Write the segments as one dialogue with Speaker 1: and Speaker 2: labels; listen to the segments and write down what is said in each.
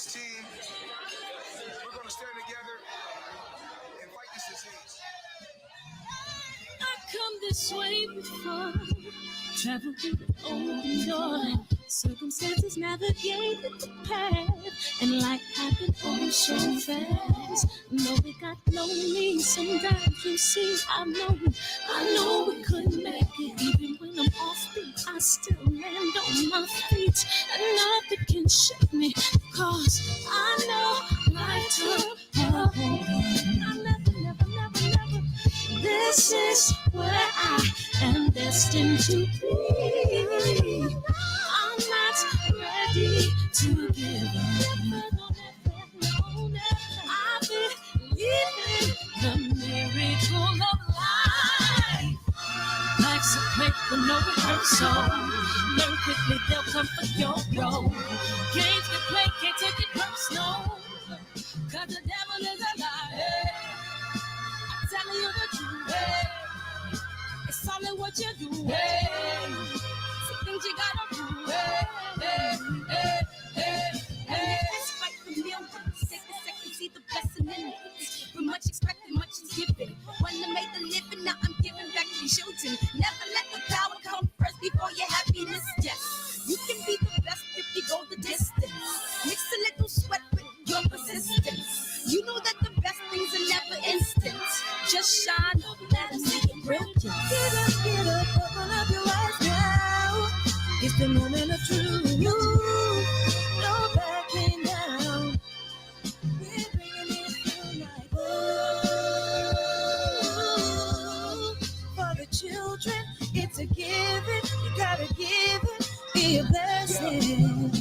Speaker 1: this team, we're going to stand together and fight this disease.
Speaker 2: I come this way before, travel through the open door. Circumstances navigated the path, and life happened all so fast. No, it got lonely. Sometimes you see, I know we couldn't make it. Even when I'm offbeat, I still land on my feet, and nothing can shake me, cause I know life took a hold. I never. This is where I am destined to be. I'm not ready to give up. I believe in the miracle of life. Life's a quick with no rehearsal. Learn quickly, they'll come for your role. Games to play, can't take it personal. Cause the devil is a liar. I'm telling you the truth. It's all in what you do. Some things you gotta do. Fight for millions. Take a second, see the blessing in it. With much expected, much is given. When I made the living, now I'm giving back to children. Never let the power come first before your happiness. Yes, you can be the best if you go the distance. Mix a little sweat with your persistence. You know that the best things are never instant. Just shine, let them see it brilliant. Get up, open up your eyes now. It's the moment of truth. No backing down. We're bringing it tonight. Oh, for the children, it's a given. You gotta give it, be a blessing.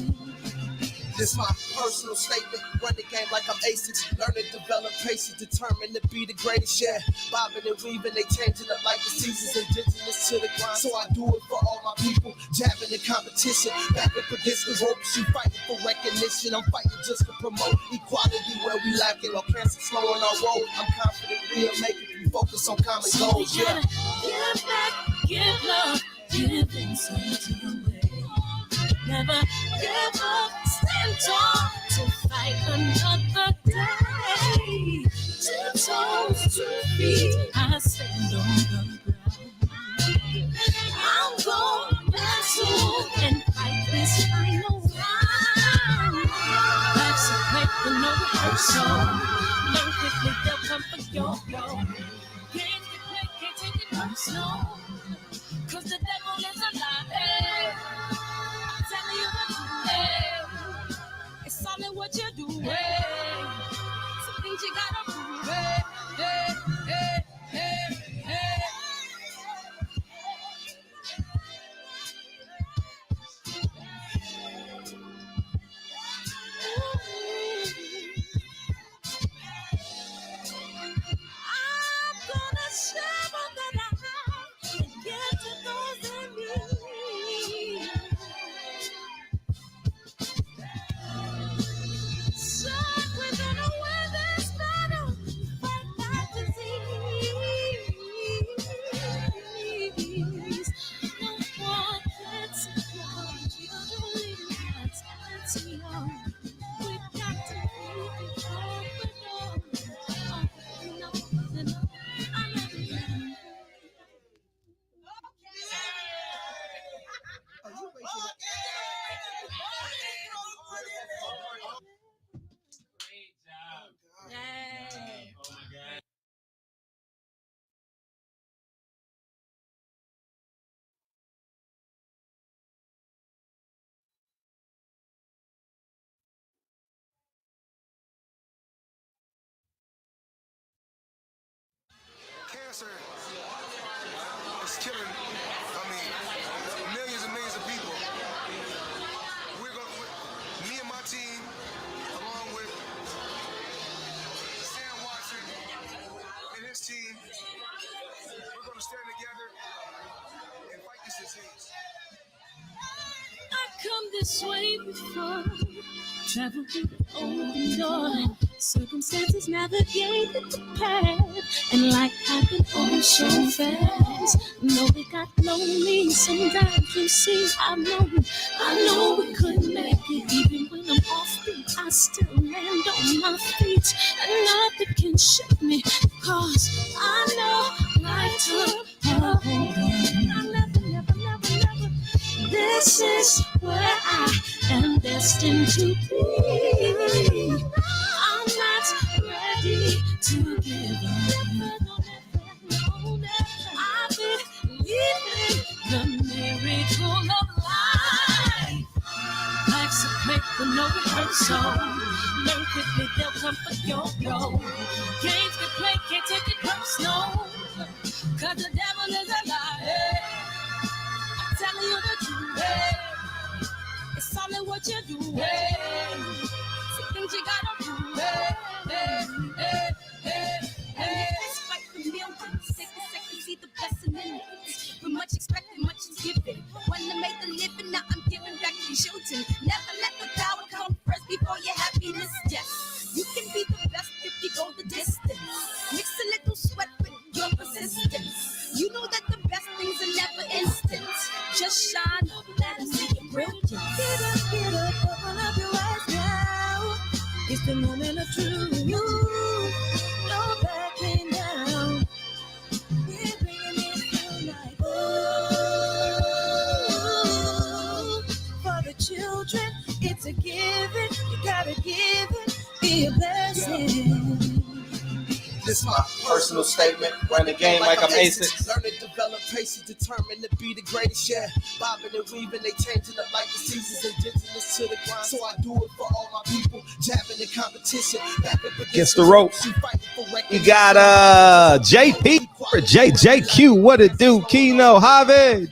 Speaker 3: This my personal statement. Run the game like I'm aces. Learn and develop patience. Determined to be the greatest. Yeah, bobbing and weaving. They changing up like the seasons. Indigenous to the grind. So I do it for all my people. Jabbing in competition. Back up against the ropes. You fighting for recognition. I'm fighting just to promote equality where we lacking. Or cancer slowing our road. I'm confident we'll make it. We focus on common goals.
Speaker 2: Yeah. Give back, give love, give insight to the way. Never give up, stand tall to fight another day. 2 toes, 2 feet, I stand on the ground. I'm going back soon and fight this final round. Life's a quick with no rehearsal. Learn quickly, they'll come for your role. Games you play, can't take it personal. Cause the devil is a liar. Telling you the truth, it's all in what you do. Some things you gotta prove. I'm gonna share all that I have and give to those in need. So we're gonna win this battle, fight that disease. No one can support you, believe that's young. We've got to be confident. I love you.
Speaker 4: Great job.
Speaker 2: Yay.
Speaker 4: Oh my God.
Speaker 1: Cancer is killing, millions and millions of people. Me and my team, along with Sam Watson and his team, we're going to stand together and fight this disease.
Speaker 2: I come this way before, travel through the open door. Circumstances navigated the path, and life happened all so fast. No, it got lonely. Sometimes you see, I know we couldn't make it. Even when I'm offbeat, I still land on my feet, and nothing can shake me, cause I know life took a hold on. I never. This is where I am destined to be. I'm not ready to give up. I believe in the miracle of life. Life's a play with no rehearsal. Learn quickly, they'll come for your blow. Games can play, can't take it personal. Cause the devil is a liar. I'm telling you the truth. It's all in what you do. See things you gotta do. Fight for millions. Take a second, see the blessing in it. With much expected, much is given. When I made the living, now I'm giving back to children. Never let the power come first before your happiness. Yes, you can be the best if you go the distance. Mix a little sweat with your persistence. You know that the best things are never instant. Just shine, let them see your brilliance. Get up, open up your eyes now. It's the moment of truth. No backing down. We're bringing it tonight. Oh, for the children, it's a given. You gotta give it, be a blessing.
Speaker 3: This my personal statement. Run the game like I'm ASICS. Learn to develop patience, determined to be the greatest. Yeah, bobbing and weaving, they changing up like the seasons. Indigenous to the grind, so I do it for all my people. Jabbing in competition, back up
Speaker 4: against the ropes. You got JP or JQ. What it do? Keno, Javi.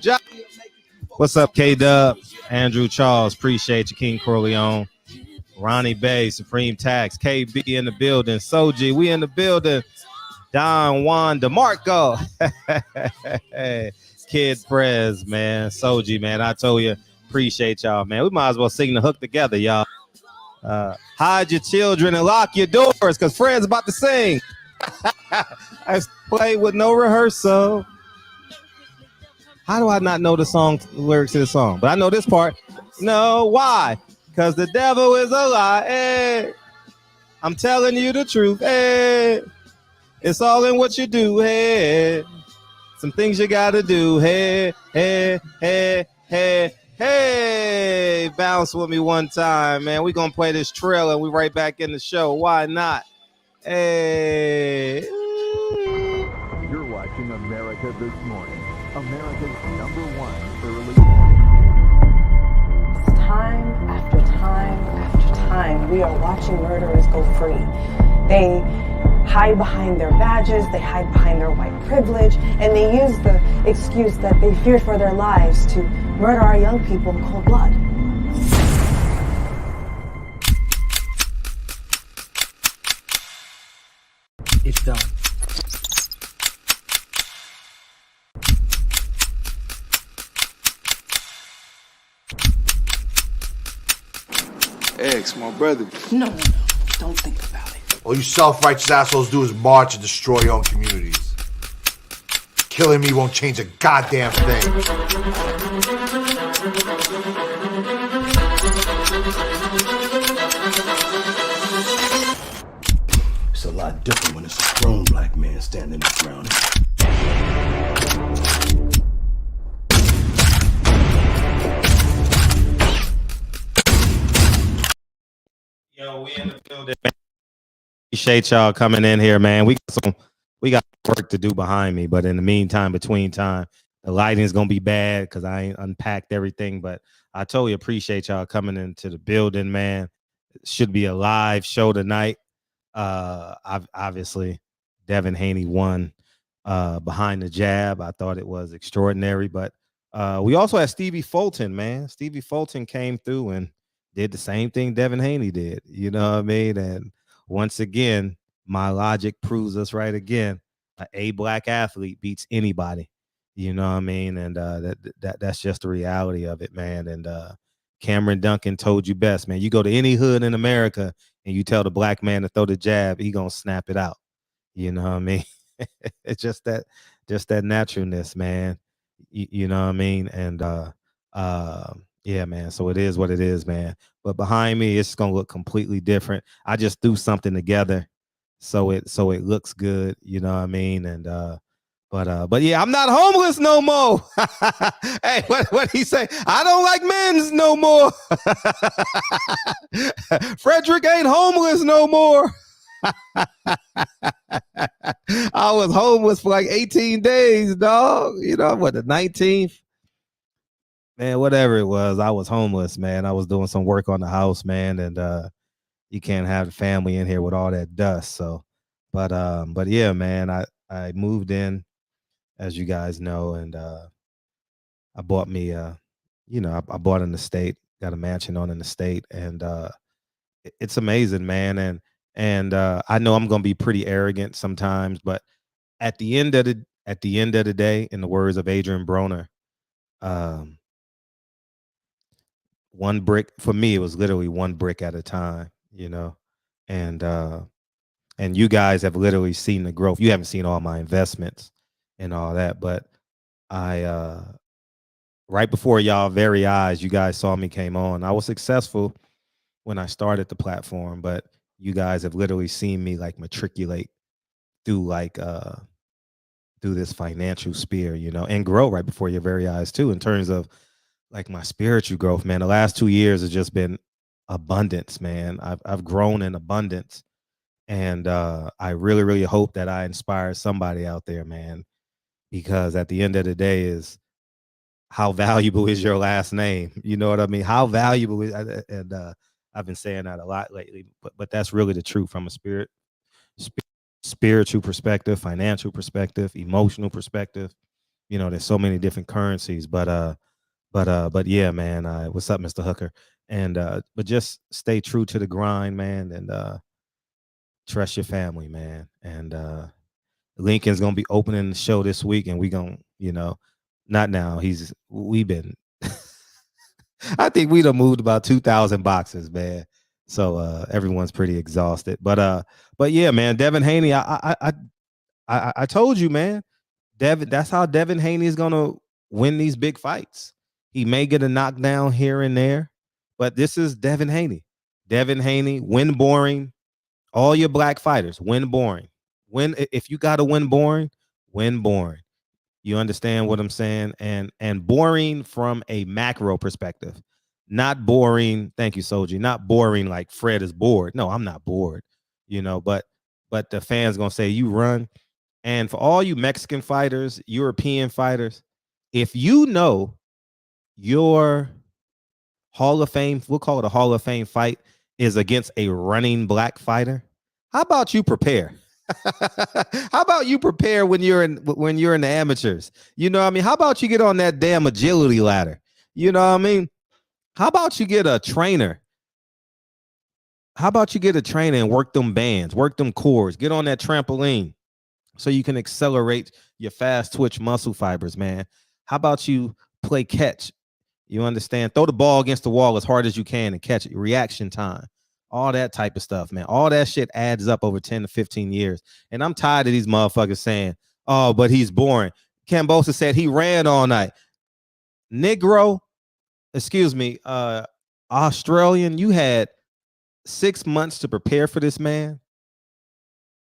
Speaker 4: What's up, K-Dub? Andrew Charles, appreciate you. King Corleone. Ronnie Bay, Supreme Tax, KB in the building, Soji, we in the building, Don Juan DeMarco, Kid Prez, man, Soji, man, I told you, appreciate y'all, man. We might as well sing the hook together, y'all. Hide your children and lock your doors, because Fred's about to sing. I play with no rehearsal. How do I not know the song lyrics to the song? But I know this part. No, why? Because the devil is a lie. Hey. I'm telling you the truth. Hey. It's all in what you do. Hey. Some things you got to do. Hey, hey, hey, hey, hey. Bounce with me one time, man. We're going to play this trailer and we right back in the show. Why not? Hey.
Speaker 5: You're watching America This Morning. America's #1 early morning.
Speaker 6: Time after time after time, we are watching murderers go free. They hide behind their badges, they hide behind their white privilege, and they use the excuse that they feared for their lives to murder our young people in cold blood.
Speaker 7: It's done.
Speaker 1: X, my brother.
Speaker 6: No. Don't think about it.
Speaker 8: All you self-righteous assholes do is march and destroy your own communities. Killing me won't change a goddamn thing.
Speaker 7: It's a lot different when it's a grown black man standing his ground.
Speaker 4: Yo, we in the building. Appreciate y'all coming in here, man. We got work to do behind me, but in the meantime, between time, the lighting is gonna be bad because I ain't unpacked everything. But I totally appreciate y'all coming into the building, man. It should be a live show tonight. Obviously, Devin Haney won behind the jab. I thought it was extraordinary, but we also had Stevie Fulton, man. Stevie Fulton came through and did the same thing Devin Haney did. You know what I mean? And once again, my logic proves us right again. A black athlete beats anybody. You know what I mean? And that's just the reality of it, man. And Cameron Duncan told you best, man. You go to any hood in America and you tell the black man to throw the jab, he gonna snap it out. You know what I mean? It's just that naturalness, man. You know what I mean? And Yeah, man. So it is what it is, man. But behind me, it's gonna look completely different. I just threw something together so it looks good, you know what I mean? And but yeah, I'm not homeless no more. Hey, what he say? I don't like men's no more. Frederick ain't homeless no more. I was homeless for like 18 days, dog. You know what? The 19th. Man, whatever it was, I was homeless, man. I was doing some work on the house, man, and you can't have the family in here with all that dust. So, but yeah, man, I moved in, as you guys know, and I bought me I bought an estate, got a mansion on an estate, and it's amazing, man. And I know I'm gonna be pretty arrogant sometimes, but at the end of the day, in the words of Adrian Broner, one brick for me, it was literally one brick at a time, you know. And you guys have literally seen the growth. You haven't seen all my investments and all that, but I right before y'all very eyes, you guys saw me came on. I was successful when I started the platform, but you guys have literally seen me like matriculate through through this financial sphere, you know, and grow right before your very eyes too, in terms of like my spiritual growth, man. The last 2 years has just been abundance, man. I've grown in abundance, and I really, really hope that I inspire somebody out there, man, because at the end of the day, is how valuable is your last name? You know what I mean? How valuable is, and I've been saying that a lot lately, but that's really the truth from a spiritual perspective, financial perspective, emotional perspective. You know, there's so many different currencies, but yeah, man. What's up, Mr. Hooker? And but just stay true to the grind, man, and trust your family, man. And Lincoln's gonna be opening the show this week, and we gonna, you know, not now. We've been. I think we'd have moved about 2,000 boxes, man. So everyone's pretty exhausted, but yeah, man. Devin Haney, I told you, man. Devin, that's how Devin Haney is gonna win these big fights. He may get a knockdown here and there, but this is Devin Haney. Devin Haney, win boring. All your black fighters, win boring. Win if you got to win boring, win boring. You understand what I'm saying? And boring from a macro perspective, not boring. Thank you, Soji. Not boring like Fred is bored. No, I'm not bored. You know, but the fans gonna say you run. And for all you Mexican fighters, European fighters, if you know your Hall of Fame, we'll call it a Hall of Fame fight, is against a running black fighter, how about you prepare? How about you prepare when you're in the amateurs? You know what I mean? How about you get on that damn agility ladder? You know what I mean? How about you get a trainer? How about you get a trainer and work them bands, work them cores, get on that trampoline so you can accelerate your fast twitch muscle fibers, man. How about you play catch? You understand? Throw the ball against the wall as hard as you can and catch it. Reaction time. All that type of stuff, man. All that shit adds up over 10 to 15 years. And I'm tired of these motherfuckers saying, oh, but he's boring. Kambosos said he ran all night. Negro, excuse me, Australian, you had 6 months to prepare for this man.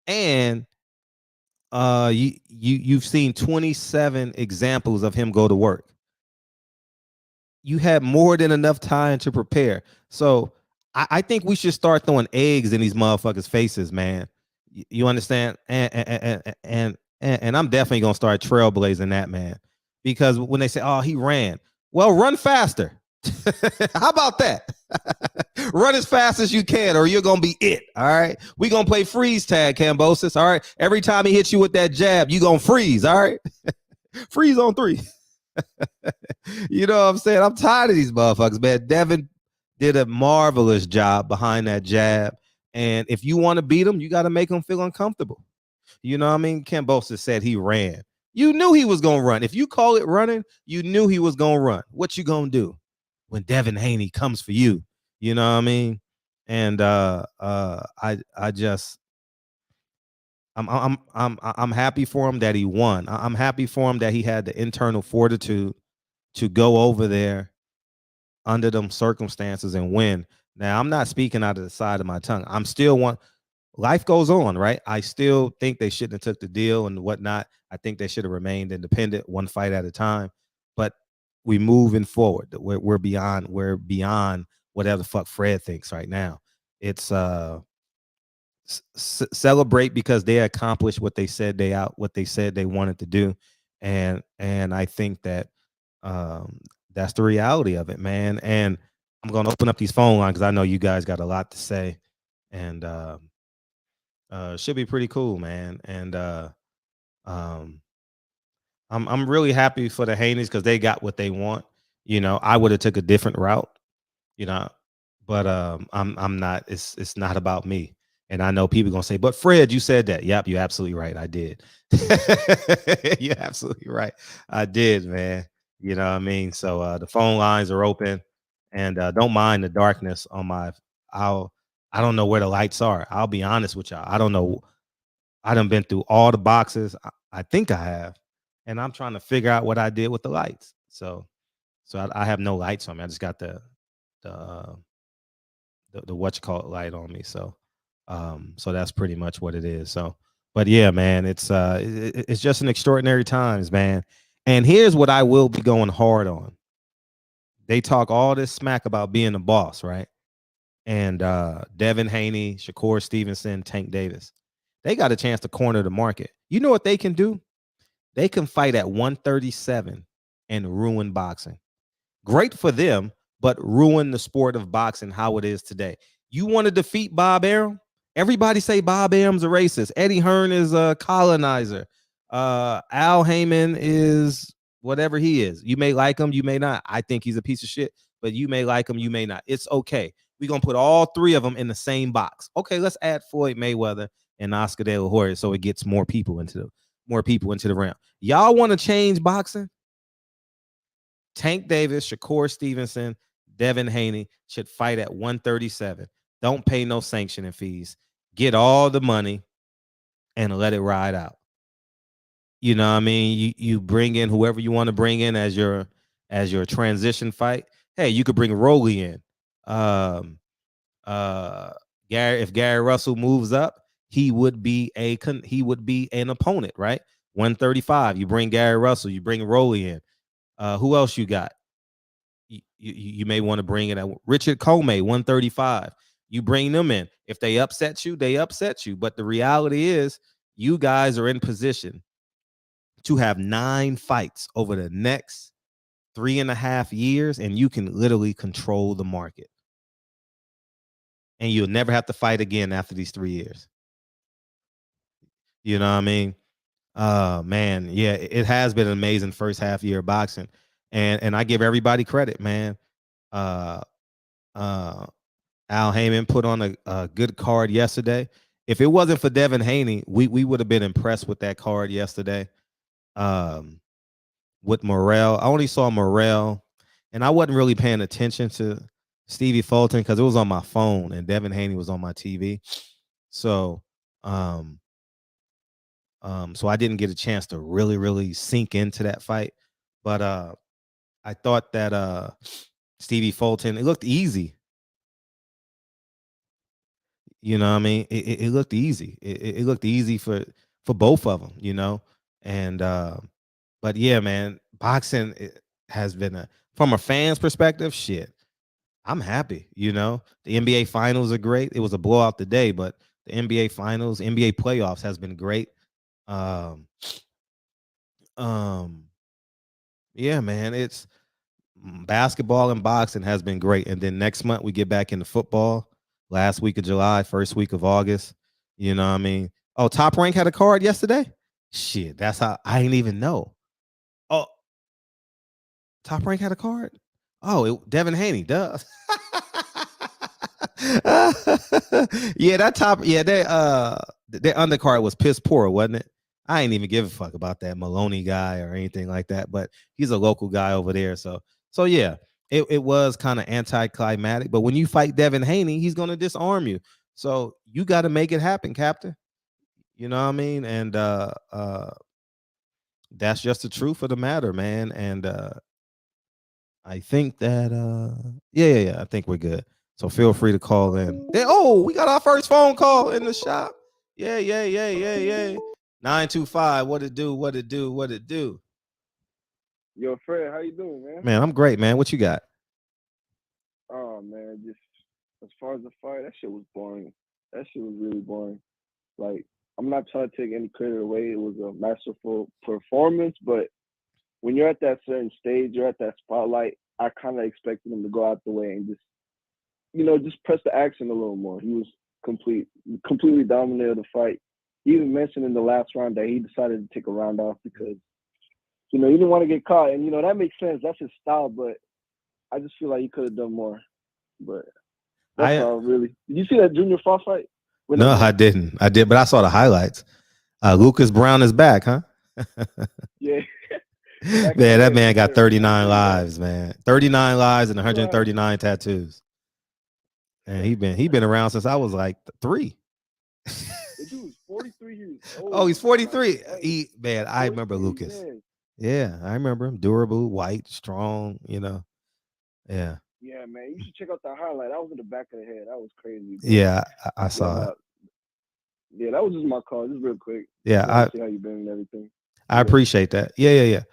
Speaker 4: And you've seen 27 examples of him go to work. You had more than enough time to prepare. So I think we should start throwing eggs in these motherfuckers' faces, man. You understand? And I'm definitely gonna start trailblazing that, man. Because when they say, "Oh, he ran," well, run faster. How about that? Run as fast as you can, or you're gonna be it. All right. We're gonna play freeze tag, Kambosos. All right. Every time he hits you with that jab, you're gonna freeze. All right. Freeze on 3. You know what I'm saying? I'm tired of these motherfuckers, man. Devin did a marvelous job behind that jab. And if you want to beat him, you got to make him feel uncomfortable. You know what I mean? Kambosos said he ran. You knew he was going to run. If you call it running, you knew he was going to run. What you going to do when Devin Haney comes for you? You know what I mean? And I'm happy for him that he won. I'm happy for him that he had the internal fortitude to go over there under them circumstances and win. Now, I'm not speaking out of the side of my tongue. I'm still life goes on, right? I still think they shouldn't have took the deal and whatnot. I think they should have remained independent, one fight at a time. But we moving forward. We're beyond whatever the fuck Fred thinks right now. It's celebrate because they accomplished what they said they wanted to do, and I think that that's the reality of it, man. And I'm gonna open up these phone lines because I know you guys got a lot to say, and should be pretty cool, man. And I'm really happy for the Haneys because they got what they want. You know, I would have took a different route, you know, but I'm not. It's not about me. And I know people gonna say, but Fred, you said that. Yep, you're absolutely right. I did. You're absolutely right. I did, man. You know what I mean? So the phone lines are open, and don't mind the darkness on my. I don't know where the lights are. I'll be honest with y'all. I don't know. I done been through all the boxes. I think I have, and I'm trying to figure out what I did with the lights. So I have no lights on me. I just got the what you call it light on me. So that's pretty much what it is. So, but yeah, man, it's just an extraordinary times, man. And here's what I will be going hard on. They talk all this smack about being the boss, right? And Devin Haney, Shakur Stevenson, Tank Davis, they got a chance to corner the market. You know what they can do? They can fight at 137 and ruin boxing. Great for them, but ruin the sport of boxing how it is today. You want to defeat Bob Arum? Everybody say Bob Arum's a racist. Eddie Hearn is a colonizer. Al Heyman is whatever he is. You may like him, you may not. I think he's a piece of shit, but you may like him, you may not. It's okay. We're going to put all three of them in the same box. Okay, let's add Floyd Mayweather and Oscar De La Hoya so it gets more people into the round. Y'all want to change boxing? Tank Davis, Shakur Stevenson, Devin Haney should fight at 137. Don't pay no sanctioning fees. Get all the money and let it ride out. You know what I mean? You bring in whoever you want to bring in as your transition fight. Hey, you could bring Rolly in. If Gary Russell moves up, he would be an opponent, right? 135. You bring Gary Russell, you bring Rolly in. Who else you got? You may want to bring in Richard Comey, 135. You bring them in. If they upset you, they upset you. But the reality is, you guys are in position to have 9 fights over the next 3.5 years, and you can literally control the market. And you'll never have to fight again after these 3 years. You know what I mean? Man, yeah, it has been an amazing first half year of boxing. And I give everybody credit, man. Al Heyman put on a good card yesterday. If it wasn't for Devin Haney, we would have been impressed with that card yesterday. With Morrell, I only saw Morrell, and I wasn't really paying attention to Stevie Fulton because it was on my phone, and Devin Haney was on my TV. So, so I didn't get a chance to really sink into that fight. But I thought that Stevie Fulton, it looked easy. You know what I mean? It looked easy. It looked easy for both of them, you know? And but yeah, man, boxing has been from a fan's perspective, shit. I'm happy, you know. The NBA finals are great. It was a blowout today, but the NBA finals, NBA playoffs has been great. Yeah, man, it's basketball and boxing has been great. And then next month we get back into football. Last week of July, first week of August. You know what I mean? Oh, Top Rank had a card yesterday? Shit, that's how I didn't even know. Oh, Top Rank had a card? Oh, Devin Haney, duh. Yeah, that their undercard was piss poor, wasn't it? I ain't even give a fuck about that Maloney guy or anything like that, but he's a local guy over there. So yeah, it was kind of anticlimactic. But when you fight Devin Haney, he's gonna disarm you. So you got to make it happen, Captain. You know what I mean? And that's just the truth of the matter, man. And I think that yeah. I think we're good. So feel free to call in. Oh, we got our first phone call in the shop. Yeah. 925. What it do?
Speaker 9: Yo, Fred, how you doing, man?
Speaker 4: Man, I'm great, man. What you got?
Speaker 9: Oh man, just as far as the fight, that shit was boring. That shit was really boring. Like, I'm not trying to take any credit away. It was a masterful performance, but when you're at that certain stage, you're at that spotlight. I kind of expected him to go out the way and just press the action a little more. He was completely dominated the fight. He even mentioned in the last round that he decided to take a round off because, he didn't want to get caught. And, that makes sense. That's his style, but I just feel like he could have done more. But that's all, really. Did you see that Junior Fall fight?
Speaker 4: No, I didn't. I did, but I saw the highlights. Lucas Brown is back, huh?
Speaker 9: Yeah.
Speaker 4: Man, that man got 39 lives, man. 39 lives and 139 tattoos. And he been around since I was like 3.
Speaker 9: The dude was 43 years old.
Speaker 4: Oh, he's 43. I remember Lucas. Yeah, I remember him. Durable, white, strong, Yeah.
Speaker 9: Yeah, man. You should check out that highlight. I was in the back of the head. That was crazy. Bro.
Speaker 4: Yeah, I saw it.
Speaker 9: Yeah, that was just my call. Just real quick.
Speaker 4: Yeah,
Speaker 9: see how you been and everything.
Speaker 4: I appreciate that. Yeah.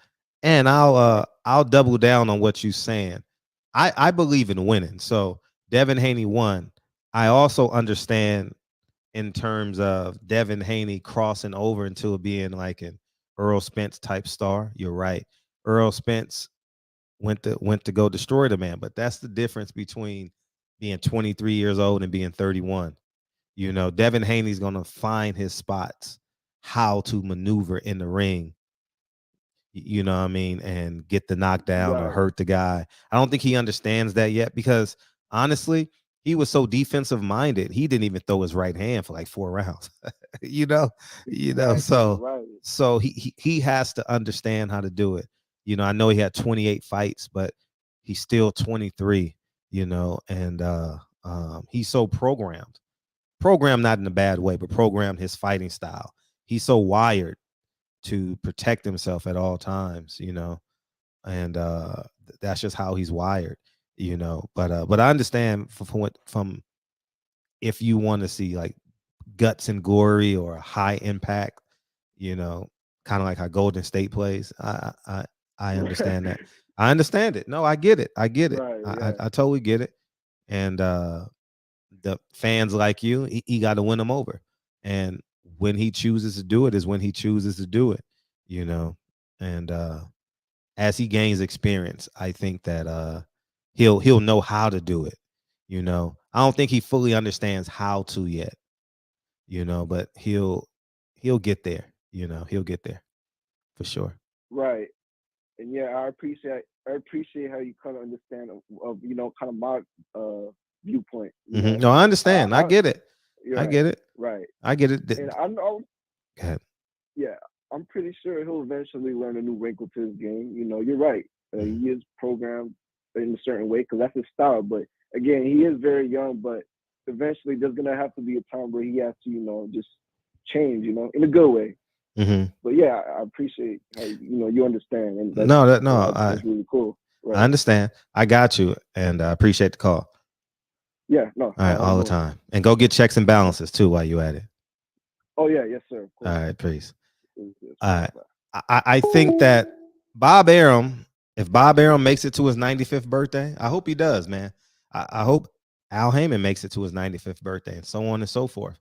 Speaker 4: And I'll double down on what you're saying. I believe in winning. So Devin Haney won. I also understand in terms of Devin Haney crossing over into being like an Earl Spence type star. You're right. Earl Spence went to go destroy the man, but that's the difference between being 23 years old and being 31. Devin Haney's gonna find his spots, how to maneuver in the ring. You know what I mean, and get the knockdown or hurt the guy. I don't think he understands that yet because honestly, he was so defensive minded. He didn't even throw his right hand for like 4 rounds. So he has to understand how to do it. I know he had 28 fights, but he's still 23, and he's so programmed not in a bad way, but programmed his fighting style. He's so wired to protect himself at all times, and that's just how he's wired, but I understand from if you want to see like guts and gory or high impact, kind of like how Golden State plays. I understand that. I understand it. No, I get it. I totally get it. And the fans like you, he got to win them over. And when he chooses to do it is when he chooses to do it, and as he gains experience, I think that he'll know how to do it. I don't think he fully understands how to yet, but he'll get there. He'll get there for sure.
Speaker 9: Right. And yeah, I appreciate how you kind of understand of kind of my viewpoint.
Speaker 4: No, I understand. I get it. I get it.
Speaker 9: Right.
Speaker 4: I get it.
Speaker 9: And I know.
Speaker 4: Go ahead.
Speaker 9: Yeah, I'm pretty sure he'll eventually learn a new wrinkle to his game. You're right. He is programmed in a certain way because that's his style. But again, he is very young. But eventually, there's gonna have to be a time where he has to, just change. In a good way.
Speaker 4: Mm-hmm.
Speaker 9: But yeah, I appreciate how you understand. And
Speaker 4: that's
Speaker 9: really cool. Right.
Speaker 4: I understand. I got you, and I appreciate the call.
Speaker 9: Yeah, no.
Speaker 4: All right, all the time. And go get checks and balances too while you at it.
Speaker 9: Oh yeah, yes sir. Of course.
Speaker 4: All right, peace. All right. I think that Bob Arum, if Bob Arum makes it to his 95th birthday, I hope he does, man. I hope Al Heyman makes it to his 95th birthday, and so on and so forth.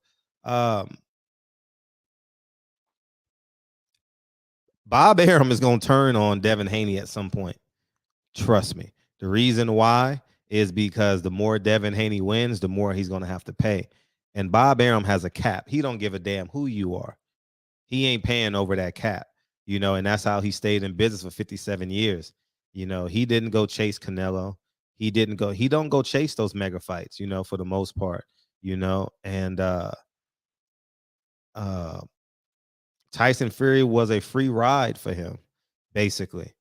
Speaker 4: Bob Arum is going to turn on Devin Haney at some point. Trust me. The reason why is because the more Devin Haney wins, the more he's going to have to pay. And Bob Arum has a cap. He don't give a damn who you are. He ain't paying over that cap, and that's how he stayed in business for 57 years. He didn't go chase Canelo. He don't go chase those mega fights, for the most part, and Tyson Fury was a free ride for him, basically.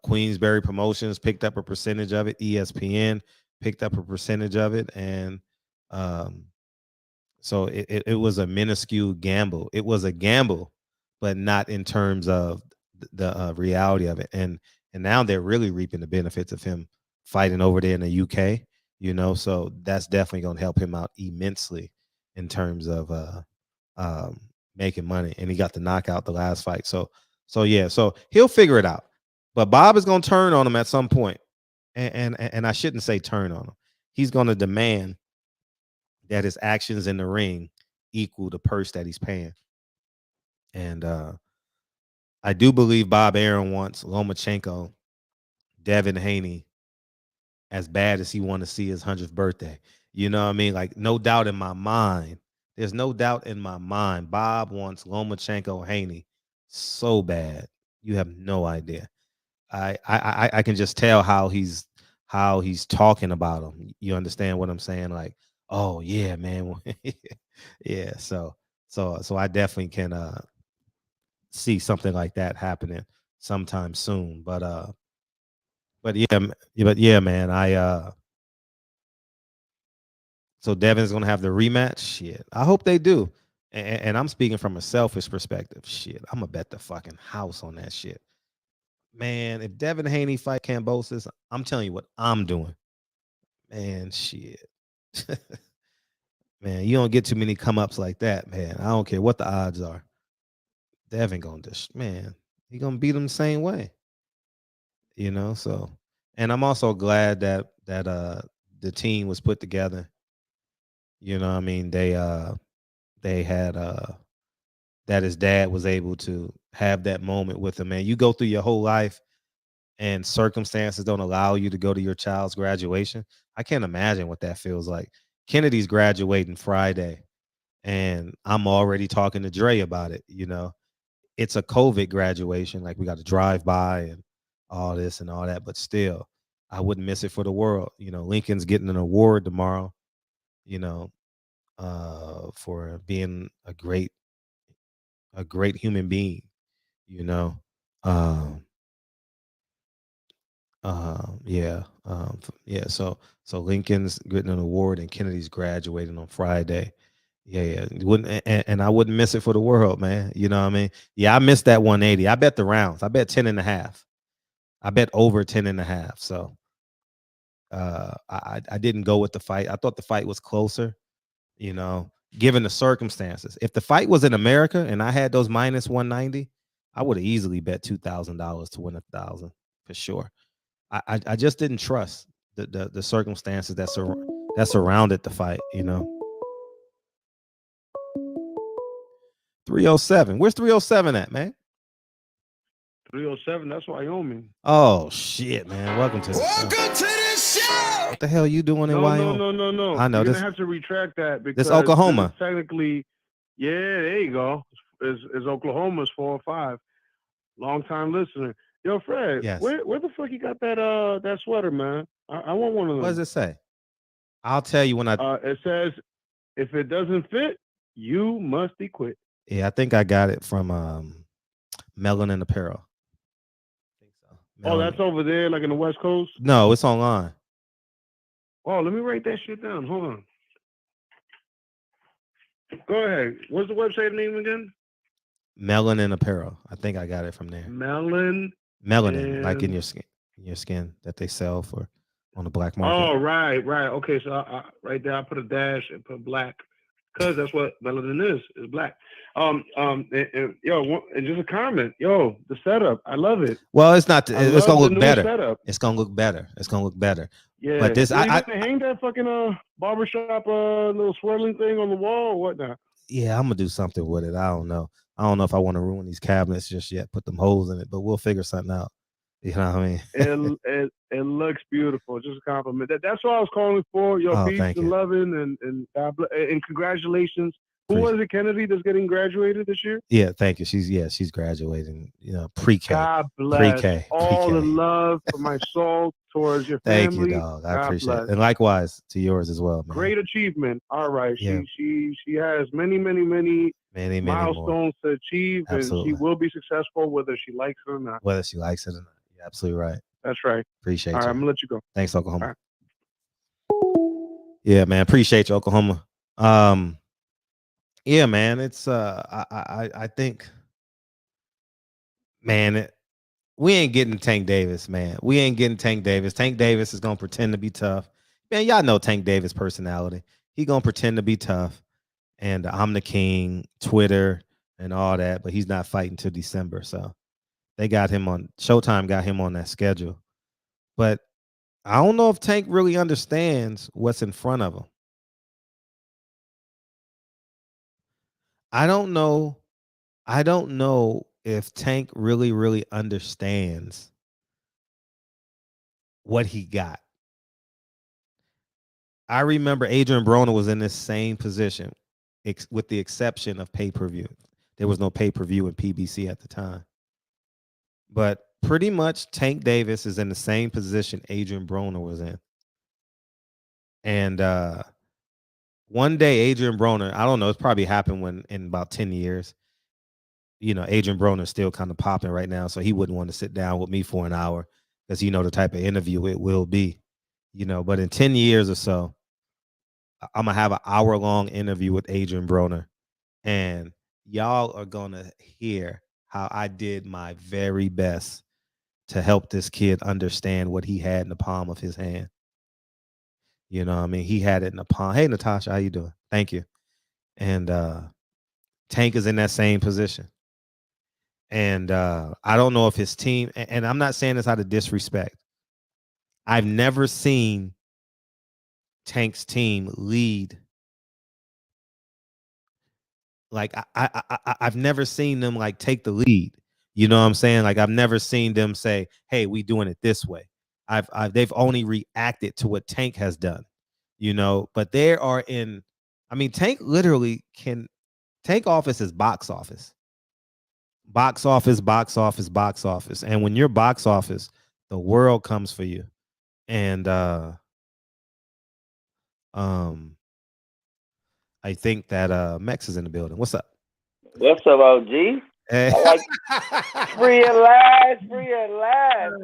Speaker 4: Queensberry Promotions picked up a percentage of it. ESPN picked up a percentage of it. And so it was a minuscule gamble. It was a gamble, but not in terms of the reality of it. And and now they're really reaping the benefits of him fighting over there in the UK. You know, so that's definitely going to help him out immensely in terms of making money. And he got the knockout the last fight. So yeah, so he'll figure it out. But Bob is going to turn on him at some point. And I shouldn't say turn on him. He's going to demand that his actions in the ring equal the purse that he's paying. And I do believe Bob Arum wants Lomachenko, Devin Haney, as bad as he want to see his 100th birthday. You know what I mean? Like, no doubt in my mind. There's no doubt in my mind. Bob wants Lomachenko, Haney so bad. You have no idea. I can just tell how he's talking about him. You understand what I'm saying? Like, oh yeah, man. Yeah. So I definitely can see something like that happening sometime soon. But yeah, man. So Devin's gonna have the rematch. Shit, I hope they do. And I'm speaking from a selfish perspective. Shit, I'm gonna bet the fucking house on that shit. Man, if Devin Haney fight Kambosos, I'm telling you what I'm doing. Man, shit. Man, you don't get too many come ups like that, man. I don't care what the odds are. Devin gonna he gonna beat him the same way. You know, so, and I'm also glad that the team was put together. You know what I mean? They had that his dad was able to have that moment with him. Man, you go through your whole life and circumstances don't allow you to go to your child's graduation. I can't imagine what that feels like. Kennedy's graduating Friday, and I'm already talking to Dre about it. You know, it's a COVID graduation. Like, we got to drive by and all this and all that, but still, I wouldn't miss it for the world. You know, Lincoln's getting an award tomorrow, you know, for being a great human being, you know. Yeah. So Lincoln's getting an award and Kennedy's graduating on Friday. Yeah. Wouldn't, and I wouldn't miss it for the world, man. You know what I mean? Yeah, I missed that 180. I bet the rounds. I bet 10.5. I bet over 10.5. So I didn't go with the fight. I thought the fight was closer, you know, given the circumstances. If the fight was in America and I had those minus 190, I would have easily bet $2,000 to win 1,000 for sure. I just didn't trust the circumstances that surrounded the fight, you know. 307. Where's 307 at, man?
Speaker 9: 307. That's Wyoming.
Speaker 4: Oh shit, man! Welcome to the show. What the hell are you doing in Wyoming?
Speaker 9: No.
Speaker 4: I know.
Speaker 9: You're gonna have to retract that because
Speaker 4: this Oklahoma.
Speaker 9: This technically, yeah, there you go. Is Oklahoma's 405. Long time listener. Yo, Fred.
Speaker 4: Yes.
Speaker 9: Where the fuck you got that sweater, man? I want one of them.
Speaker 4: What does it say? I'll tell you when I.
Speaker 9: It says, if it doesn't fit, you must be quit.
Speaker 4: Yeah, I think I got it from Melanin Apparel. I think so.
Speaker 9: Oh, that's over there, like in the West Coast?
Speaker 4: No, it's online.
Speaker 9: Oh, let me write that shit down. Hold on. Go ahead. What's the website name again?
Speaker 4: Melanin Apparel. I think I got it from there.
Speaker 9: Melanin,
Speaker 4: like in your skin that they sell for on the black market.
Speaker 9: Oh, right. Okay, so I right there I put a dash and put black because that's what melanin is black. And just a comment. Yo, the setup, I love it.
Speaker 4: Well, it's not. It's gonna look better.
Speaker 9: Setup.
Speaker 4: It's gonna look better.
Speaker 9: Yeah,
Speaker 4: but this,
Speaker 9: I hang that fucking barbershop little swirling thing on the wall or whatnot.
Speaker 4: Yeah, I'm gonna do something with it. I don't know if I want to ruin these cabinets just yet. Put them holes in it, but we'll figure something out. You know what I mean?
Speaker 9: it looks beautiful. Just a compliment. That's what I was calling for. Your peace and loving and God bless, and congratulations. Who was it, Kennedy, that's getting graduated this year?
Speaker 4: Yeah, thank you. She's graduating, you know, pre-K.
Speaker 9: God bless.
Speaker 4: Pre-K.
Speaker 9: All the love from my soul towards your family.
Speaker 4: Thank you, dog. I appreciate it. And likewise to yours as well, man.
Speaker 9: Great achievement. All right.
Speaker 4: Yeah.
Speaker 9: She has many milestones to achieve.
Speaker 4: Absolutely.
Speaker 9: And she will be successful whether she likes it or not.
Speaker 4: You're absolutely right.
Speaker 9: That's right.
Speaker 4: Appreciate you.
Speaker 9: All right, I'm gonna let you go.
Speaker 4: Thanks, Oklahoma.
Speaker 9: Right.
Speaker 4: Yeah, man. Appreciate you, Oklahoma. Yeah, man. It's I think, man, we ain't getting Tank Davis, man. We ain't getting Tank Davis. Tank Davis is gonna pretend to be tough. Man, y'all know Tank Davis' personality. He gonna pretend to be tough. And I'm the king, Twitter, and all that, but he's not fighting till December. So they got him on Showtime, got him on that schedule. But I don't know if Tank really understands what's in front of him. I don't know if Tank really understands what he got. I remember Adrian Broner was in this same position, with the exception of pay-per-view. There was no pay-per-view in PBC at the time. But pretty much Tank Davis is in the same position Adrian Broner was in. And one day, Adrian Broner, I don't know, it's probably happened when in about 10 years. You know, Adrian Broner's still kind of popping right now, so he wouldn't want to sit down with me for an hour because you know the type of interview it will be. You know, but in 10 years or so, I'm going to have an hour-long interview with Adrian Broner, and y'all are going to hear how I did my very best to help this kid understand what he had in the palm of his hand. You know what I mean? He had it in the palm. Hey, Natasha, how you doing? Thank you. And Tank is in that same position. And I don't know if his team, and I'm not saying this out of disrespect. I've never seen Tank's team lead. Like I've never seen them like take the lead. You know what I'm saying? Like I've never seen them say, "Hey, we doing it this way." They've only reacted to what Tank has done. You know, but they are in. I mean, Tank literally can. Tank office is box office. Box office, box office, box office. And when you're box office, the world comes for you. And I think that Mex is in the building. What's up?
Speaker 10: What's up, OG?
Speaker 4: Hey.
Speaker 10: I like free at last, free at last.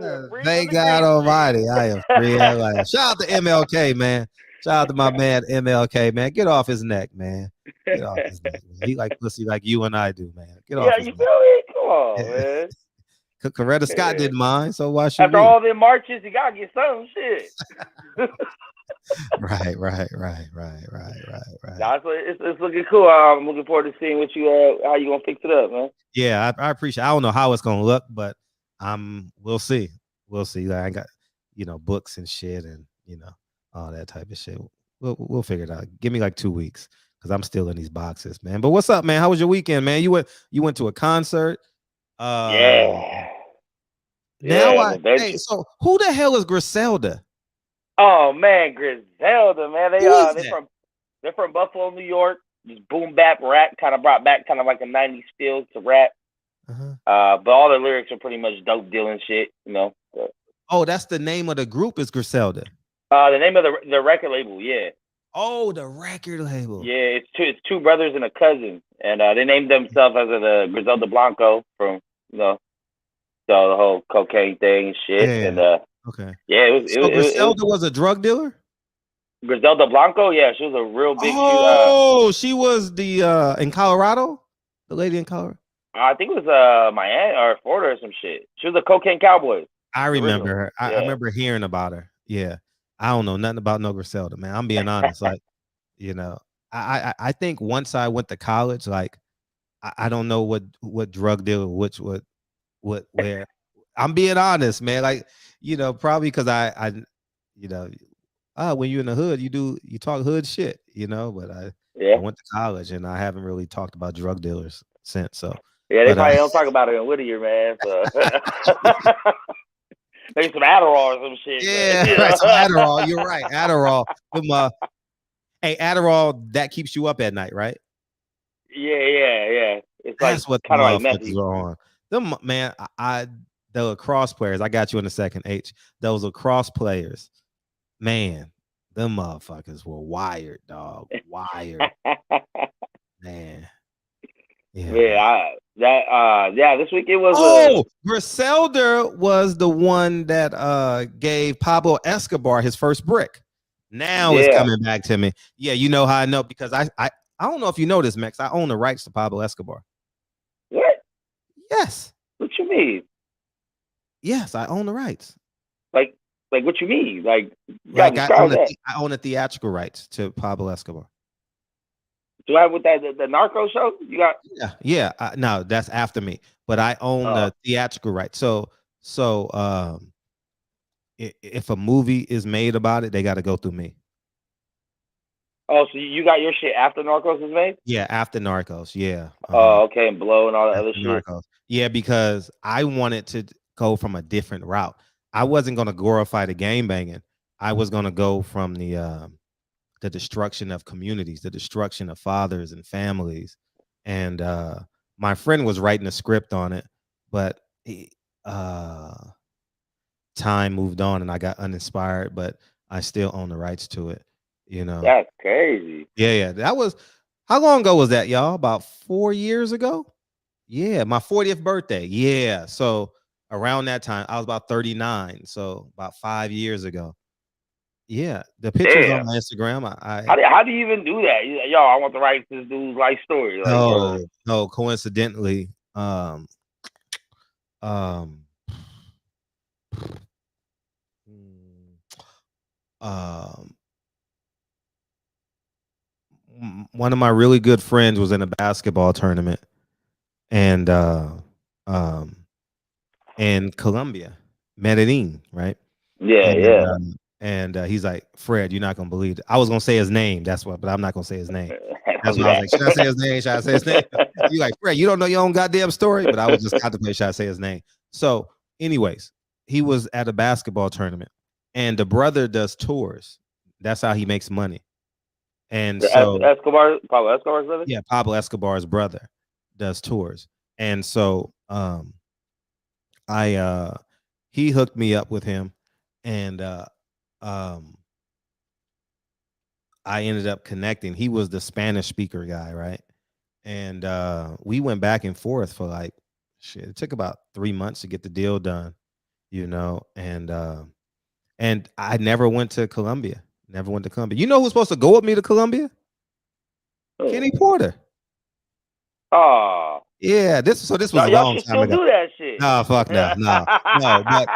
Speaker 4: Thank God Almighty, I am free at last. Shout out to MLK, man. Shout out to my man MLK, man. Get off his neck, man. Get off his neck, man. He like pussy like you and I do, man. Get off his neck.
Speaker 10: Yeah, you feel me? Come on, man.
Speaker 4: Coretta Scott didn't mind, so why should
Speaker 10: After
Speaker 4: we?
Speaker 10: all them marches, you gotta get some shit.
Speaker 4: Right.
Speaker 10: Nah, it's looking cool. I'm looking forward to seeing what you how you gonna fix it up, man.
Speaker 4: Yeah, I appreciate. I don't know how it's gonna look, but we'll see. We'll see. Like, I got books and shit, and all that type of shit. We'll figure it out. Give me like 2 weeks because I'm still in these boxes, man. But what's up, man? How was your weekend, man? You went to a concert.
Speaker 10: Yeah.
Speaker 4: Hey, so who the hell is Griselda?
Speaker 10: Oh man, Griselda, man. They're from Buffalo, New York. Just boom bap rap, kind of brought back kind of like a 90s feel to rap. But all the lyrics are pretty much dope dealing shit, So.
Speaker 4: Oh, that's the name of the group is Griselda.
Speaker 10: The name of the record label, yeah.
Speaker 4: Oh, the record label.
Speaker 10: Yeah, it's two brothers and a cousin, and they named themselves as the Griselda Blanco from so the whole cocaine thing and shit.
Speaker 4: Yeah.
Speaker 10: And
Speaker 4: okay.
Speaker 10: Yeah,
Speaker 4: Griselda was a drug dealer.
Speaker 10: Griselda Blanco, yeah, she was a real big.
Speaker 4: She was the in Colorado, the lady in Colorado.
Speaker 10: I think it was Miami or Florida or some shit. She was a cocaine cowboy.
Speaker 4: I remember her. I remember hearing about her. Yeah, I don't know nothing about no Griselda, man. I'm being honest. Like, I think once I went to college, like, I don't know what drug dealer, where. I'm being honest, man. Like, probably because I when you're in the hood, you talk hood shit, but I went to college and I haven't really talked about drug dealers since. So
Speaker 10: yeah, they probably don't talk about it in Whittier, man. So. Maybe some Adderall or some shit.
Speaker 4: Yeah, right, some Adderall. You're right, Adderall. Hey, Adderall, that keeps you up at night, right?
Speaker 10: Yeah. It's
Speaker 4: that's
Speaker 10: like
Speaker 4: what
Speaker 10: kind of like messy.
Speaker 4: Are on. Them, man, the lacrosse players. I got you in a second, H. Those lacrosse players, man, them motherfuckers were wired, dog. Wired, man.
Speaker 10: Yeah. This week it was.
Speaker 4: Griselda was the one that gave Pablo Escobar his first brick. Now it's coming back to me. Yeah, you know how I know because I don't know if you know this, Max. I own the rights to Pablo Escobar.
Speaker 10: What?
Speaker 4: Yes.
Speaker 10: What you mean?
Speaker 4: Yes, I own the rights.
Speaker 10: Like what you mean? Like
Speaker 4: I own the theatrical rights to Pablo Escobar.
Speaker 10: Do I have with that the Narco show? You got?
Speaker 4: Yeah. No, that's after me, but I own the theatrical rights. So if a movie is made about it, they got to go through me.
Speaker 10: Oh, so you got your shit after Narcos is made?
Speaker 4: Yeah, after Narcos. Yeah.
Speaker 10: Oh, okay, and Blow and all that other shit.
Speaker 4: Narcos. Yeah, because I wanted to go from a different route. I wasn't going to glorify the gang banging. I was going to go from the destruction of communities, the destruction of fathers and families. And my friend was writing a script on it, but time moved on and I got uninspired, but I still own the rights to it. You know,
Speaker 10: that's crazy.
Speaker 4: Yeah. That was, how long ago was that, y'all? About 4 years ago? Yeah, my 40th birthday. Yeah. So around that time, I was about 39. So about 5 years ago. Yeah. The pictures on my Instagram.
Speaker 10: How do you even do that? Yo, I want to write this dude's life story. Like,
Speaker 4: no, coincidentally, one of my really good friends was in a basketball tournament and in Colombia, Medellin, right?
Speaker 10: Yeah.
Speaker 4: And he's like, Fred, you're not gonna believe it. I was gonna say his name, but I'm not gonna say his name. That's why I was like, should I say his name? Should I say his name? You're like, Fred, you don't know your own goddamn story, but I was just contemplating, should I say his name? So, anyways, he was at a basketball tournament, and the brother does tours. That's how he makes money. And so
Speaker 10: Pablo Escobar's brother?
Speaker 4: Yeah, Pablo Escobar's brother does tours. And so he hooked me up with him, and I ended up connecting. He was the Spanish speaker guy, right? And we went back and forth for like shit. It took about 3 months to get the deal done, you know, and I never went to Colombia. You know who's supposed to go with me to Colombia? Kenny Porter.
Speaker 10: Oh.
Speaker 4: Yeah, this was a long time ago.
Speaker 10: Do that shit.
Speaker 4: No, fuck no. But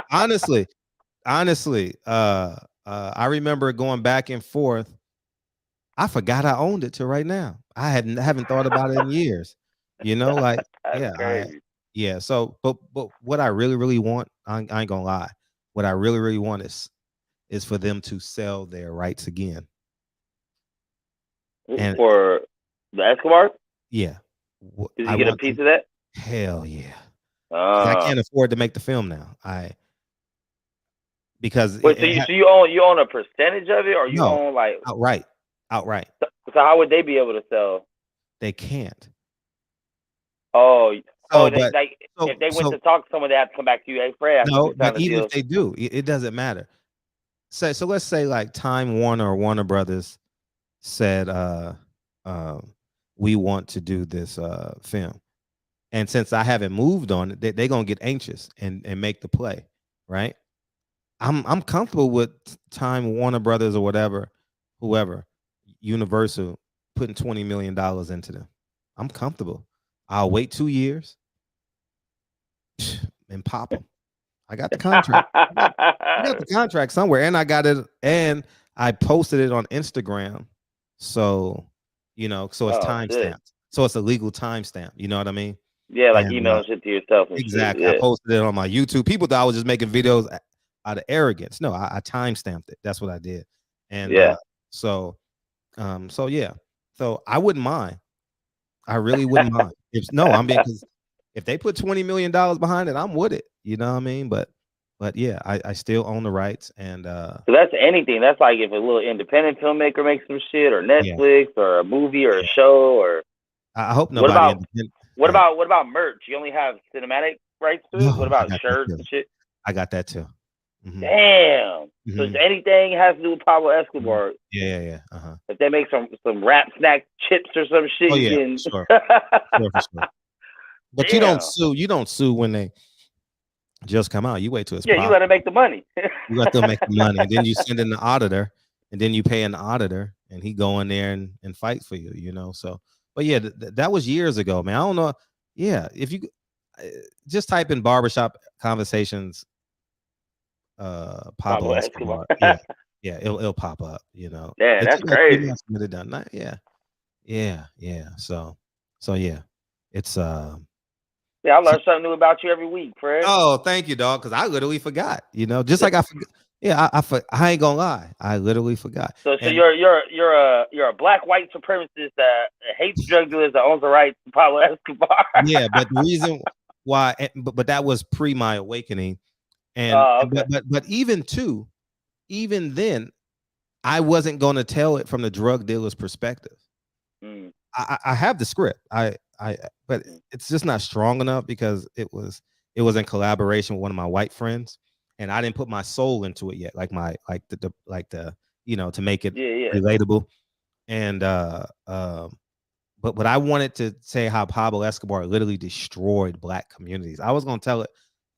Speaker 4: honestly, I remember going back and forth. I forgot I owned it till right now. I haven't thought about it in years. You know, like yeah. So, but what I really want, I ain't gonna lie. What I really want is for them to sell their rights again.
Speaker 10: And for the Escobar?
Speaker 4: Yeah.
Speaker 10: Did you get a piece of that?
Speaker 4: Hell yeah. I can't afford to make the film now. Because
Speaker 10: wait, so you own a percentage of it, or you own like
Speaker 4: outright?
Speaker 10: So how would they be able to sell?
Speaker 4: They can't.
Speaker 10: If they went to talk to someone, they have to come back to you. Hey, Fred.
Speaker 4: No, but even if they do, it doesn't matter. So let's say like Time Warner or Warner Brothers said, we want to do this film, and since I haven't moved on it, they're gonna get anxious and make the play, right? I'm comfortable with Time Warner Brothers or whoever, Universal, putting $20 million into them. I'm comfortable. I'll wait 2 years and pop them. I got the contract. I got the contract somewhere, and I got it, and I posted it on Instagram. So, you know, so it's timestamped. So it's a legal timestamp. You know what I mean?
Speaker 10: Yeah, like emailing shit to yourself. And
Speaker 4: exactly.
Speaker 10: Shit, yeah.
Speaker 4: I posted it on my YouTube. People thought I was just making videos out of arrogance. No, I timestamped it. That's what I did. And so yeah. So I wouldn't mind. I really wouldn't mind. Because if they put $20 million behind it, I'm with it. You know what I mean? But yeah, I still own the rights. And
Speaker 10: so that's anything. That's like if a little independent filmmaker makes some shit, or Netflix, or a movie, or a show, or
Speaker 4: I hope nobody.
Speaker 10: What about merch? You only have cinematic rights to it? What about shirts and shit?
Speaker 4: I got that too. Mm-hmm.
Speaker 10: Damn. Mm-hmm. So if anything has to do with Pablo Escobar.
Speaker 4: Yeah.
Speaker 10: If they make some rap snack chips or some shit.
Speaker 4: Oh yeah, sure. Sure. But you don't sue when they just come out. You wait till it's
Speaker 10: you got to make the money.
Speaker 4: You got to make the money, and then you send in the auditor, and then you pay an auditor, and he go in there and fight for you. You know. So, but yeah, that was years ago, man. I don't know. Yeah, if you just type in barbershop conversations. Pablo Escobar. Yeah, it'll pop up. You know.
Speaker 10: Yeah, that's crazy.
Speaker 4: It done. Yeah. So yeah, it's
Speaker 10: Yeah, I learn something new about you every week, Fred.
Speaker 4: Oh, thank you, dog. Because I literally forgot. You know, just like I forgot. Yeah, I ain't gonna lie. I literally forgot.
Speaker 10: So you're a black white supremacist that hates drug dealers that owns the right to Pablo Escobar.
Speaker 4: Yeah, but the reason why, but that was pre my awakening, and
Speaker 10: okay.
Speaker 4: but even then, I wasn't gonna tell it from the drug dealer's perspective. I have the script. But it's just not strong enough because it was in collaboration with one of my white friends, and I didn't put my soul into it yet, like the you know, to make it relatable. And but I wanted to say how Pablo Escobar literally destroyed black communities. I was gonna tell it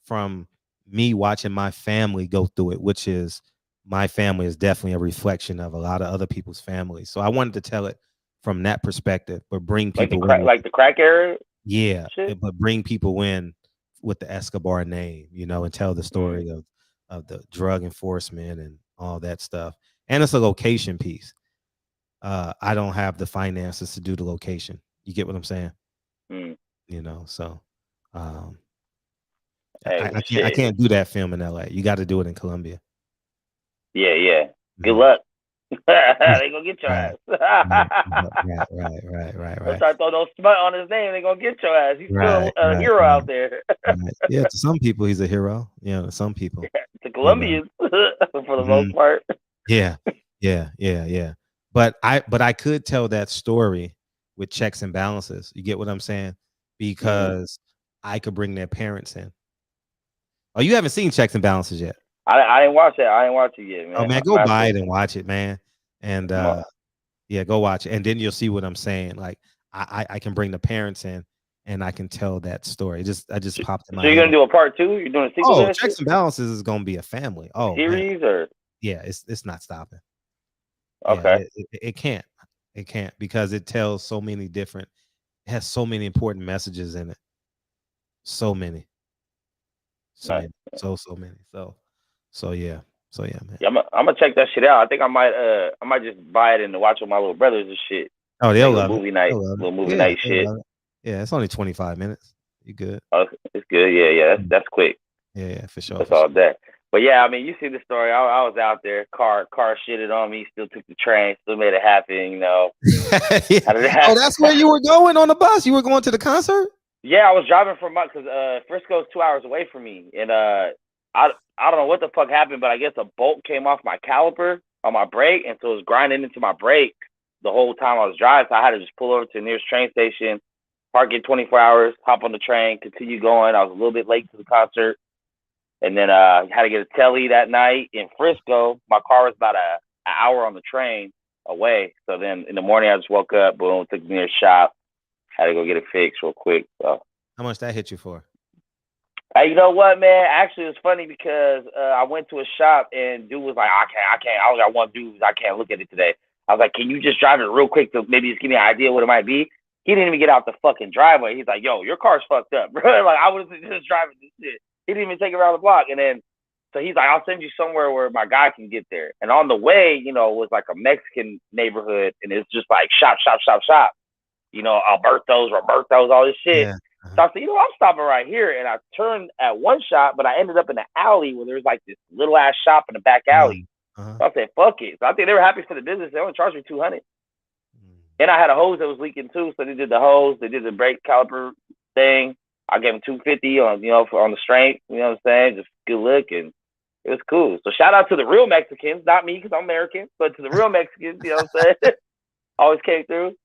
Speaker 4: from me watching my family go through it, which is my family is definitely a reflection of a lot of other people's families. So I wanted to tell it from that perspective, but bring people
Speaker 10: like the crack era.
Speaker 4: Yeah, but bring people in with the Escobar name, you know, and tell the story of the drug enforcement and all that stuff. And it's a location piece. I don't have the finances to do the location. You get what I'm saying? You know, so I can't do that film in LA. You got to do it in Colombia.
Speaker 10: Yeah. Good luck. They gonna get your ass.
Speaker 4: Right.
Speaker 10: Don't try to throw no smut on his name. They gonna get your ass. He's still a hero out there.
Speaker 4: Yeah, to some people he's a hero. Yeah, to some people.
Speaker 10: To Colombians, for the most part.
Speaker 4: Yeah. But I could tell that story with checks and balances. You get what I'm saying? Because I could bring their parents in. Oh, you haven't seen Checks and Balances yet?
Speaker 10: I didn't watch that. I didn't watch it yet, man.
Speaker 4: Oh man, go buy it and watch it, man. And yeah, go watch it, and then you'll see what I'm saying. Like I can bring the parents in, and I can tell that story. I just popped in my.
Speaker 10: So you're gonna do a part 2? You're doing a sequel?
Speaker 4: Oh, Checks and Balances is gonna be a family. Oh,
Speaker 10: series
Speaker 4: man.
Speaker 10: Or
Speaker 4: yeah, it's not stopping.
Speaker 10: Okay,
Speaker 4: yeah, it can't because it tells so many different. It has so many important messages in it. So many. So many. So yeah, man.
Speaker 10: Yeah, I'm gonna check that shit out. I think I might just buy it and watch with my little brothers and shit.
Speaker 4: Oh, they'll love
Speaker 10: movie
Speaker 4: it.
Speaker 10: night, little movie night shit.
Speaker 4: Yeah, it's only 25 minutes. You good?
Speaker 10: Oh, it's good. Yeah. That's quick.
Speaker 4: Yeah, for sure.
Speaker 10: That's all that. But yeah, I mean, you see the story. I was out there. Car shitted on me. Still took the train. Still made it happen. You know.
Speaker 4: Oh, that's where you were going on the bus. You were going to the concert.
Speaker 10: Yeah, I was driving from because Frisco's 2 hours away from me, and I don't know what the fuck happened, but I guess a bolt came off my caliper on my brake, and so it was grinding into my brake the whole time I was driving. So I had to just pull over to the nearest train station, park it 24 hours, hop on the train, continue going. I was a little bit late to the concert, and then had to get a telly that night in Frisco. My car was about an hour on the train away. So then in the morning, I just woke up, boom, took the nearest shop, had to go get it fixed real quick. So
Speaker 4: how much that hit you for?
Speaker 10: Hey, you know what, man? Actually, it's funny because I went to a shop and dude was like, I can't. I only got one dude. I can't look at it today. I was like, can you just drive it real quick to maybe just give me an idea what it might be? He didn't even get out the fucking driveway. He's like, yo, your car's fucked up, bro. Like, I was just driving this shit. He didn't even take it around the block. And then, so he's like, I'll send you somewhere where my guy can get there. And on the way, you know, it was like a Mexican neighborhood. And it's just like shop. You know, Roberto's, all this shit.
Speaker 4: Yeah.
Speaker 10: So I said, you know, I'm stopping right here. And I turned at one shop, but I ended up in the alley where there was like this little ass shop in the back alley. So I said, fuck it. So I think they were happy for the business. They only charged me $200. And I had a hose that was leaking too. So they did the hose, they did the brake caliper thing. I gave them $250 on, you know, on the strength, you know what I'm saying? Just good look. And it was cool. So shout out to the real Mexicans, not me because I'm American, but to the real Mexicans, you know what I'm saying? Always came through.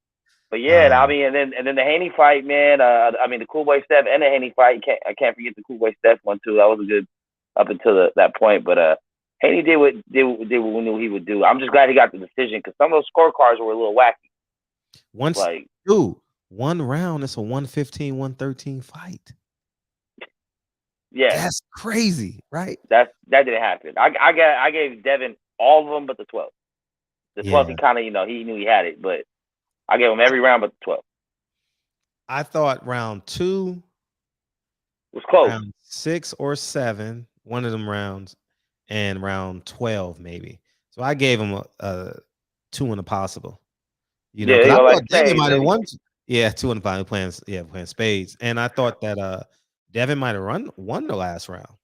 Speaker 10: But yeah, I mean, and then the Haney fight, man. I mean, the Cool Boy Steph and the Haney fight. I can't forget the Cool Boy Steph one too. That was a good up until that point. But Haney did what we knew he would do. I'm just glad he got the decision because some of those scorecards were a little wacky.
Speaker 4: One round, it's a 115-113 fight.
Speaker 10: Yeah,
Speaker 4: that's crazy, right?
Speaker 10: That didn't happen. I gave Devin all of them but the 12. The 12, he kind of, you know, he knew he had it, but I gave him every round but the 12.
Speaker 4: I thought round 2,
Speaker 10: was close.
Speaker 4: Round 6 or 7, one of them rounds, and round 12 maybe. So I gave him a 2 in the possible. You know, because I thought Devin might have won. Yeah, 2 in the possible playing spades, and I thought that Devin might have won the last round.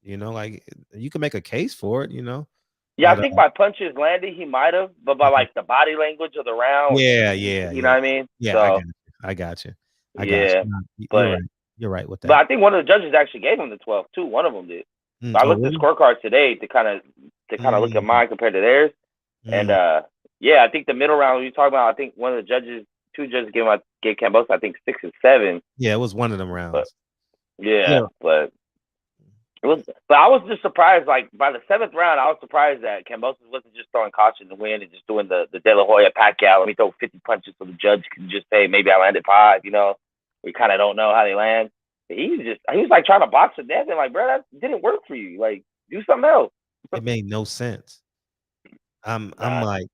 Speaker 4: You know, like you can make a case for it. You know.
Speaker 10: Yeah, but, I think by punches landing he might have, but by like the body language of the round.
Speaker 4: Yeah.
Speaker 10: You know what I mean?
Speaker 4: Yeah,
Speaker 10: so,
Speaker 4: I got you. You're right with that.
Speaker 10: But I think one of the judges actually gave him the 12 too. One of them did. So I looked at the scorecards today to kind of look at mine compared to theirs, and I think the middle round you talking about, I think one of the judges, 2 judges gave Kambosos, I think 6 and 7.
Speaker 4: Yeah, it was one of them rounds.
Speaker 10: But, but it was. But I was just surprised. Like by the 7th round, I was surprised that Kambosos wasn't just throwing caution to win and just doing the De La Hoya Pacquiao. Let me throw 50 punches so the judge can just say maybe I landed 5. You know, we kind of don't know how they land. He was like trying to box to death and like, bro, that didn't work for you. Like, do something else.
Speaker 4: It made no sense. I'm like,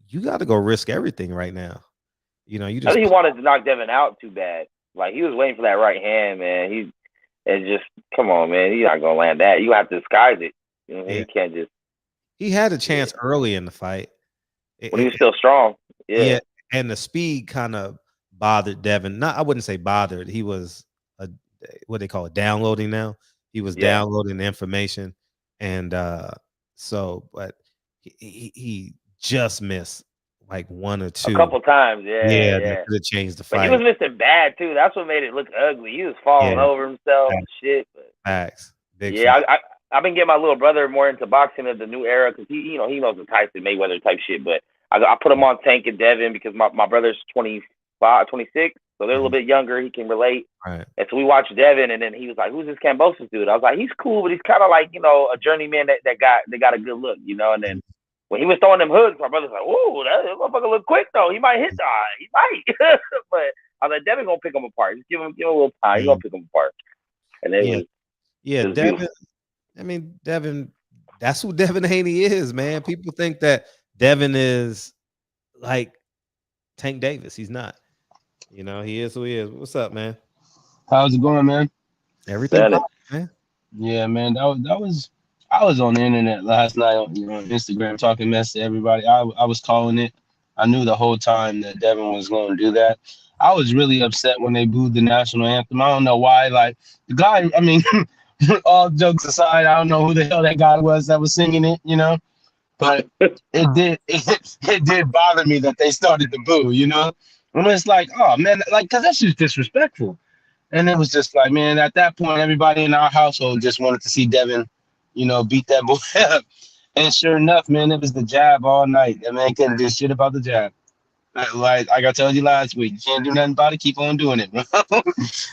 Speaker 4: you got to go risk everything right now. You know, you just.
Speaker 10: I think he wanted to knock Devin out too bad. Like he was waiting for that right hand, man. Come on, man. He's not gonna land that. You have to disguise it. You know, you can't just.
Speaker 4: He had a chance early in the fight.
Speaker 10: When he was still strong. Yeah,
Speaker 4: and the speed kind of bothered Devin. I wouldn't say bothered. He was what they call it, downloading now. He was downloading the information, and but he just missed like 1 or 2
Speaker 10: a couple times. Yeah.
Speaker 4: That could have changed the fight.
Speaker 10: But he was missing bad too. That's what made it look ugly. He was falling over himself and shit. But,
Speaker 4: facts.
Speaker 10: I've been getting my little brother more into boxing of the new era because he knows the Tyson Mayweather type shit. But I put him on Tank and Devin because my brother's 25, 26, so they're a little bit younger. He can relate.
Speaker 4: Right. And
Speaker 10: so we watched Devin, and then he was like, "Who's this Kambosos dude?" I was like, "He's cool, but he's kind of like a journeyman that got a good look, you know." And then when he was throwing them hooks, my brother's like, "Whoa, that motherfucker look quick though. He might hit the eye. He might." But I was like, "Devin gonna pick him apart. Just give him a little time. He's gonna pick him apart." And then it was
Speaker 4: Devin.
Speaker 10: beautiful.
Speaker 4: I mean, Devin. That's who Devin Haney is, man. People think that Devin is like Tank Davis. He's not. You know, he is who he is. What's up, man?
Speaker 11: How's it going, man?
Speaker 4: Everything, man.
Speaker 11: Yeah, man. That was. I was on the internet last night on Instagram talking mess to everybody. I was calling it. I knew the whole time that Devin was going to do that. I was really upset when they booed the national anthem. I don't know why. Like the guy. I mean, all jokes aside, I don't know who the hell that guy was that was singing it. You know, but it did bother me that they started to boo. You know. And it's like, oh man, like, because that's just disrespectful. And it was just like, man, at that point, everybody in our household just wanted to see Devin, beat that boy up. And sure enough, man, it was the jab all night. That man couldn't do shit about the jab. Like I told you last week, you can't do nothing about it, keep on doing it, bro.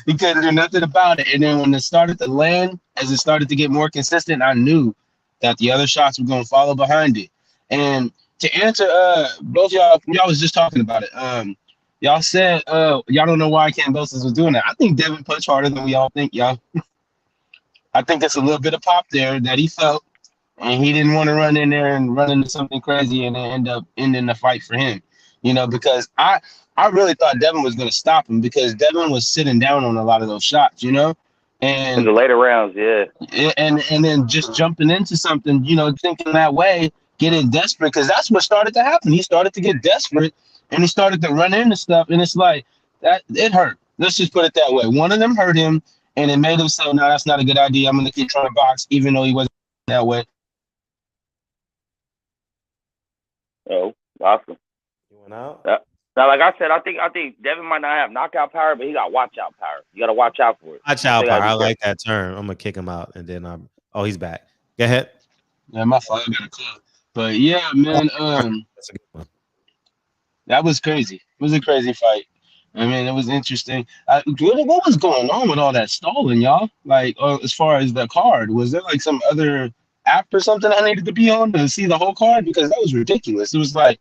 Speaker 11: He couldn't do nothing about it. And then when it started to land, as it started to get more consistent, I knew that the other shots were going to follow behind it. And to answer both y'all was just talking about it. Y'all said y'all don't know why Kambosos was doing that. I think Devin punched harder than we all think, y'all. I think it's a little bit of pop there that he felt, and he didn't want to run in there and run into something crazy and then end up ending the fight for him. Because I really thought Devin was going to stop him because Devin was sitting down on a lot of those shots, and
Speaker 10: in the later rounds,
Speaker 11: and then just jumping into something, thinking that way, getting desperate, because that's what started to happen. He started to get desperate. And he started to run into stuff, and it's like that. It hurt. Let's just put it that way. One of them hurt him, and it made him say, "No, that's not a good idea. I'm going to keep trying to box, even though he wasn't that way."
Speaker 10: Oh, awesome!
Speaker 4: You went out.
Speaker 10: Now, like I said, I think Devin might not have knockout power, but he got watch out power. You got to watch out for it.
Speaker 4: Watch out power. I like that term. I'm gonna kick him out, and then he's back. Go ahead.
Speaker 11: Yeah, my fault. I got a club. But yeah, man.
Speaker 4: That's a good one.
Speaker 11: That was crazy. It was a crazy fight. I mean, it was interesting. What was going on with all that stalling, y'all? Like, as far as the card, was there like some other app or something I needed to be on to see the whole card? Because that was ridiculous. It was like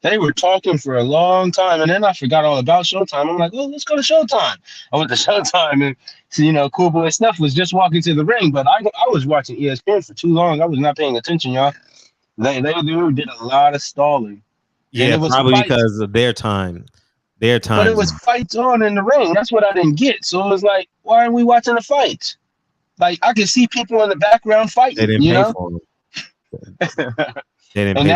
Speaker 11: they were talking for a long time, and then I forgot all about Showtime. I'm like, oh, let's go to Showtime. I went to Showtime, and so, Cool Boy Snuff was just walking to the ring, but I was watching ESPN for too long. I was not paying attention, y'all. They did a lot of stalling.
Speaker 4: Yeah, probably because of their time. Their time.
Speaker 11: But it was fights on in the ring. That's what I didn't get. So it was like, why aren't we watching the fights? Like I could see people in the background fighting.
Speaker 4: They didn't pay for them.
Speaker 11: And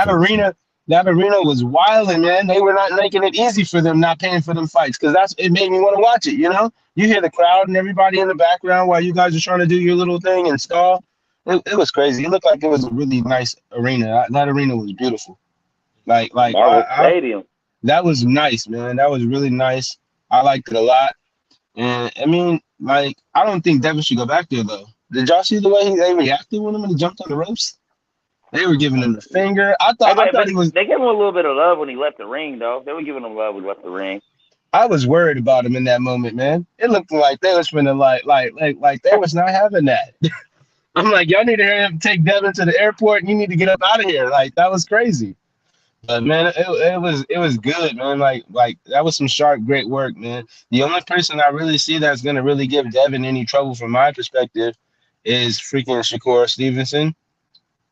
Speaker 11: that arena was wilding, man. They were not making it easy for them, not paying for them fights, because it made me want to watch it. You know, you hear the crowd and everybody in the background while you guys are trying to do your little thing and stall. It was crazy. It looked like it was a really nice arena. That arena was beautiful. Like
Speaker 10: Stadium.
Speaker 11: That was nice, man. That was really nice. I liked it a lot. And I mean, like, I don't think Devin should go back there though. Did y'all see the way they reacted when he jumped on the ropes? They were giving him the finger. I thought he was.
Speaker 10: They gave him a little bit of love when he left the ring, though. They were giving him love when he left the ring.
Speaker 11: I was worried about him in that moment, man. It looked like they was finna like they was not having that. I'm like, y'all need to take Devin to the airport, and you need to get up out of here. Like that was crazy. But man, it was good, man. Like that was some sharp, great work, man. The only person I really see that's gonna really give Devin any trouble from my perspective is freaking Shakur Stevenson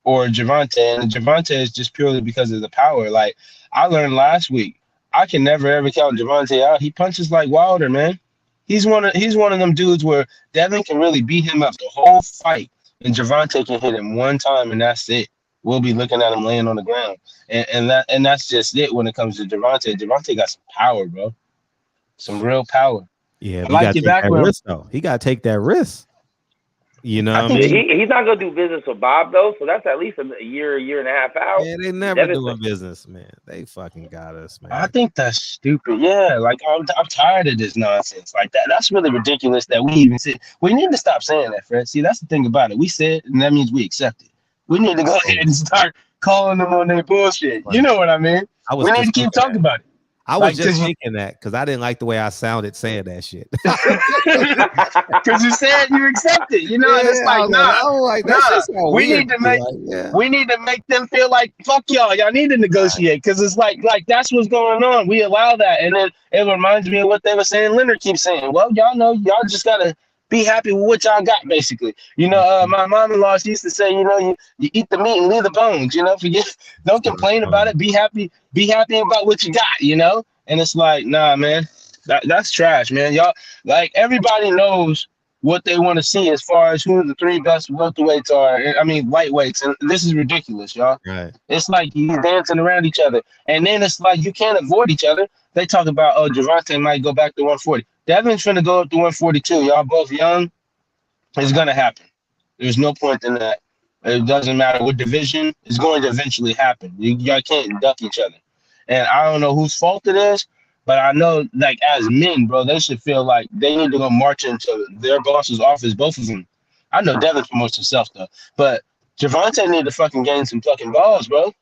Speaker 11: or Javante. And Javante is just purely because of the power. Like I learned last week, I can never ever count Javante out. He punches like Wilder, man. He's one of them dudes where Devin can really beat him up the whole fight, and Javante can hit him one time, and that's it. We'll be looking at him laying on the ground, and that's just it when it comes to Javante. Javante got some power, bro. Some real power.
Speaker 4: Yeah, I like your background. Risk, though. He got to take that risk. You know, what I mean?
Speaker 10: He's not gonna do business with Bob though, so that's at least a year and a half out.
Speaker 4: Yeah, they never doing business, man. They fucking got us, man.
Speaker 11: I think that's stupid. Yeah, like I'm tired of this nonsense like that. That's really ridiculous that we even say. We need to stop saying that, Fred. See, that's the thing about it. We said, and that means we accept it. We need to go ahead and start calling them on their bullshit. You know what I mean? We need to keep talking about it.
Speaker 4: I was just thinking that because I didn't like the way I sounded saying that shit.
Speaker 11: Because you said you accept it, you know. And it's like, nah. We need to make them feel like fuck y'all. Y'all need to negotiate because it's like that's what's going on. We allow that, and then it reminds me of what they were saying. Leonard keeps saying, "Well, y'all know, y'all just gotta be happy with what y'all got." Basically, you know, my mom-in-law, she used to say, you know, you eat the meat and leave the bones. You know, don't complain about it. Be happy about what you got. You know. And it's like, nah, man, that's trash, man. Y'all, like, everybody knows what they want to see as far as who the three best welterweights are. I mean, lightweights. And this is ridiculous, y'all.
Speaker 4: Right.
Speaker 11: It's like you dancing around each other. And then it's like you can't avoid each other. They talk about, oh, Javante might go back to 140. Devin's finna go up to 142. Y'all both young. It's going to happen. There's no point in that. It doesn't matter what division. It's going to eventually happen. Y'all can't duck each other. And I don't know whose fault it is, but I know, like, as men, bro, they should feel like they need to go march into their boss's office, both of them. I know Devin promotes himself, though. But Javante need to fucking gain some fucking balls, bro,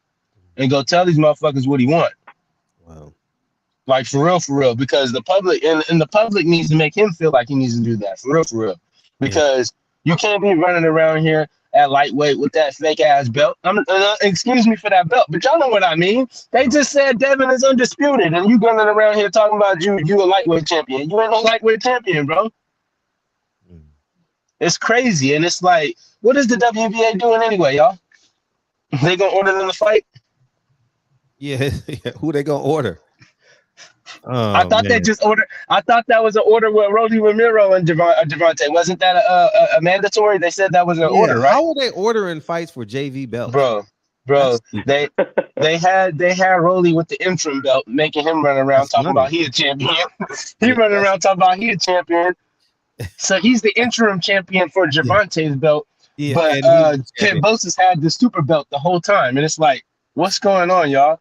Speaker 11: and go tell these motherfuckers what he want.
Speaker 4: Wow.
Speaker 11: Like, for real, because the public, and the public needs to make him feel like he needs to do that, for real. Because you can't be running around here at lightweight with that fake ass belt. Excuse me for that belt, but y'all know what I mean. They just said Devin is undisputed, and you running around here talking about you a lightweight champion. You ain't no lightweight champion, bro. It's crazy, and it's like, what is the WBA doing anyway, y'all? They gonna order them to fight?
Speaker 4: Yeah. Who they gonna order? Oh,
Speaker 11: I thought they just ordered. I thought that was an order with Rolly Romero and Javante. Wasn't that a mandatory? They said that was an order, right?
Speaker 4: How are they ordering fights for JV belts,
Speaker 11: bro? They had Rolly with the interim belt, making him run around talking about he a champion. He running around talking about he a champion. So he's the interim champion for Javante's belt. Yeah, but Kambosos had the super belt the whole time, and it's like, what's going on, y'all?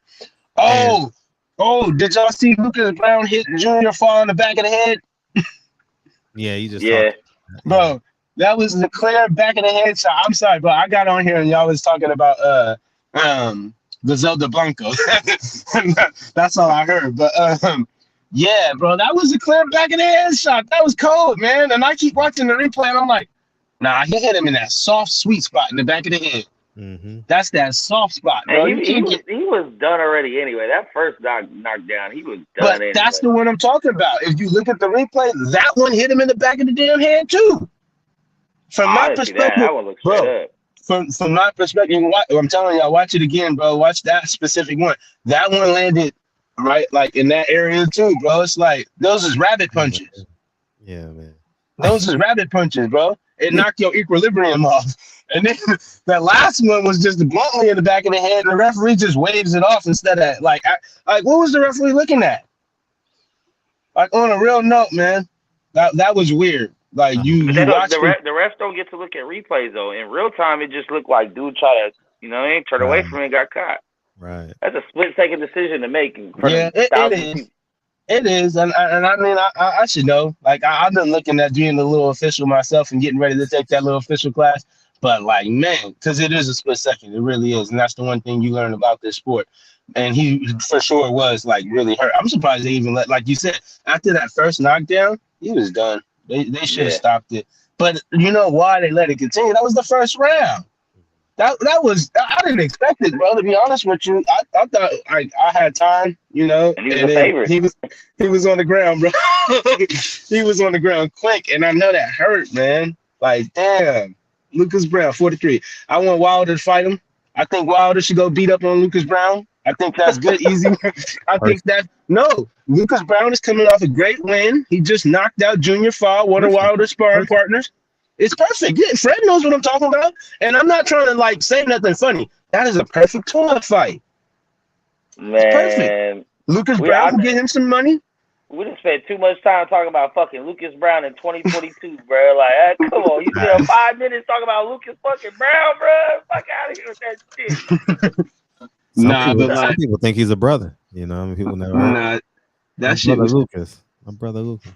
Speaker 11: Oh, did y'all see Lucas Brown hit Junior fall in the back of the head?
Speaker 4: Yeah, you just
Speaker 11: bro. That was the clear back of the head shot. I'm sorry, bro. I got on here and y'all was talking about the Zelda Blanco. That's all I heard. But yeah, bro, that was a clear back of the head shot. That was cold, man. And I keep watching the replay and I'm like, nah, he hit him in that soft, sweet spot in the back of the head.
Speaker 4: Mm-hmm.
Speaker 11: That's that soft spot, bro.
Speaker 10: He was done already anyway. That first knockdown, he was done.
Speaker 11: But
Speaker 10: anyway.
Speaker 11: That's the one I'm talking about. If you look at the replay, that one hit him in the back of the damn head too. From my perspective,
Speaker 10: that one looks straight up.
Speaker 11: From my perspective, I'm telling y'all, watch it again, bro. Watch that specific one. That one landed right? Like in that area too, bro. It's like those is rabbit punches.
Speaker 4: Yeah, man.
Speaker 11: Those is rabbit punches, bro. It knocked your equilibrium off. And then that last one was just bluntly in the back of the head, and the referee just waves it off instead of like what was the referee looking at? Like on a real note, man, that was weird. Like you watch
Speaker 10: the refs don't get to look at replays though. In real time, it just looked like dude try to, he ain't turned away from it and got caught.
Speaker 4: Right.
Speaker 10: That's a split-second decision to make.
Speaker 11: It is, and I mean, I should know. Like, I've been looking at being a little official myself and getting ready to take that little official class. But, like, man, because it is a split second. It really is. And that's the one thing you learn about this sport. And he, for sure, was, like, really hurt. I'm surprised they even like you said, after that first knockdown, he was done. They should have stopped it. But you know why they let it continue? That was the first round. That was, I didn't expect it, bro. To be honest with you, I thought I had time, And
Speaker 10: he was a favorite.
Speaker 11: He was on the ground, bro. He was on the ground quick, and I know that hurt, man. Like, damn, Lucas Brown, 43. I want Wilder to fight him. I think Wilder should go beat up on Lucas Brown. I think that's good, easy. Lucas Brown is coming off a great win. He just knocked out Junior Fall, one of Wilder's sparring partners. It's perfect. Yeah, Fred knows what I'm talking about. And I'm not trying to say nothing funny. That is a perfect tournament fight.
Speaker 10: Man.
Speaker 11: It's perfect. Lucas Brown can get him some money.
Speaker 10: We just spent too much time talking about fucking Lucas Brown in 2022, bro. Like, come on. You spent 5 minutes talking about Lucas fucking Brown, bro. Fuck out of here with that shit.
Speaker 4: Some people think he's a brother. People never.
Speaker 11: That shit was
Speaker 4: Lucas. My brother Lucas.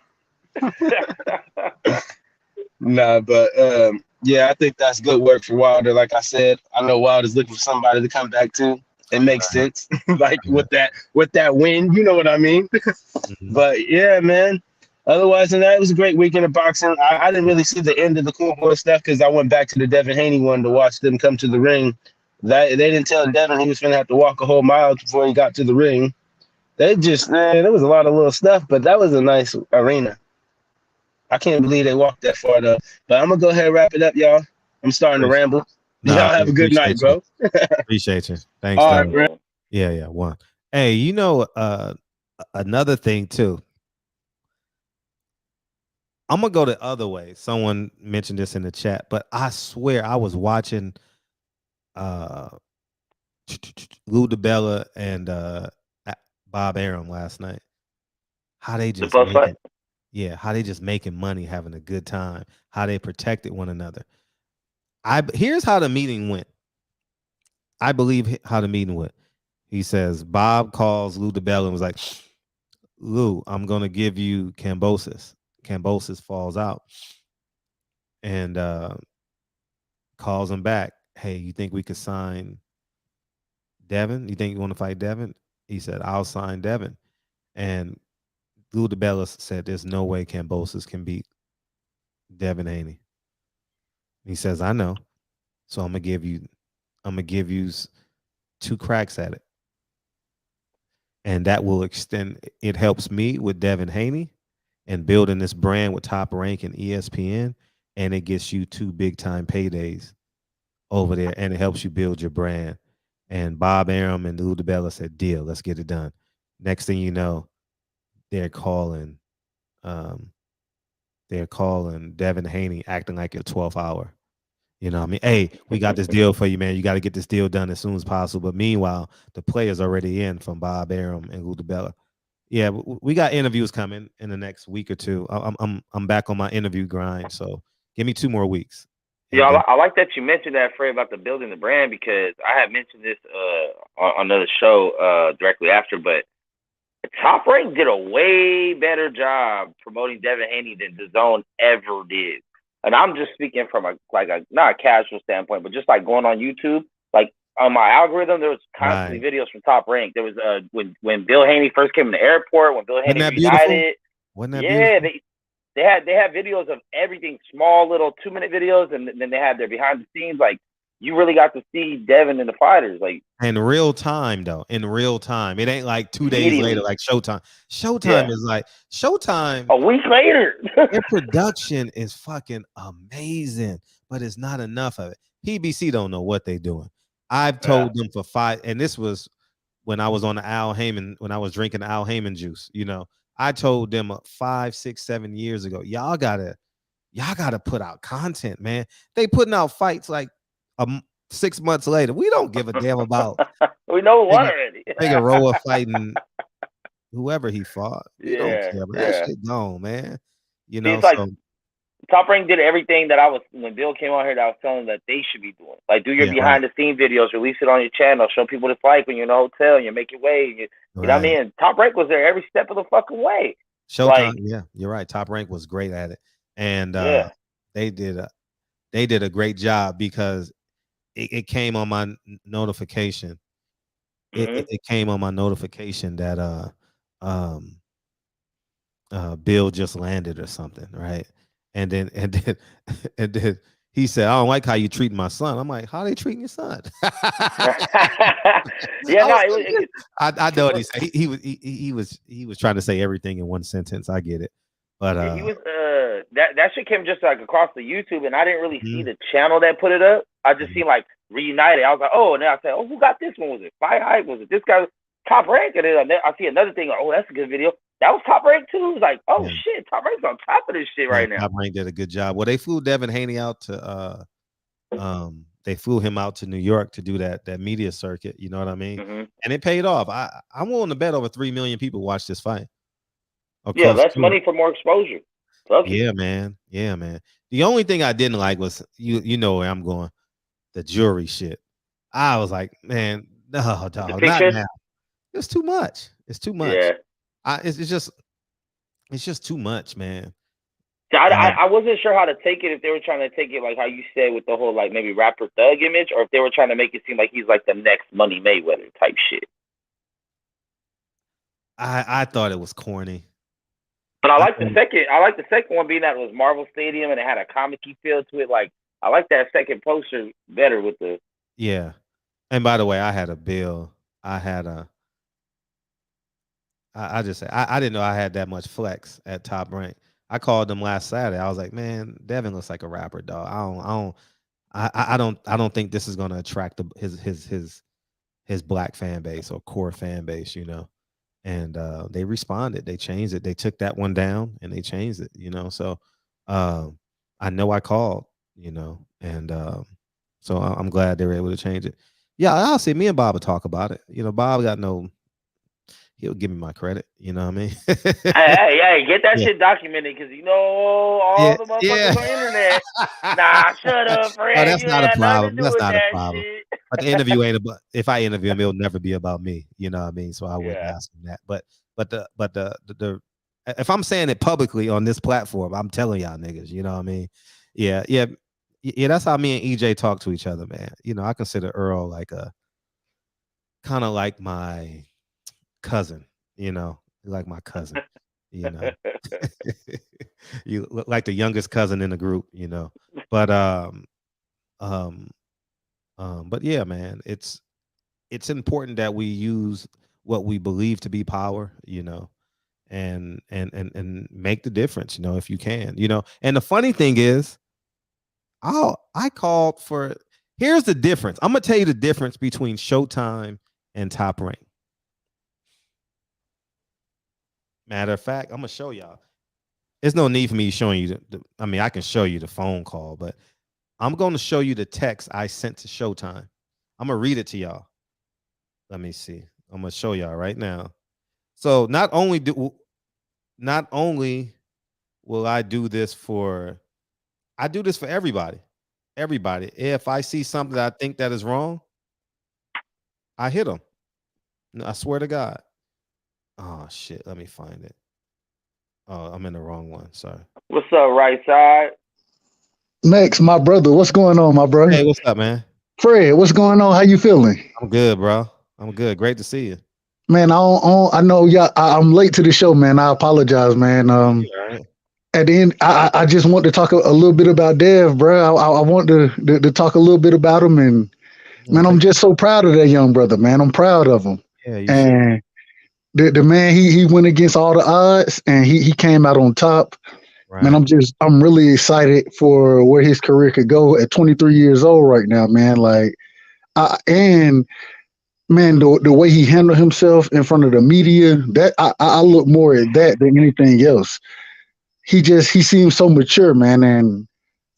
Speaker 11: Yeah, I think that's good work for Wilder. Like I said, I know Wilder's looking for somebody to come back to. It makes sense. With that win, you know what I mean? But yeah, man. Otherwise than that, it was a great weekend of boxing. I didn't really see the end of the Cool Boy stuff because I went back to the Devin Haney one to watch them come to the ring. They didn't tell Devin he was going to have to walk a whole mile before he got to the ring. There was a lot of little stuff, but that was a nice arena. I can't believe they walked that far though. But I'm gonna go ahead and wrap it up, y'all. I'm starting to ramble. Y'all have a good night, bro.
Speaker 4: Appreciate you. Thanks.
Speaker 11: All right, bro.
Speaker 4: Yeah. One. Hey, another thing too. I'm gonna go the other way. Someone mentioned this in the chat, but I swear I was watching Lou DiBella and Bob Arum last night. How they just how they just making money, having a good time, how they protected one another. Here's how the meeting went. I believe how the meeting went. He says, Bob calls Lou DiBella and was like, Lou, I'm going to give you Kambosos. Kambosos falls out and calls him back. Hey, you think we could sign Devin? You think you want to fight Devin? He said, I'll sign Devin. And Lou DiBella said, there's no way Kambosos can beat Devin Haney. He says, I know. So I'm gonna give you 2 cracks at it. And that will extend. It helps me with Devin Haney and building this brand with Top Rank and ESPN. And it gets you 2 big time paydays over there. And it helps you build your brand. And Bob Arum and Lou DiBella said, deal, let's get it done. Next thing you know, they're calling Devin Haney acting like your 12th hour. You know what I mean? Hey, we got this deal for you, man. You got to get this deal done as soon as possible. But meanwhile, the player's already in from Bob Arum and Lou DiBella. Yeah, we got interviews coming in the next week or 2. I'm back on my interview grind. So give me 2 more weeks.
Speaker 10: Yeah, I like that you mentioned that, Fred, about the building the brand, because I had mentioned this on another show directly after, but Top Rank did a way better job promoting Devin Haney than DAZN ever did. And I'm just speaking from a not a casual standpoint, but just like going on YouTube, like on my algorithm, there was constantly videos from Top Rank. There was when Bill Haney first came in the airport, when Bill Haney reunited.
Speaker 4: Wasn't that beautiful?
Speaker 10: They had videos of everything, small little 2-minute videos, and then they had their behind the scenes. Like, you really got to see Devin and the fighters, like
Speaker 4: in real time, though. In real time, it ain't like 2 days later, like Showtime. Showtime is like Showtime.
Speaker 10: A week later,
Speaker 4: their production is fucking amazing, but it's not enough of it. PBC don't know what they're doing. I've told them for 5, and this was when I was on the Al Heyman, when I was drinking the Al Heyman juice, you know, I told them 5, 6, 7 years ago, y'all gotta put out content, man. They putting out fights like 6 months later. We don't give a damn about.
Speaker 10: We know one already.
Speaker 4: Figueroa fighting whoever he fought. We don't
Speaker 10: Yeah,
Speaker 4: care, but
Speaker 10: yeah.
Speaker 4: that shit gone, man. You
Speaker 10: See,
Speaker 4: know,
Speaker 10: it's like
Speaker 4: so
Speaker 10: Top Rank did everything that I was when Bill came on here that I was telling them that they should be doing. Like, do your
Speaker 4: Yeah,
Speaker 10: behind the scene videos, release it on your channel, show people what it's like when you're in a hotel and you make your way. You know what I mean? Top Rank was there every step of the fucking way.
Speaker 4: Showtime,
Speaker 10: Like,
Speaker 4: yeah, you're right. Top Rank was great at it, and
Speaker 10: yeah.
Speaker 4: they did a great job because it came on my notification. It came on my notification that Bill just landed or something, right? And then he said, "I don't like how you treat my son." I'm like, "How they treating your son?"
Speaker 10: Yeah, no,
Speaker 4: I know what he said. He was trying to say everything in one sentence. I get it, but
Speaker 10: he was that shit came just like across the YouTube, and I didn't really see the channel that put it up. I just seen like Reunited. I was like, oh, and then I said, oh, who got this one? Was it Fight Hype? Was it this guy? Top Rank? And then I see another thing. Like, oh, that's a good video. That was Top Rank too. It was like, oh shit, Top Rank's on top of this shit right now.
Speaker 4: Top Rank did a good job. Well, they flew Devin Haney out to they flew him out to New York to do that media circuit. You know what I mean? And it paid off. I'm willing to bet over 3 million people watched this fight.
Speaker 10: Yeah, less money for more exposure.
Speaker 4: Yeah, man. Yeah, man. The only thing I didn't like was you know where I'm going. The jury shit. I was like, man, no, dog, not now. It's too much. It's too much.
Speaker 10: Yeah.
Speaker 4: It's just too much, man.
Speaker 10: I wasn't sure how to take it, if they were trying to take it like how you said with the whole like maybe rapper thug image, or if they were trying to make it seem like he's like the next Money Mayweather type shit.
Speaker 4: I thought it was corny.
Speaker 10: But I like the second one being that it was Marvel Stadium and it had a comic-y feel to it. Like, I like that second poster better with the.
Speaker 4: Yeah. And by the way, I had a bill. I didn't know I had that much flex at Top Rank. I called them last Saturday. I was like, man, Devin looks like a rapper, dog. I don't think this is gonna attract his black fan base or core fan base, you know. And they responded. They changed it. They took that one down and they changed it, you know. So I know I called, you know, and so I'm glad they were able to change it. Yeah, I'll see. Me and Bob will talk about it. You know, Bob he'll give me my credit. You know what I mean?
Speaker 10: hey, get that shit documented, because you know all the motherfuckers on the internet. Nah, shut up, friend.
Speaker 4: Oh, that's not a problem. That's not a problem. But the interview ain't about. If I interview him, it'll never be about me. You know what I mean? So I wouldn't ask him that. But the if I'm saying it publicly on this platform, I'm telling y'all niggas. You know what I mean? Yeah. That's how me and EJ talk to each other, man. You know, I consider Earl like kind of like my cousin. You know, like my cousin. You know, you look like the youngest cousin in the group. You know, but yeah, man, it's important that we use what we believe to be power, you know, and make the difference, you know, if you can, you know. And the funny thing is, I called for. Here's the difference. I'm gonna tell you the difference between Showtime and Top Rank. Matter of fact, I'm gonna show y'all. There's no need for me showing you I mean, I can show you the phone call, but I'm going to show you the text I sent to Showtime. I'm going to read it to y'all. Let me see. I'm going to show y'all right now. So not only will I do this for everybody. Everybody. If I see something that I think that is wrong, I hit them. I swear to God. Oh, shit. Let me find it. Oh, I'm in the wrong one. Sorry.
Speaker 10: What's up, right side?
Speaker 12: Max, my brother. What's going on, my brother?
Speaker 4: Hey, what's up, man?
Speaker 12: Fred, what's going on? How you feeling?
Speaker 4: I'm good, bro. I'm good. Great to see you.
Speaker 12: Man, I know I'm late to the show, man. I apologize, man.
Speaker 4: Right.
Speaker 12: At the end, I just want to talk a little bit about Dev, bro. I want to talk a little bit about him, and man, I'm just so proud of that young brother, man. I'm proud of him.
Speaker 4: Yeah,
Speaker 12: and the man, he went against all the odds, and he came out on top. Right. Man, I'm really excited for where his career could go at 23 years old right now, man. Like, and man, the way he handled himself in front of the media, that I look more at that than anything else. He seems so mature, man, and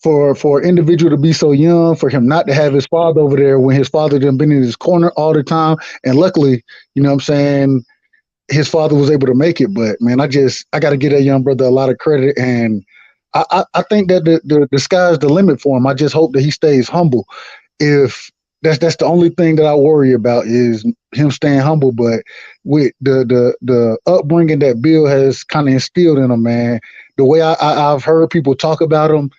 Speaker 12: for an individual to be so young, for him not to have his father over there when his father done been in his corner all the time, and luckily, you know what I'm saying, his father was able to make it. But man, I got to give that young brother a lot of credit, and I think that the sky's the limit for him. I just hope that he stays humble. If that's the only thing that I worry about is him staying humble. But with the upbringing that Bill has kind of instilled in him, man, the way I've heard people talk about him,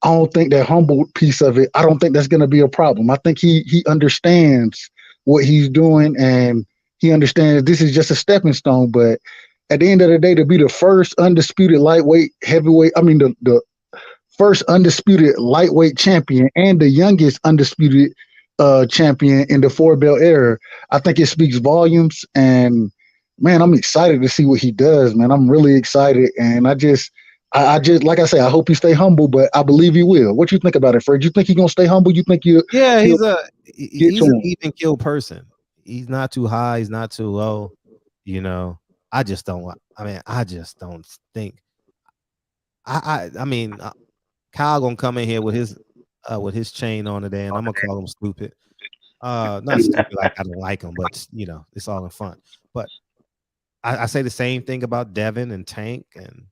Speaker 12: I don't think that humble piece of it, I don't think that's going to be a problem. I think he understands what he's doing, and he understands this is just a stepping stone. But at the end of the day, to be the first undisputed lightweight heavyweight, I mean the first undisputed lightweight champion and the youngest undisputed champion in the four belt era, I think it speaks volumes. And man, I'm excited to see what he does, man. I'm really excited, and I just like I say, I hope he stay humble, but I believe he will. What you think about it, Fred? You think he's gonna stay humble? You think you?
Speaker 4: Yeah, he's an even kill person. He's not too high, he's not too low. You know, I just don't think. I mean, Kyle gonna come in here with his chain on today, and I'm gonna call him stupid. Not stupid like I don't like him, but you know, it's all in fun. But I say the same thing about Devin and Tank, and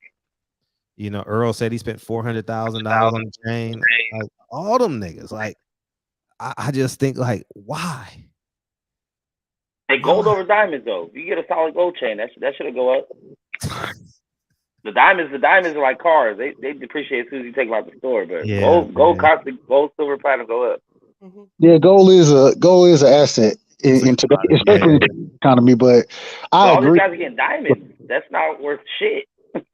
Speaker 4: you know, Earl said he spent $400,000 on the chain. Like, all them niggas, like I just think, like, why?
Speaker 10: Hey, gold over diamonds though. If you get a solid gold chain, that should go up. The diamonds are like cars. They depreciate as soon as you take them out the store. But gold, silver, platinum go up.
Speaker 12: Yeah, gold is an asset in today, especially in the economy. But I agree.
Speaker 10: All these guys are getting diamonds. That's not worth shit.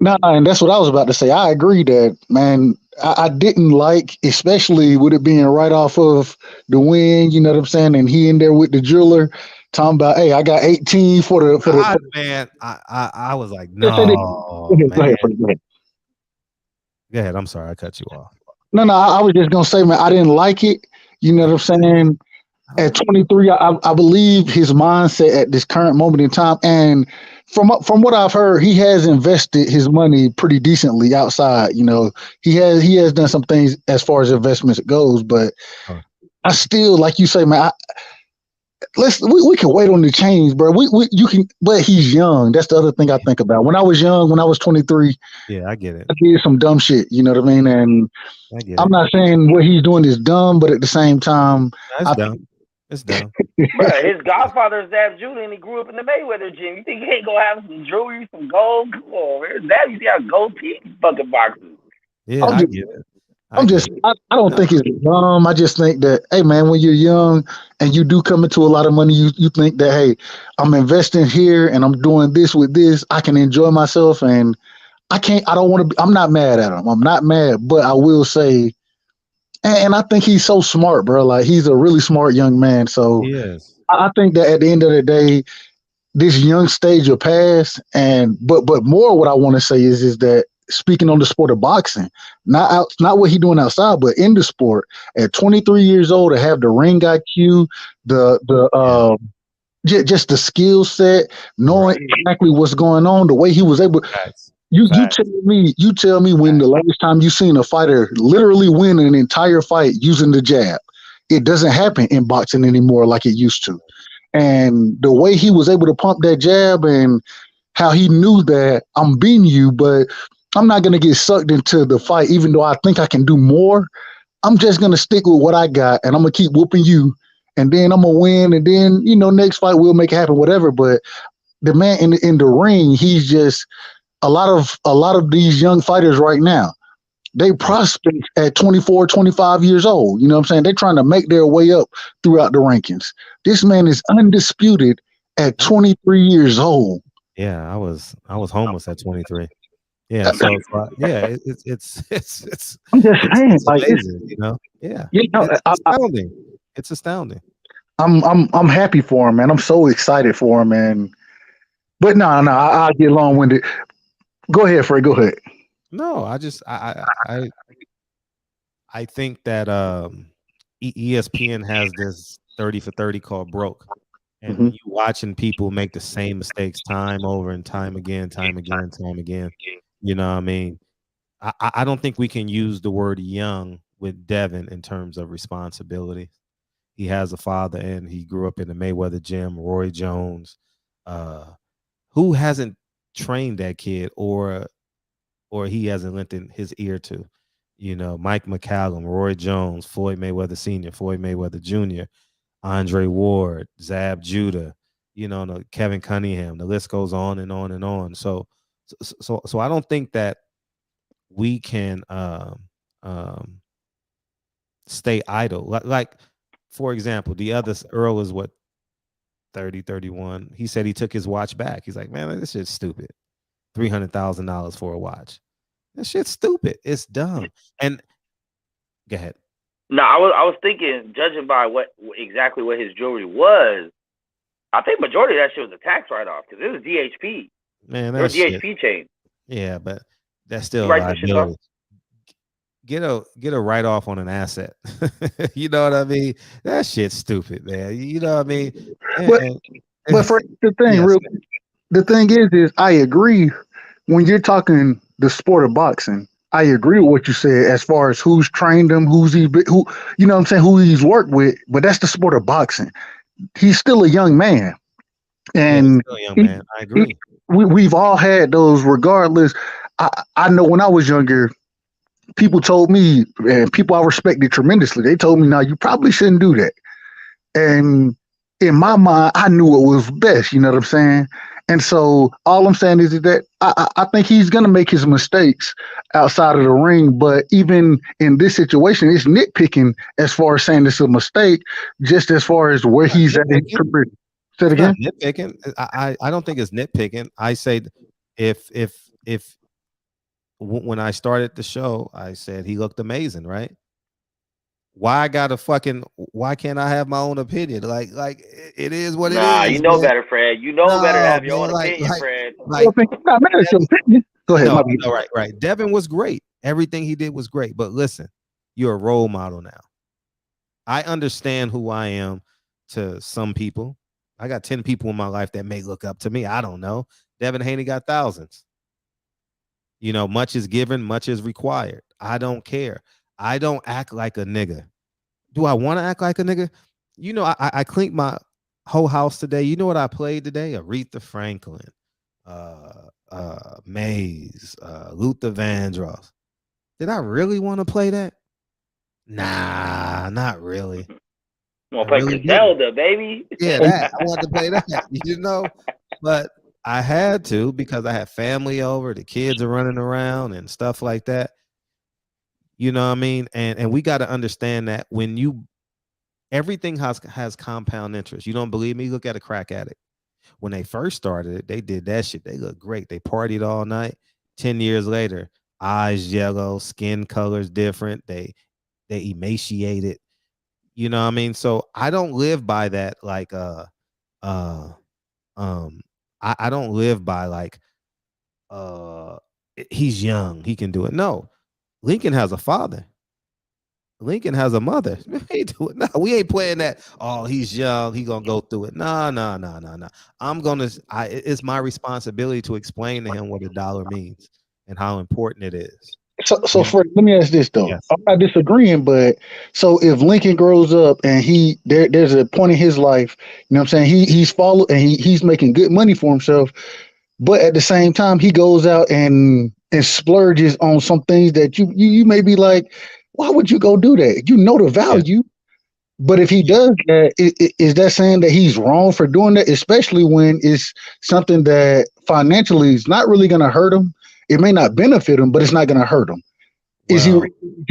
Speaker 12: No, and that's what I was about to say. I agree that, man, I didn't like, especially with it being right off of the win, you know what I'm saying? And he in there with the jeweler talking about, hey, I got 18 for the
Speaker 4: man. I was like, no. Go ahead. I'm sorry, I cut you off.
Speaker 12: No, I was just gonna say, man, I didn't like it. You know what I'm saying? At 23, I believe his mindset at this current moment in time, and from what I've heard, he has invested his money pretty decently outside. You know, he has done some things as far as investments goes, but I still, like you say, man, we can wait on the change, bro. You can, but he's young. That's the other thing I think about. When I was young, when I was 23,
Speaker 4: yeah, I get it.
Speaker 12: I did some dumb shit. You know what I mean? And I'm not saying what he's doing is dumb, but at the same time,
Speaker 4: it's dumb.
Speaker 10: Bro, his godfather is Zab Julie, and he grew up in the Mayweather gym. You think he ain't gonna have some jewelry, some gold? Come on, man. Zab, you got gold teeth fucking boxes.
Speaker 4: Yeah, I get it.
Speaker 12: I don't think it's dumb. I just think that, hey, man, when you're young and you do come into a lot of money, you think that, hey, I'm investing here and I'm doing this with this. I can enjoy myself, and I'm not mad at him. I'm not mad, but I will say, and I think he's so smart, bro. Like, he's a really smart young man. So
Speaker 4: he is.
Speaker 12: I think that at the end of the day, this young stage will pass. But more what I want to say is that, speaking on the sport of boxing, not what he's doing outside, but in the sport, at 23 years old, to have the ring IQ, just the skill set, knowing exactly what's going on, the way he was able. You tell me when the last time you seen a fighter literally win an entire fight using the jab. It doesn't happen in boxing anymore like it used to. And the way he was able to pump that jab, and how he knew that I'm beating you, but I'm not going to get sucked into the fight, even though I think I can do more. I'm just going to stick with what I got, and I'm going to keep whooping you, and then I'm going to win, and then, you know, next fight we'll make it happen, whatever. But the man in the ring, he's just a lot of these young fighters right now, they prospect at 24, 25 years old. You know what I'm saying? They're trying to make their way up throughout the rankings. This man is undisputed at 23 years old.
Speaker 4: Yeah, I was homeless at 23. Yeah, so it's
Speaker 12: I'm just saying, like,
Speaker 4: amazing, you know. Yeah, it's astounding. It's astounding.
Speaker 12: I'm happy for him, man. I'm so excited for him, but no, I'll get long-winded. Go ahead, Fred. Go ahead.
Speaker 4: No, I think that ESPN has this 30 for 30 called Broke, And when you watching people make the same mistakes time over and time again, you know what I mean? I don't think we can use the word young with Devin in terms of responsibility. He has a father and he grew up in the Mayweather gym, Roy Jones. Who hasn't trained that kid or he hasn't lent his ear to? You know, Mike McCallum, Roy Jones, Floyd Mayweather Sr., Floyd Mayweather Jr., Andre Ward, Zab Judah, you know, Kevin Cunningham. The list goes on and on and on. So I don't think that we can stay idle. Like, for example, the other Earl is what, 30, 31. He said he took his watch back. He's like, man, this shit's stupid. $300,000 for a watch. That shit's stupid. It's dumb. And go ahead.
Speaker 10: No, I was thinking, judging by exactly what his jewelry was, I think majority of that shit was a tax write-off because it was DHP.
Speaker 4: Man,
Speaker 10: that's DHP chain.
Speaker 4: Yeah, but that's still a liability. Get a write-off on an asset. You know what I mean? That shit's stupid, man. You know what I mean?
Speaker 12: But for the thing, the thing is I agree when you're talking the sport of boxing. I agree with what you said as far as who's trained him, who you know what I'm saying, who he's worked with. But that's the sport of boxing. He's still a young man, and
Speaker 4: still a young man. I agree.
Speaker 12: We've all had those, regardless. I know when I was younger, people told me, and people I respected tremendously, they told me, "Now you probably shouldn't do that." And in my mind, I knew what was best. You know what I'm saying? And so all I'm saying is that I think he's going to make his mistakes outside of the ring. But even in this situation, it's nitpicking as far as saying it's a mistake, just as far as where he's at in his career. Say it again?
Speaker 4: Nitpicking. I don't think it's nitpicking. I say if when I started the show, I said he looked amazing, right? Why can't I have my own opinion? Like it is what it is.
Speaker 10: Nah, you know better, Fred. You know better to have your own opinion, Fred.
Speaker 12: Go ahead.
Speaker 4: No, right. Devin was great. Everything he did was great. But listen, you're a role model now. I understand who I am to some people. I got 10 people in my life that may look up to me. I don't know. Devin Haney got thousands. You know, much is given, much is required. I don't care. I don't act like a nigga. Do I want to act like a nigga? You know, I cleaned my whole house today. You know what I played today? Aretha Franklin, Maze, Luther Vandross. Did I really want to play that? Nah, not really.
Speaker 10: You want to play Zelda, baby?
Speaker 4: Yeah, that. I wanted to play that, you know, but I had to because I had family over. The kids are running around and stuff like that. You know what I mean? And we got to understand that when everything has compound interest. You don't believe me? Look at a crack addict. When they first started it, they did that shit. They looked great. They partied all night. 10 years later, eyes yellow, skin colors different. They emaciated. You know what I mean? So I don't live by that. Like, I don't live by like, he's young, he can do it. No. Lincoln has a father. Lincoln has a mother. We ain't playing that. Oh, he's young. He gonna go through it. No. It's my responsibility to explain to him what a dollar means and how important it is.
Speaker 12: So Fred, let me ask this though.
Speaker 4: Yes.
Speaker 12: I'm not disagreeing, but so if Lincoln grows up and there's a point in his life, you know what I'm saying, he's followed and he's making good money for himself, but at the same time he goes out and splurges on some things that you may be like, why would you go do that? You know the value. Yeah. But if he does that, is that saying that he's wrong for doing that, especially when it's something that financially is not really going to hurt him? It may not benefit him, but it's not going to hurt him. Is he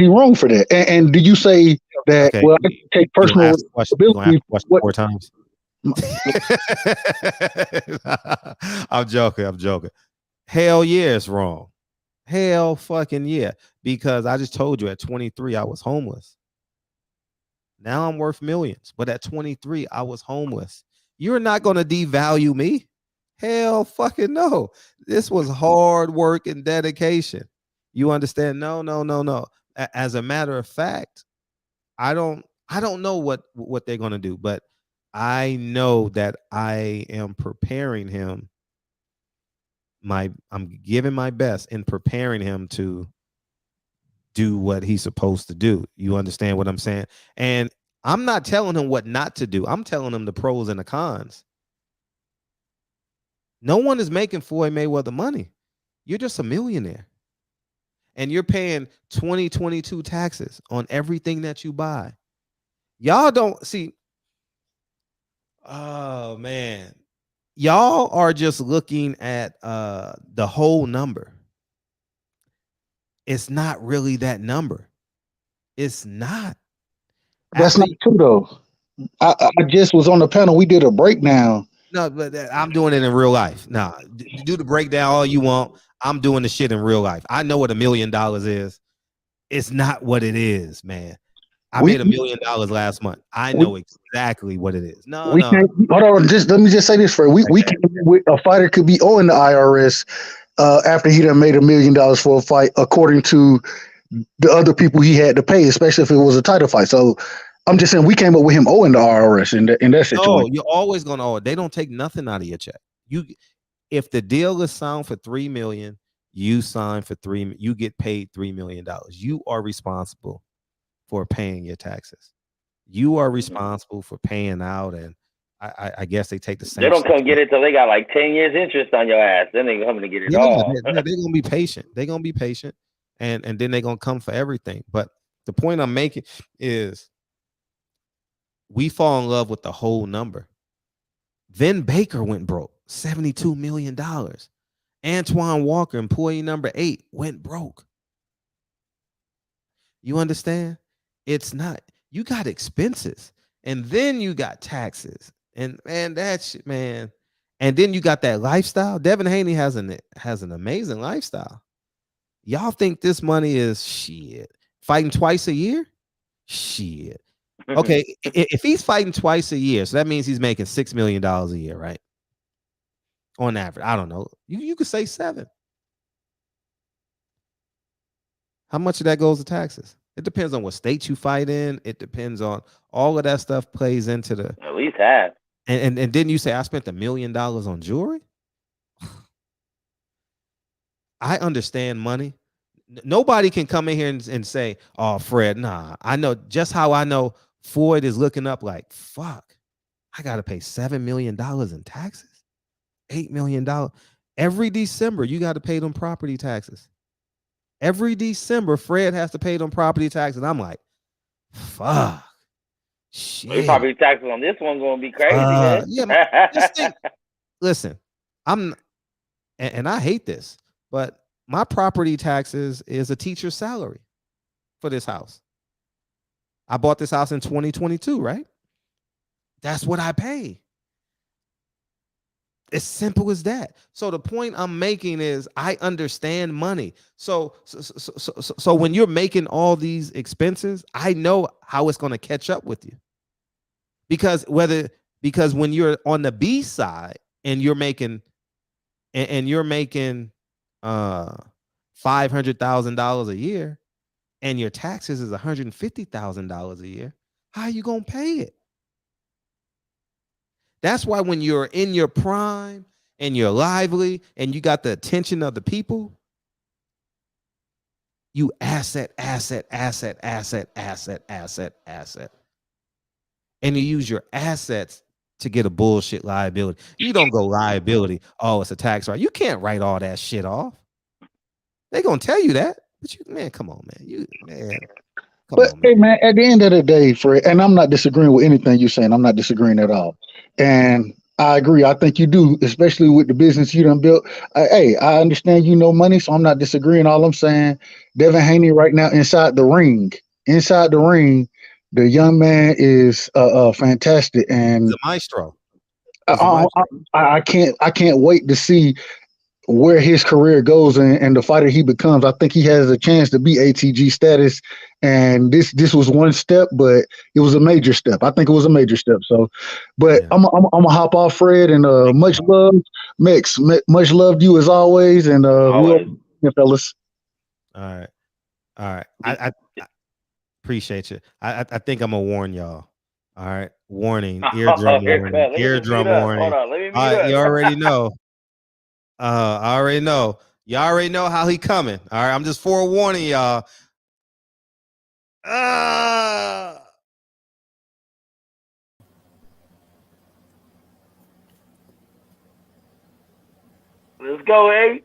Speaker 12: wrong for that? And do you say that,
Speaker 4: okay,
Speaker 12: well, I take personal responsibility?
Speaker 4: Four times. I'm joking. Hell yeah, it's wrong. Hell fucking yeah. Because I just told you at 23, I was homeless. Now I'm worth millions. But at 23, I was homeless. You're not going to devalue me. Hell fucking no. This was hard work and dedication. You understand? No. As a matter of fact, I don't know what they're going to do. But I know that I am preparing him. I'm giving my best in preparing him to do what he's supposed to do. You understand what I'm saying? And I'm not telling him what not to do. I'm telling him the pros and the cons. No one is making Floyd Mayweather money. You're just a millionaire. And you're paying 2022 taxes on everything that you buy. Y'all don't see. Oh, man. Y'all are just looking at the whole number. It's not really that number. It's not.
Speaker 12: That's not true, though. I just was on the panel. We did a breakdown.
Speaker 4: No, but I'm doing it in real life. Nah, do the breakdown all you want. I'm doing the shit in real life. I know what $1 million is. It's not what it is, man. I made $1 million last month. I know exactly what it is. No.
Speaker 12: Can't, hold on. Just let me just say this for we can't. A fighter could be owing the IRS after he done made $1 million for a fight, according to the other people he had to pay, especially if it was a title fight. So I'm just saying we came up with him owing the IRS in that situation.
Speaker 4: No, you're always gonna owe it. They don't take nothing out of your check. If the deal is signed for $3 million, you sign for $3 million, you get paid $3 million. You are responsible for paying your taxes. You are responsible for paying out, and I guess they take the same.
Speaker 10: They don't come get it till they got like 10 years interest on your ass. Then they coming to get it all.
Speaker 4: They're gonna be patient. They're gonna be patient, and then they're gonna come for everything. But the point I'm making is, we fall in love with the whole number. Then Baker went broke, $72 million. Antoine Walker, employee number 8, went broke. You understand? It's not. You got expenses, and then you got taxes, and that shit, man. And then you got that lifestyle. Devin Haney has an amazing lifestyle. Y'all think this money is shit? Fighting twice a year? Shit. Okay, if he's fighting twice a year, so that means he's making $6 million a year, right? On average. I don't know. You could say 7. How much of that goes to taxes? It depends on what state you fight in. It depends on all of that stuff plays into the
Speaker 10: at least half.
Speaker 4: And didn't you say I spent $1 million on jewelry? I understand money. Nobody can come in here and say, "Oh, Fred, nah." I know just how I know Floyd is looking up like, fuck, I got to pay $7 million in taxes, $8 million. Every December, you got to pay them property taxes. Every December, Fred has to pay them property taxes. And I'm like, fuck. Shit.
Speaker 10: The property taxes on this one going to be crazy, man.
Speaker 4: Yeah, just think, listen, and I hate this, but my property taxes is a teacher's salary for this house. I bought this house in 2022, right? That's what I pay. As simple as that. So the point I'm making is I understand money. So when you're making all these expenses, I know how it's going to catch up with you. Because when you're on the B side and you're making $500,000 a year, and your taxes is $150,000 a year, how are you going to pay it? That's why when you're in your prime and you're lively and you got the attention of the people, you asset. And you use your assets to get a bullshit liability. You don't go liability, oh, it's a tax right. You can't write all that shit off. They're going to tell you that. But come on, man.
Speaker 12: Hey, man, at the end of the day, Fred, and I'm not disagreeing with anything you're saying. I'm not disagreeing at all. And I agree. I think you do, especially with the business you done built. I understand you know money, so I'm not disagreeing. All I'm saying, Devin Haney right now inside the ring, the young man is fantastic. And
Speaker 4: he's a maestro.
Speaker 12: I can't wait to see where his career goes and the fighter he becomes. I think he has a chance to be ATG status, and this was one step, but it was a major step. I think it was a major step. So, but yeah. I'm gonna hop off, Fred, and much love, Mix. Much love to you as always, and fellas.
Speaker 4: All right. I appreciate you. I think I'm gonna warn y'all. All right. Warning. Eardrum warning. Eardrum warning.
Speaker 10: Hold on. Let me mute up.
Speaker 4: You already know. I already know. You already know how he coming. All right. I'm just forewarning y'all.
Speaker 10: Let's go, H.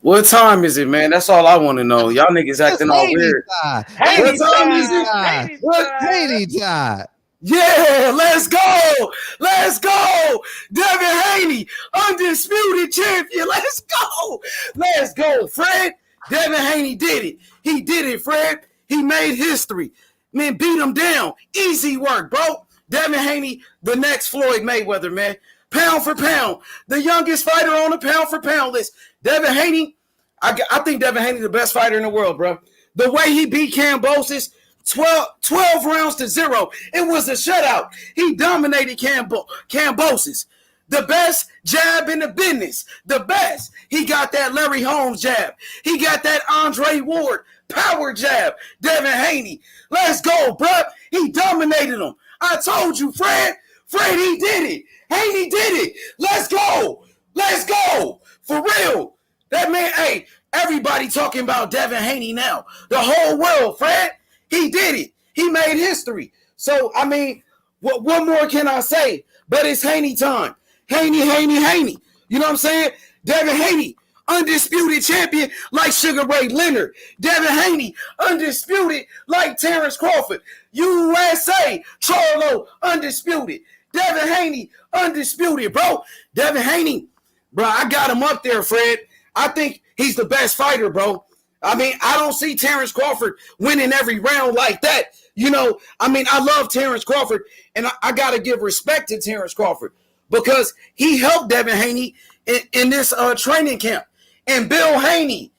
Speaker 13: What time is it, man? That's all I want to know. Y'all niggas acting all weird. What time is it? What
Speaker 4: Haney time?
Speaker 13: Yeah, let's go. Let's go. Devin Haney, undisputed champion. Let's go. Let's go, Fred. Devin Haney did it. He did it, Fred. He made history. Man, beat him down. Easy work, bro. Devin Haney, the next Floyd Mayweather, man. Pound for pound. The youngest fighter on the pound for pound list. Devin Haney, I think Devin Haney the best fighter in the world, bro. The way he beat Kambosos, 12 rounds to 0. It was a shutout. He dominated Kambosos. The best jab in the business. The best. He got that Larry Holmes jab. He got that Andre Ward power jab. Devin Haney. Let's go, bro. He dominated him. I told you, Fred. Fred, he did it. Haney did it. Let's go. Let's go. For real. That man, hey, everybody talking about Devin Haney now. The whole world, Fred. He did it. He made history. So, I mean, what more can I say? But it's Haney time. Haney. You know what I'm saying? Devin Haney, undisputed champion like Sugar Ray Leonard. Devin Haney, undisputed like Terrence Crawford. USA, Charlo, undisputed. Devin Haney, undisputed, bro. Devin Haney, bro, I got him up there, Fred. I think he's the best fighter, bro. I mean, I don't see Terrence Crawford winning every round like that. You know, I mean, I love Terrence Crawford, and I got to give respect to Terrence Crawford because he helped Devin Haney in this training camp. And Bill Haney,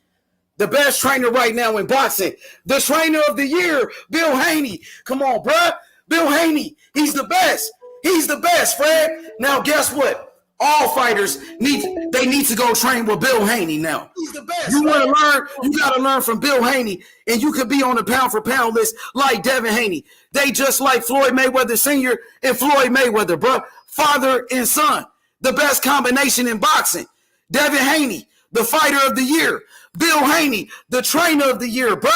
Speaker 13: the best trainer right now in boxing, the trainer of the year, Bill Haney. Come on, bruh. Bill Haney, he's the best. He's the best, Fred. Now, guess what? All fighters need to go train with Bill Haney now. He's the best. You want to learn? You got to learn from Bill Haney, and you could be on the pound for pound list like Devin Haney. They just like Floyd Mayweather Sr. and Floyd Mayweather, bro. Father and son, the best combination in boxing. Devin Haney, the fighter of the year. Bill Haney, the trainer of the year, bro.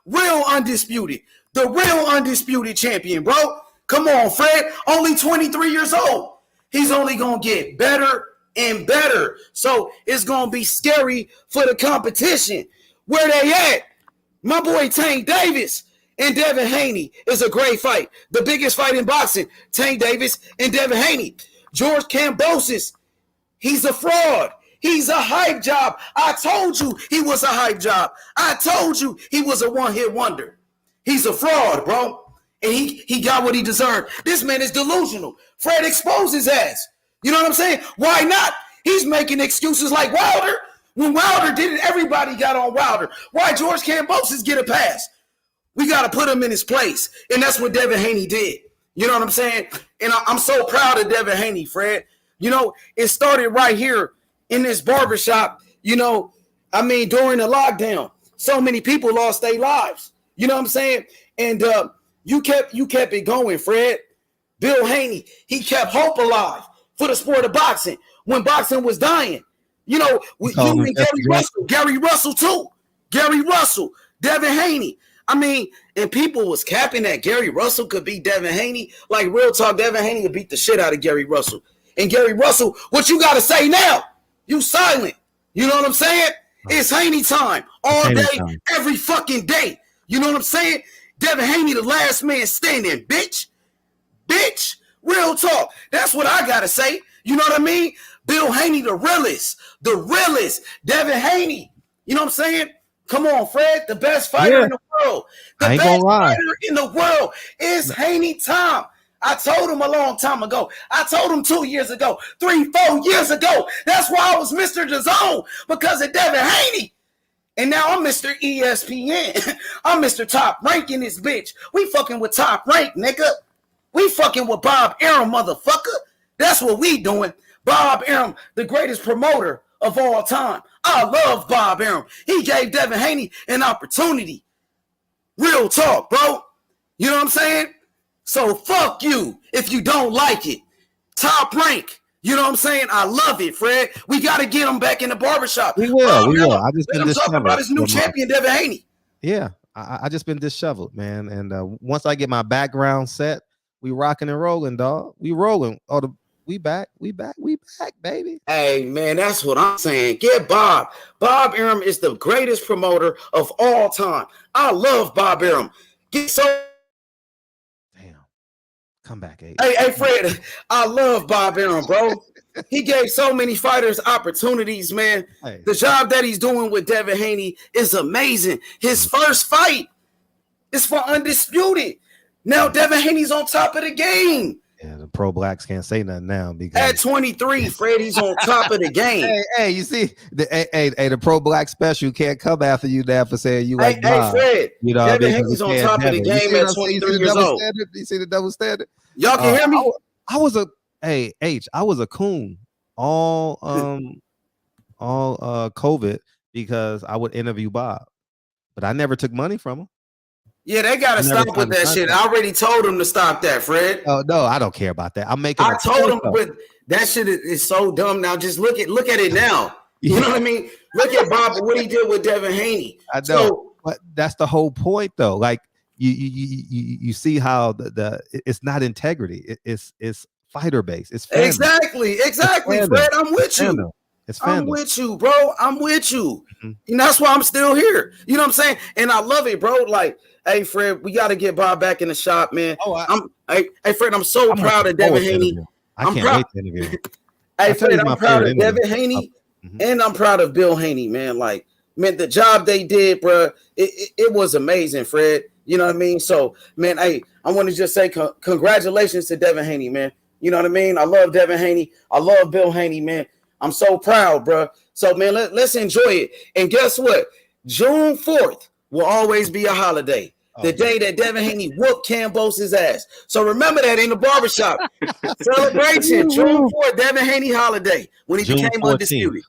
Speaker 13: Real undisputed, the real undisputed champion, bro. Come on, Fred. Only 23 years old. He's only going to get better and better. So it's going to be scary for the competition. Where they at? My boy Tank Davis and Devin Haney is a great fight. The biggest fight in boxing, Tank Davis and Devin Haney. George Kambosos, he's a fraud. He's a hype job. I told you he was a hype job. I told you he was a one-hit wonder. He's a fraud, bro. And he got what he deserved. This man is delusional. Fred exposed his ass. You know what I'm saying? Why not? He's making excuses like Wilder. When Wilder did it, everybody got on Wilder. Why George Kambosos get a pass? We got to put him in his place. And that's what Devin Haney did. You know what I'm saying? And I'm so proud of Devin Haney, Fred. You know, it started right here in this barbershop. You know, I mean, during the lockdown, so many people lost their lives. You know what I'm saying? And you kept it going, Fred. Bill Haney, he kept hope alive for the sport of boxing when boxing was dying. You know, with you and Gary Russell too. Gary Russell, Devin Haney. I mean, and people was capping that Gary Russell could beat Devin Haney. Like, real talk, Devin Haney would beat the shit out of Gary Russell. And Gary Russell, what you got to say now? You silent. You know what I'm saying? It's Haney time. All day, every fucking day. You know what I'm saying? Devin Haney, the last man standing, bitch. Bitch. Real talk. That's what I got to say. You know what I mean? Bill Haney, the realest. The realest. Devin Haney. You know what I'm saying? Come on, Fred. The best fighter in the world. The best fighter in the world is Haney time. I told him a long time ago. I told him 2 years ago, 3, 4 years ago. That's why I was Mr. DAZN, because of Devin Haney. And now I'm Mr. ESPN. I'm Mr. Top Rank in this bitch. We fucking with Top Rank, nigga. We fucking with Bob Arum, motherfucker. That's what we doing. Bob Arum, the greatest promoter of all time. I love Bob Arum. He gave Devin Haney an opportunity. Real talk, bro. You know what I'm saying? So fuck you if you don't like it. Top rank. You know what I'm saying? I love it, Fred. We got to get him back in the barbershop.
Speaker 4: We will. I just been
Speaker 13: talking about his new champion, Devin Haney.
Speaker 4: Yeah, I just been disheveled, man. And once I get my background set, we rocking and rolling, dog. We rolling. We back, baby.
Speaker 13: Hey, man, that's what I'm saying. Get Bob. Bob Arum is the greatest promoter of all time. I love Bob Arum. Get so.
Speaker 4: Come back, H.
Speaker 13: Hey, Fred, I love Bob Arum, bro. He gave so many fighters opportunities, man. Hey. The job that he's doing with Devin Haney is amazing. His first fight is for undisputed. Now Devin Haney's on top of the game.
Speaker 4: Yeah, the pro blacks can't say nothing now because
Speaker 13: at 23, Fred, he's on top of the game.
Speaker 4: Hey, you see, the pro black special can't come after you now for saying you like Bob.
Speaker 13: Hey, Fred,
Speaker 4: you know,
Speaker 13: Devin Haney's on top of the game at 23 years old.
Speaker 4: You see the double standard?
Speaker 13: Y'all can hear me?
Speaker 4: I was a coon all COVID because I would interview Bob, but I never took money from him.
Speaker 13: Yeah, they gotta stop with that shit. I already told them to stop that, Fred.
Speaker 4: Oh no, I don't care about that. I'm making.
Speaker 13: I told them, but that shit is so dumb. Now just look at it now. You know what I mean? Look at Bob, what he did with Devin Haney.
Speaker 4: I know, but that's the whole point, though. Like you see how it's not integrity. It's fighter based. It's fandom.
Speaker 13: Exactly, Fred. I'm with you. I'm with you, bro. I'm with you. Mm-hmm. And that's why I'm still here. You know what I'm saying? And I love it, bro. Like, hey, Fred, we got to get Bob back in the shop, man. Hey, Fred, I'm so proud of Devin Haney.
Speaker 4: I can't wait to interview.
Speaker 13: Hey, Fred, I'm proud of Devin Haney, and I'm proud of Bill Haney, man. Like, man, the job they did, bro, it was amazing, Fred. You know what I mean? So, man, hey, I want to just say congratulations to Devin Haney, man. You know what I mean? I love Devin Haney. I love Bill Haney, man. I'm so proud, bro. So, man, let's enjoy it. And guess what? June 4th will always be a holiday. The day that Devin Haney whooped Kambosos' ass. So remember that in the barbershop. Celebration, June 4th, Devin Haney holiday when he became 14. Undisputed.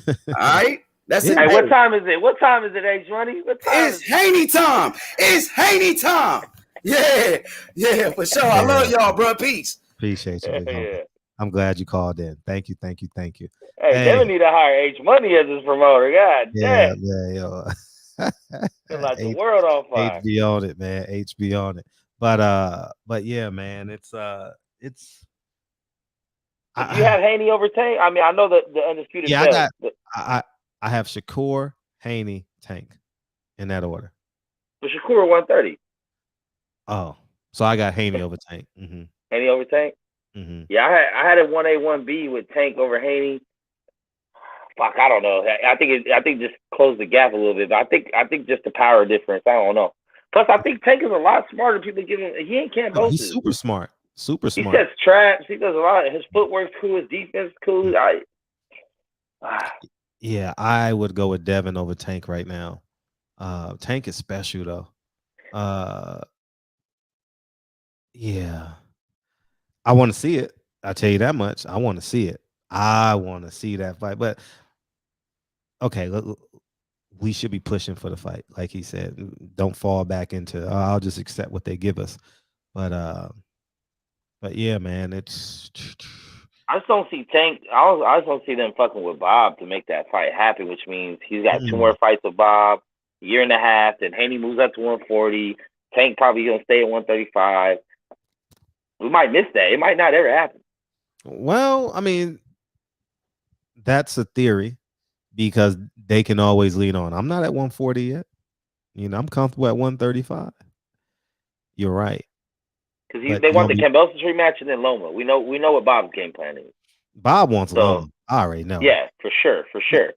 Speaker 13: All right? That's it.
Speaker 10: Hey, what time is it? What time is it, H-Money?
Speaker 13: It's Haney time. It's Haney time. Yeah, for sure. I love y'all, bro. Peace.
Speaker 4: Appreciate you. Yeah. I'm glad you called in. Thank you.
Speaker 10: Hey, Devin need to hire H-Money as his promoter. God damn.
Speaker 4: Yeah.
Speaker 10: Feel like the world on fire.
Speaker 4: HB on it, man. HB on it. But yeah, man, it's
Speaker 10: you have Haney over Tank? I mean, I know that the undisputed.
Speaker 4: Yeah, I have Shakur, Haney, Tank in that order.
Speaker 10: But Shakur 130.
Speaker 4: Oh, so I got Haney over Tank. Mm-hmm.
Speaker 10: Haney over Tank.
Speaker 4: Mm-hmm.
Speaker 10: Yeah, I had a 1A 1B with Tank over Haney. Fuck, I don't know. I think just close the gap a little bit. But I think just the power difference. I don't know. Plus, I think Tank is a lot smarter. People give him. He ain't Kambosos.
Speaker 4: He's super smart. He
Speaker 10: sets traps. He does a lot. His footwork's cool. His defense cool.
Speaker 4: Yeah, I would go with Devin over Tank right now. Tank is special though. Yeah, I want to see it. I'll tell you that much. I want to see it. I want to see that fight. But okay, we should be pushing for the fight, like he said. Don't fall back into I'll just accept what they give us. But yeah, man, it's.
Speaker 10: I just don't see Tank. I just don't see them fucking with Bob to make that fight happen, which means he's got 2 more fights with Bob, a year and a half. Then Haney moves up to 140. Tank probably gonna stay at 135. We might miss that. It might not ever happen.
Speaker 4: Well, I mean, that's a theory because they can always lean on. I'm not at 140 yet. You know, I'm comfortable at 135. You're right.
Speaker 10: Because they want the Kambosos rematch and then Loma. We know what Bob's game plan is.
Speaker 4: Bob wants Loma. I already know.
Speaker 10: Yeah, for sure.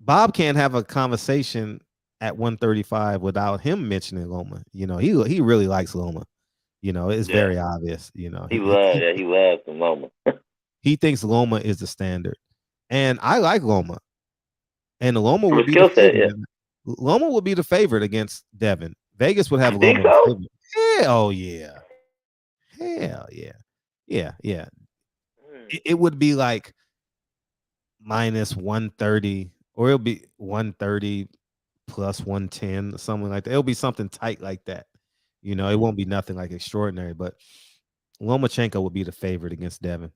Speaker 4: Bob can't have a conversation at 135 without him mentioning Loma. You know, he really likes Loma. You know, it's very obvious. You know,
Speaker 10: he loves the Loma.
Speaker 4: He thinks Loma is the standard, and I like Loma. And Loma would be the favorite. Loma would be the favorite against Devin. Vegas would have Loma.
Speaker 10: So?
Speaker 4: Hell yeah. It would be like minus 130, or it'll be 130 plus 110 or something like that. It'll be something tight like that. You know, it won't be nothing like extraordinary, but Lomachenko would be the favorite against Devin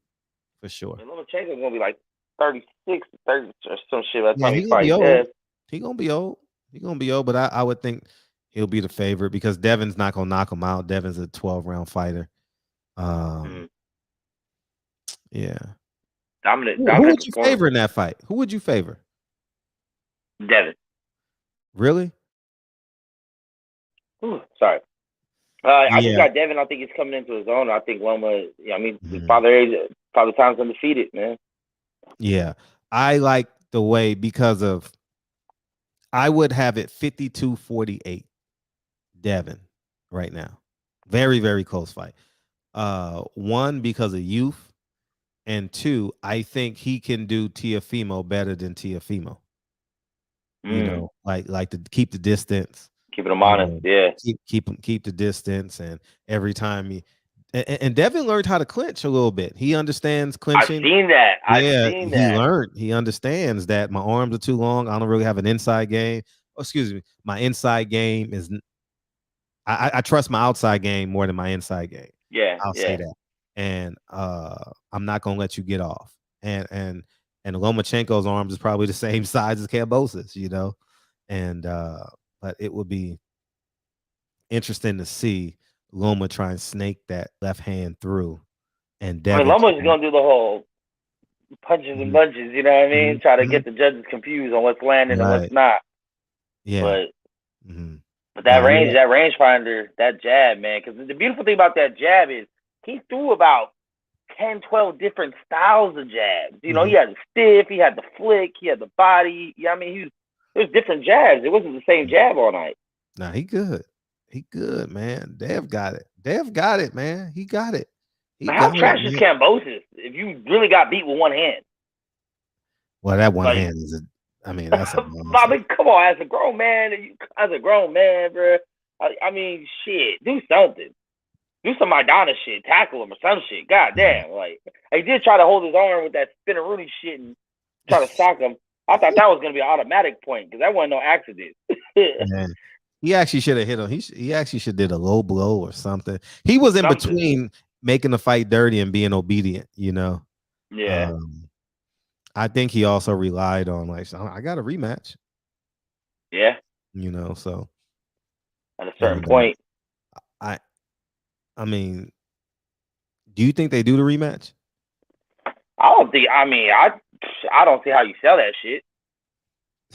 Speaker 4: for sure.
Speaker 10: And Lomachenko's gonna be like 36, 30 or some shit by the
Speaker 4: Yeah,
Speaker 10: time
Speaker 4: he
Speaker 10: he
Speaker 4: gonna be
Speaker 10: fights
Speaker 4: old.
Speaker 10: Dev.
Speaker 4: He gonna be old. He gonna be old, but I would think he'll be the favorite because Devin's not gonna knock him out. Devin's a 12-round fighter. Yeah.
Speaker 10: Dominant
Speaker 4: Who would you
Speaker 10: performance.
Speaker 4: favor in that fight? Who would you favor?
Speaker 10: Devin.
Speaker 4: Really?
Speaker 10: Ooh, sorry. I
Speaker 4: Yeah.
Speaker 10: just got Devin. I think he's coming into his own. I think Loma, Father Time's undefeated, man.
Speaker 4: Yeah. I like the way because of I would have it 52-48 Devin right now. Very, very close fight. One, because of youth, and two, I think he can do Teofimo better than Teofimo. You know, like to keep the distance.
Speaker 10: Keeping him honest, yeah.
Speaker 4: Keep the distance, and every time he and Devin learned how to clinch a little bit. He understands clinching.
Speaker 10: I've seen that.
Speaker 4: He learned. He understands that my arms are too long. I don't really have an inside game. Oh, excuse me. My inside game is. I trust my outside game more than my inside game.
Speaker 10: Yeah,
Speaker 4: I'll say that. And I'm not gonna let you get off. And Lomachenko's arms is probably the same size as Kambosos, you know. And but it would be interesting to see Loma try and snake that left hand through. And
Speaker 10: Loma's gonna do the whole punches and bunches, you know what I mean? Try to get the judges confused on what's landing and what's not.
Speaker 4: Yeah.
Speaker 10: But that rangefinder, that jab, man, because the beautiful thing about that jab is he threw about 10, 12 different styles of jabs. You know, he had the stiff, he had the flick, he had the body. Yeah, I mean, there's different jabs. It wasn't the same jab all night.
Speaker 4: Nah, he good. He good, man. Dev got it. Dev got it, man. He got it.
Speaker 10: How trash is Kambosos if you really got beat with one hand?
Speaker 4: Well, that one hand is that's a
Speaker 10: Bobby, come on, as a grown man, bro. I mean, shit, do something. Do some Madonna shit, tackle him or some shit. God damn, like he did try to hold his arm with that spinner Rooney shit and try to sock him. I thought that was gonna be an automatic point because that wasn't no accident.
Speaker 4: Man, he actually should have hit him. He actually should have did a low blow or something. He was in between making the fight dirty and being obedient, you know.
Speaker 10: Yeah.
Speaker 4: I think he also relied on like I got a rematch.
Speaker 10: Yeah.
Speaker 4: You know, so
Speaker 10: at a certain point.
Speaker 4: I mean, do you think they do the rematch?
Speaker 10: I don't think. I mean, I don't see how you sell that shit.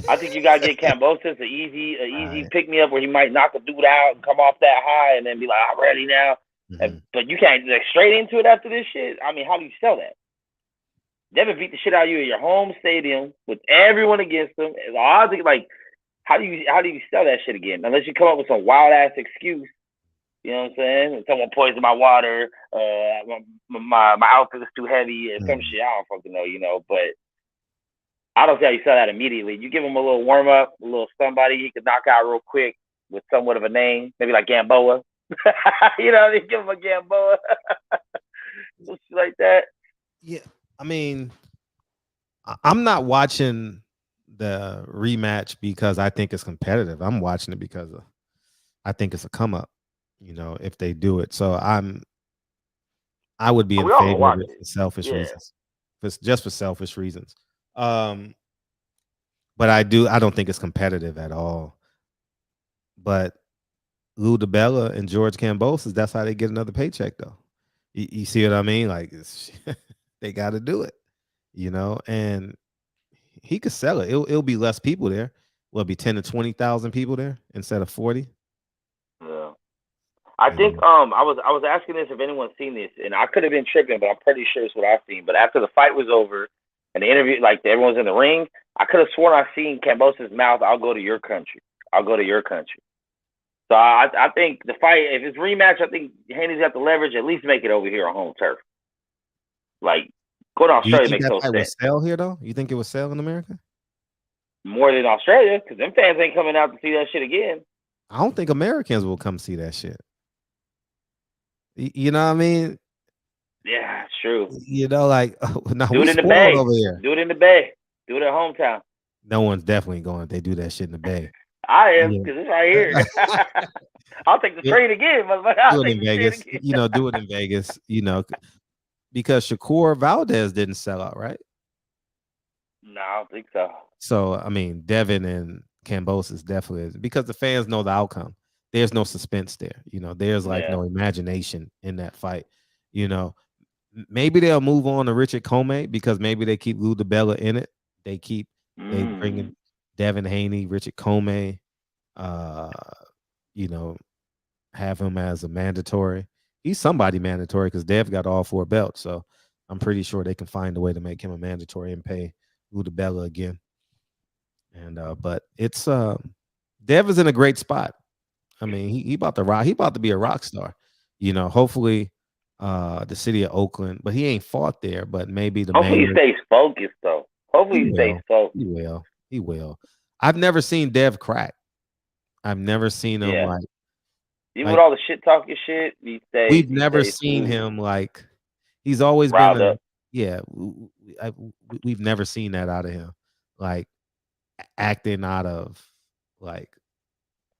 Speaker 10: I think you gotta get Kambosos an easy pick me up where he might knock a dude out and come off that high and then be like, I'm ready now. But you can't like straight into it after this shit. I mean, how do you sell that? Devin beat the shit out of you at your home stadium with everyone against him. Like, how do you sell that shit again? Unless you come up with some wild ass excuse. You know what I'm saying? Someone poisoned my water. My outfit was too heavy and some shit. I don't fucking know, you know. But I don't see how you sell that immediately. You give him a little warm up, a little somebody he could knock out real quick with somewhat of a name, maybe like Gamboa. You know, they give him a Gamboa, like that.
Speaker 4: Yeah, I mean, I'm not watching the rematch because I think it's competitive. I'm watching it because I think it's a come up. You know, if they do it, so I would be in favor of it for selfish reasons, just for selfish reasons. But I don't think it's competitive at all. But Lou DiBella and George Kambosos, that's how they get another paycheck, though. You see what I mean? Like they got to do it, you know. And he could sell it. It'll be less people there. Will it be 10 to 20,000 people there instead of 40?
Speaker 10: Yeah. I think I was asking this if anyone's seen this, and I could have been tripping, but I'm pretty sure it's what I've seen. But after the fight was over and the interview, like everyone's in the ring, I could have sworn I seen Kambosos' mouth. I'll go to your country. I'll go to your country. So I think the fight, if it's rematch, I think Haney's got the leverage. At least make it over here on home turf. Like go to Australia makes no sense.
Speaker 4: Would sell here though? You think it would sell in America?
Speaker 10: More than Australia, because them fans ain't coming out to see that shit again.
Speaker 4: I don't think Americans will come see that shit. You know what I mean?
Speaker 10: Yeah, it's true.
Speaker 4: You know, like now
Speaker 10: do it in the Bay over here. Do it in the Bay. Do it at hometown.
Speaker 4: No one's definitely going if they do that shit in the Bay.
Speaker 10: I am, because it's right here. I'll take the train again. I'll
Speaker 4: do it
Speaker 10: take
Speaker 4: in
Speaker 10: the
Speaker 4: Vegas.
Speaker 10: train again.
Speaker 4: Do it in Vegas. Because Shakur Valdez didn't sell out, right?
Speaker 10: No, I don't think so.
Speaker 4: So I mean, Devin and Kambosos definitely is, because the fans know the outcome. There's no suspense there. There's like no imagination in that fight. Maybe they'll move on to Richard Comey, because maybe they keep Lou DiBella in it. They bring in Devin Haney, Richard Comey, have him as a mandatory. He's somebody mandatory, because Dev got all 4 belts. So I'm pretty sure they can find a way to make him a mandatory and pay Lou DiBella again. And but it's Dev is in a great spot. I mean, he about to rock. He about to be a rock star. Hopefully the city of Oakland, but he ain't fought there. But maybe the
Speaker 10: hopefully he stays focused though. Hopefully he stays focused.
Speaker 4: He will. I've never seen Dev crack. I've never seen him like
Speaker 10: even with all the shit talking shit.
Speaker 4: We've never seen him like. He's always been we've never seen that out of him, like acting out of like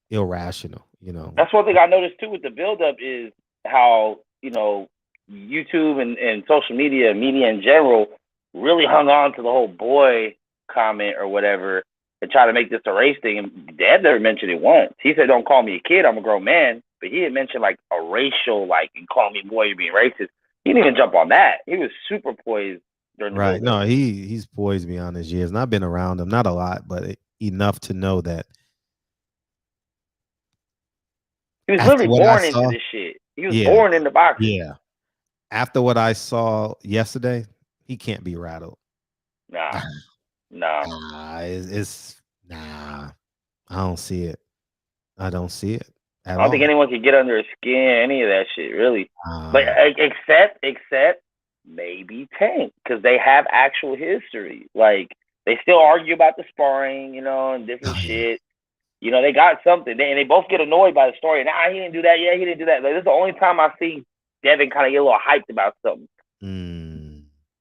Speaker 4: irrational.
Speaker 10: That's one thing I noticed too with the buildup is how YouTube and social media in general really hung on to the whole boy comment or whatever and try to make this a race thing. And Dad never mentioned it once. He said, "Don't call me a kid. I'm a grown man." But he didn't mention like a racial, like, and call me boy, you're being racist. He didn't even jump on that. He was super poised during the
Speaker 4: right. No, he's poised beyond his years, and I've been around him, not a lot, but enough to know that
Speaker 10: he was literally born into this shit. He was born into boxing.
Speaker 4: Yeah. After what I saw yesterday, he can't be rattled.
Speaker 10: Nah.
Speaker 4: It's I don't see it. I don't see it.
Speaker 10: I don't think anyone could get under his skin, any of that shit, really. But except maybe Tank, because they have actual history. Like, they still argue about the sparring, and different shit. They got something. And they both get annoyed by the story. Nah, he didn't do that. Yeah, he didn't do that. Like, this is the only time I see Devin kind of get a little hyped about something.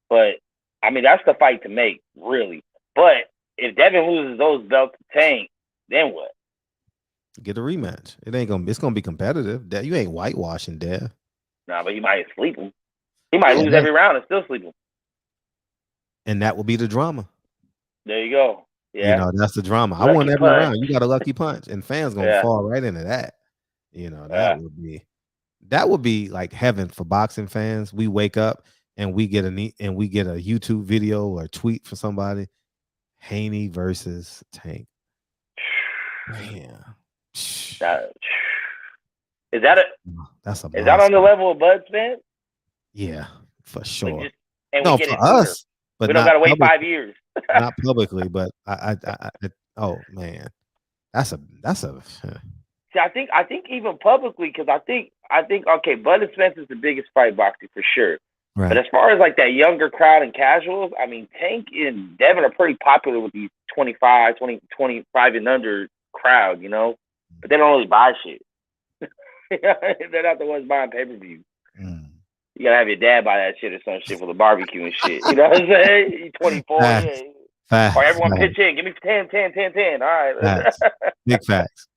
Speaker 10: But, I mean, that's the fight to make, really. But if Devin loses those belts to Tank, then what?
Speaker 4: Get a rematch. It's gonna be competitive. You ain't whitewashing Dev.
Speaker 10: Nah, but he might sleep him. He might lose every round and still sleep him.
Speaker 4: And that will be the drama.
Speaker 10: There you go. Yeah.
Speaker 4: That's the drama. Lucky I won every round. You got a lucky punch. And fans gonna fall right into that. That would be like heaven for boxing fans. We wake up and we get a YouTube video or tweet for somebody. Haney versus Tank. Man.
Speaker 10: Is that on the level of Bud's fans?
Speaker 4: Yeah, for sure.
Speaker 10: We
Speaker 4: for
Speaker 10: get it
Speaker 4: us, but
Speaker 10: we don't gotta wait 5 years.
Speaker 4: Not publicly, but I oh man, that's a.
Speaker 10: See, I think even publicly, because I think okay, Bud and Spence is the biggest fight boxing for sure. Right. But as far as like that younger crowd and casuals, I mean, Tank and Devin are pretty popular with these 25 and under crowd, but they don't really buy shit. They're not the ones buying pay-per-view. You gotta have your dad buy that shit or some shit for the barbecue and shit. You know what I'm saying? You're 24. Or everyone pitch in. Give me 10. All right.
Speaker 4: Big facts.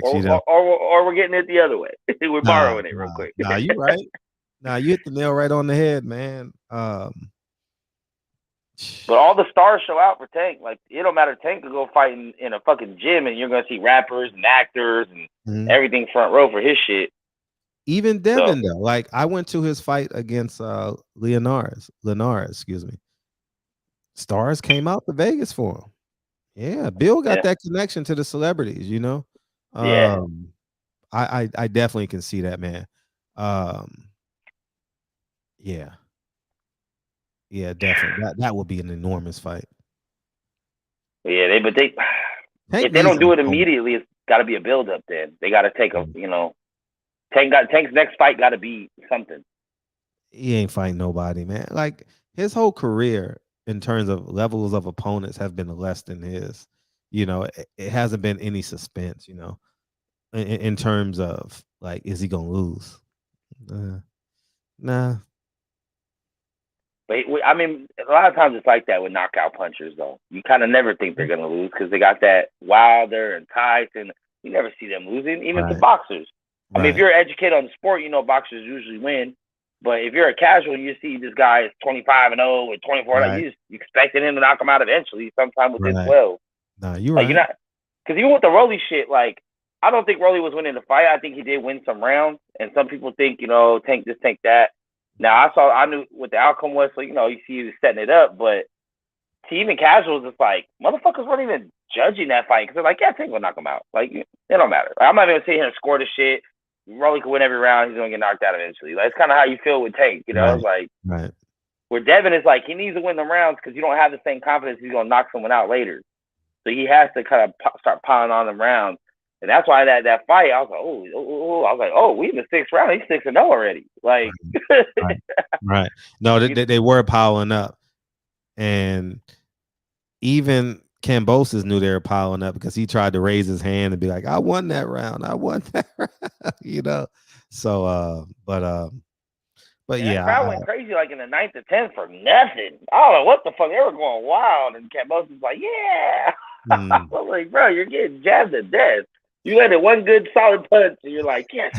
Speaker 10: Or we're getting it the other way. We're borrowing it real quick.
Speaker 4: Nah, you right. Nah, you hit the nail right on the head, man.
Speaker 10: But all the stars show out for Tank. Like, it don't matter. Tank could go fight in a fucking gym and you're going to see rappers and actors and everything front row for his shit.
Speaker 4: Even Devin, though. Like, I went to his fight against Linares, excuse me. Stars came out to Vegas for him. Yeah, Bill got that connection to the celebrities, I definitely can see that, man. Yeah, definitely. That would be an enormous fight.
Speaker 10: Yeah, if they don't do it immediately, it's got to be a build up. Then they got to take Tank's next fight got to be something.
Speaker 4: He ain't fighting nobody, man. Like, his whole career in terms of levels of opponents have been less than his. It hasn't been any suspense. In terms of like, is he gonna lose? Nah.
Speaker 10: But I mean, a lot of times it's like that with knockout punchers, though. You kind of never think they're gonna lose because they got that Wilder and Tyson. You never see them losing, even to boxers. I mean, if you're educated on the sport, you know boxers usually win. But if you're a casual, you see this guy is 25-0 with 24. Like, you just expecting him to knock him out eventually, sometime within 12.
Speaker 4: No, you're
Speaker 10: like,
Speaker 4: right.
Speaker 10: You're not, because even with the Rolly shit, like, I don't think Rolly was winning the fight. I think he did win some rounds, and some people think, you know, tank this, tank that. Now, I knew what the outcome was, so, you know, you see he was setting it up, but to even casuals, it's like, motherfuckers weren't even judging that fight, because they're like, yeah, Tank will knock him out. Like, it don't matter. I'm not even going to sit here and score the shit. Rolly could win every round. He's going to get knocked out eventually. Like, it's kind of how you feel with Tank, you know? It's like, where Devin is like, he needs to win the rounds because you don't have the same confidence he's going to knock someone out later. So he has to kind of start piling on them rounds. And that's why that fight, I was like, we in the 6th round. He's 6-0 already. Like,
Speaker 4: right. No, they were piling up. And even Kambosos knew they were piling up because he tried to raise his hand and be like, I won that round. I won that round. You know? So, but yeah.
Speaker 10: That crowd went crazy like in the 9th or 10th for nothing. I don't know what the fuck. They were going wild. And Kambosos was like, yeah. I was like, bro, you're getting jabbed to death. You landed one good solid punch, and you're like, yes.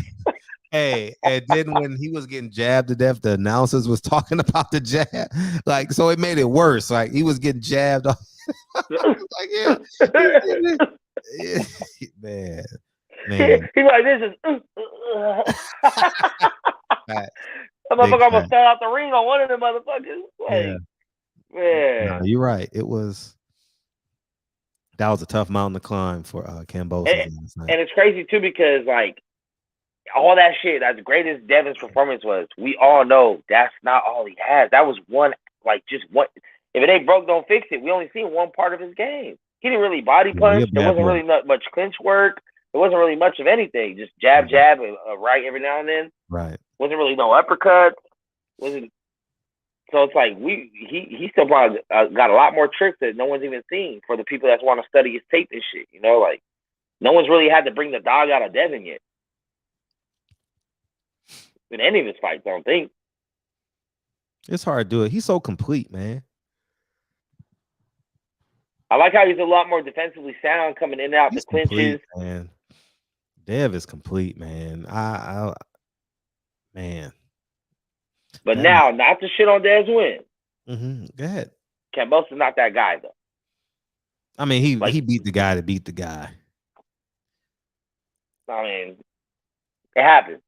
Speaker 4: Hey, and then when he was getting jabbed to death, the announcers was talking about the jab. Like, so it made it worse. Like, he was getting jabbed. Like, yeah. Man.
Speaker 10: He's like, this is... That motherfucker almost fell out the ring on one of them motherfuckers. Like, man.
Speaker 4: No, you're right. That was a tough mountain to climb for Kambosos.
Speaker 10: And it's crazy, too, because, like, all that shit, as great as Devin's performance was, we all know that's not all he has. That was just one. If it ain't broke, don't fix it. We only seen one part of his game. He didn't really body punch. There wasn't really much clinch work. There wasn't really much of anything. Just jab, and right every now and then.
Speaker 4: Right.
Speaker 10: Wasn't really no uppercut. So it's like he still probably got a lot more tricks that no one's even seen for the people that want to study his tape and shit. You know, like no one's really had to bring the dog out of Devin yet in any of his fights. I don't think.
Speaker 4: It's hard to do it. He's so complete, man.
Speaker 10: I like how he's a lot more defensively sound coming in and out the clinches.
Speaker 4: Man. Dev is complete, man. Man.
Speaker 10: But now, not to shit on Dev's win.
Speaker 4: Go ahead.
Speaker 10: Kambosos is not that guy, though.
Speaker 4: I mean, he beat the guy to beat the guy.
Speaker 10: I mean, it happens.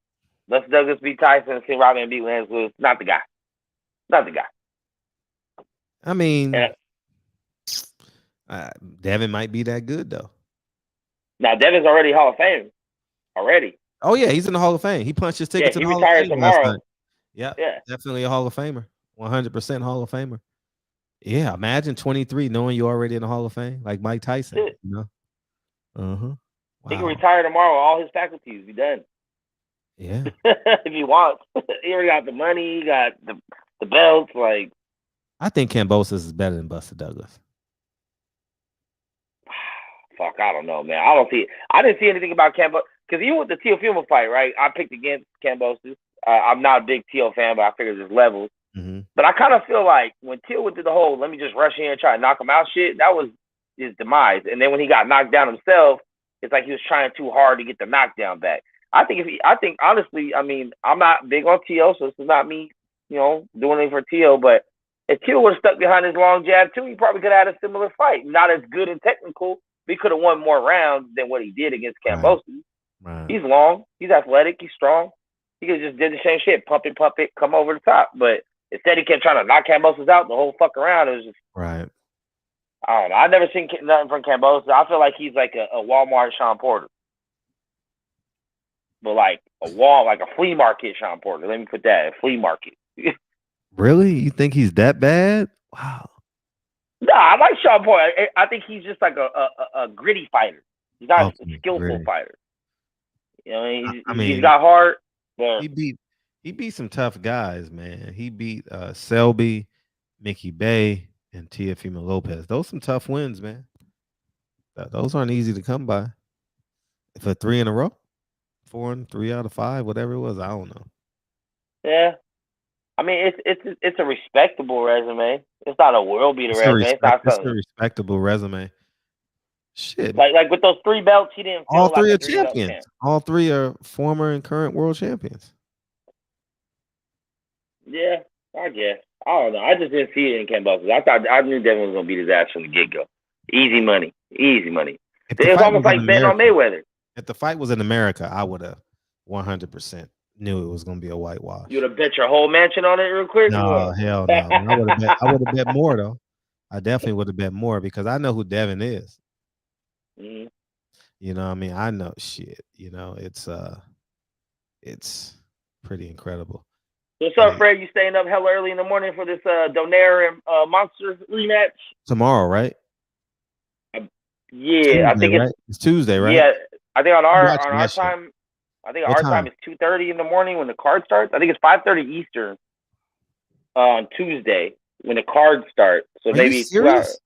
Speaker 10: Let's Douglas beat Tyson and see Robin beat Lance Lewis. Not the guy. Not the guy.
Speaker 4: I mean, Devin might be that good, though.
Speaker 10: Now, Devin's already Hall of Fame. Already.
Speaker 4: Oh, yeah, he's in the Hall of Fame. He punched his ticket to the Hall of Fame
Speaker 10: tomorrow.
Speaker 4: Yeah, definitely a Hall of Famer. 100% Hall of Famer. Yeah, imagine 23 knowing you're already in the Hall of Fame, like Mike Tyson. You know? Wow.
Speaker 10: He can retire tomorrow. All his faculties be done.
Speaker 4: Yeah.
Speaker 10: If he wants. He already got the money. He got the belts. Like,
Speaker 4: I think Kambosos is better than Buster Douglas.
Speaker 10: Fuck, I don't know, man. I didn't see anything about Kambosos. Because even with the Teofimo fight, right, I picked against Kambosos. I'm not a big Teo fan, but I figured there's levels. But I kind of feel like when Teo went through the whole, let me just rush in and try to knock him out shit, that was his demise. And then when he got knocked down himself, it's like he was trying too hard to get the knockdown back. I think honestly, I mean, I'm not big on Teo, so this is not me, you know, doing anything for Teo. But if Teo would have stuck behind his long jab too, he probably could have had a similar fight. Not as good and technical, but he could have won more rounds than what he did against Kambosos. Right. He's long, he's athletic, he's strong. He could have just did the same shit, pump it, come over the top. But instead, he kept trying to knock Kambosos out the whole fuck around. It was just
Speaker 4: right.
Speaker 10: I don't know. I've never seen nothing from Kambosos. I feel like he's like a Walmart Sean Porter, but like a flea market Sean Porter. Let me put that, a flea market.
Speaker 4: Really? You think he's that bad? Wow.
Speaker 10: No, I like Sean Porter. I think he's just like a gritty fighter. He's not a skillful fighter. You know, he's got heart. But
Speaker 4: he beat some tough guys, man. He beat Selby, Mickey Bay, and Teofimo Lopez. Those some tough wins, man. Those aren't easy to come by. For 3 in a row, 4 and 3 out of 5, whatever it was, I don't know.
Speaker 10: Yeah, I mean, it's a respectable resume. It's not a world beater resume. It's not
Speaker 4: It's a
Speaker 10: something
Speaker 4: respectable resume. Shit.
Speaker 10: like with those 3 belts, he didn't feel
Speaker 4: All
Speaker 10: like
Speaker 4: three
Speaker 10: a
Speaker 4: are
Speaker 10: 3-belt
Speaker 4: champions.
Speaker 10: champ.
Speaker 4: All 3 are former and current world champions.
Speaker 10: Yeah, I guess. I don't know. I just didn't see it in Kambosos. I knew Devin was gonna beat his ass from the get go. Easy money. Easy money. It's almost like betting on Mayweather.
Speaker 4: If the fight was in America, I would have 100% knew it was gonna be a whitewash.
Speaker 10: You would have bet your whole mansion on it real quick?
Speaker 4: No, hell no. I would have bet more though. I definitely would have bet more because I know who Devin is.
Speaker 10: Mm-hmm.
Speaker 4: You know what I mean? I know shit. You know, it's pretty incredible.
Speaker 10: What's up, Fred? You staying up hella early in the morning for this Donaire and Monster rematch?
Speaker 4: Tomorrow, right?
Speaker 10: Yeah,
Speaker 4: Tuesday,
Speaker 10: I think
Speaker 4: right? It's Tuesday, right?
Speaker 10: Yeah, I think on our
Speaker 4: that
Speaker 10: time, I think
Speaker 4: What
Speaker 10: our time is 2:30 in the morning when the card starts. I think it's 5:30 Eastern on Tuesday when the cards start. So
Speaker 4: Are
Speaker 10: maybe
Speaker 4: you serious?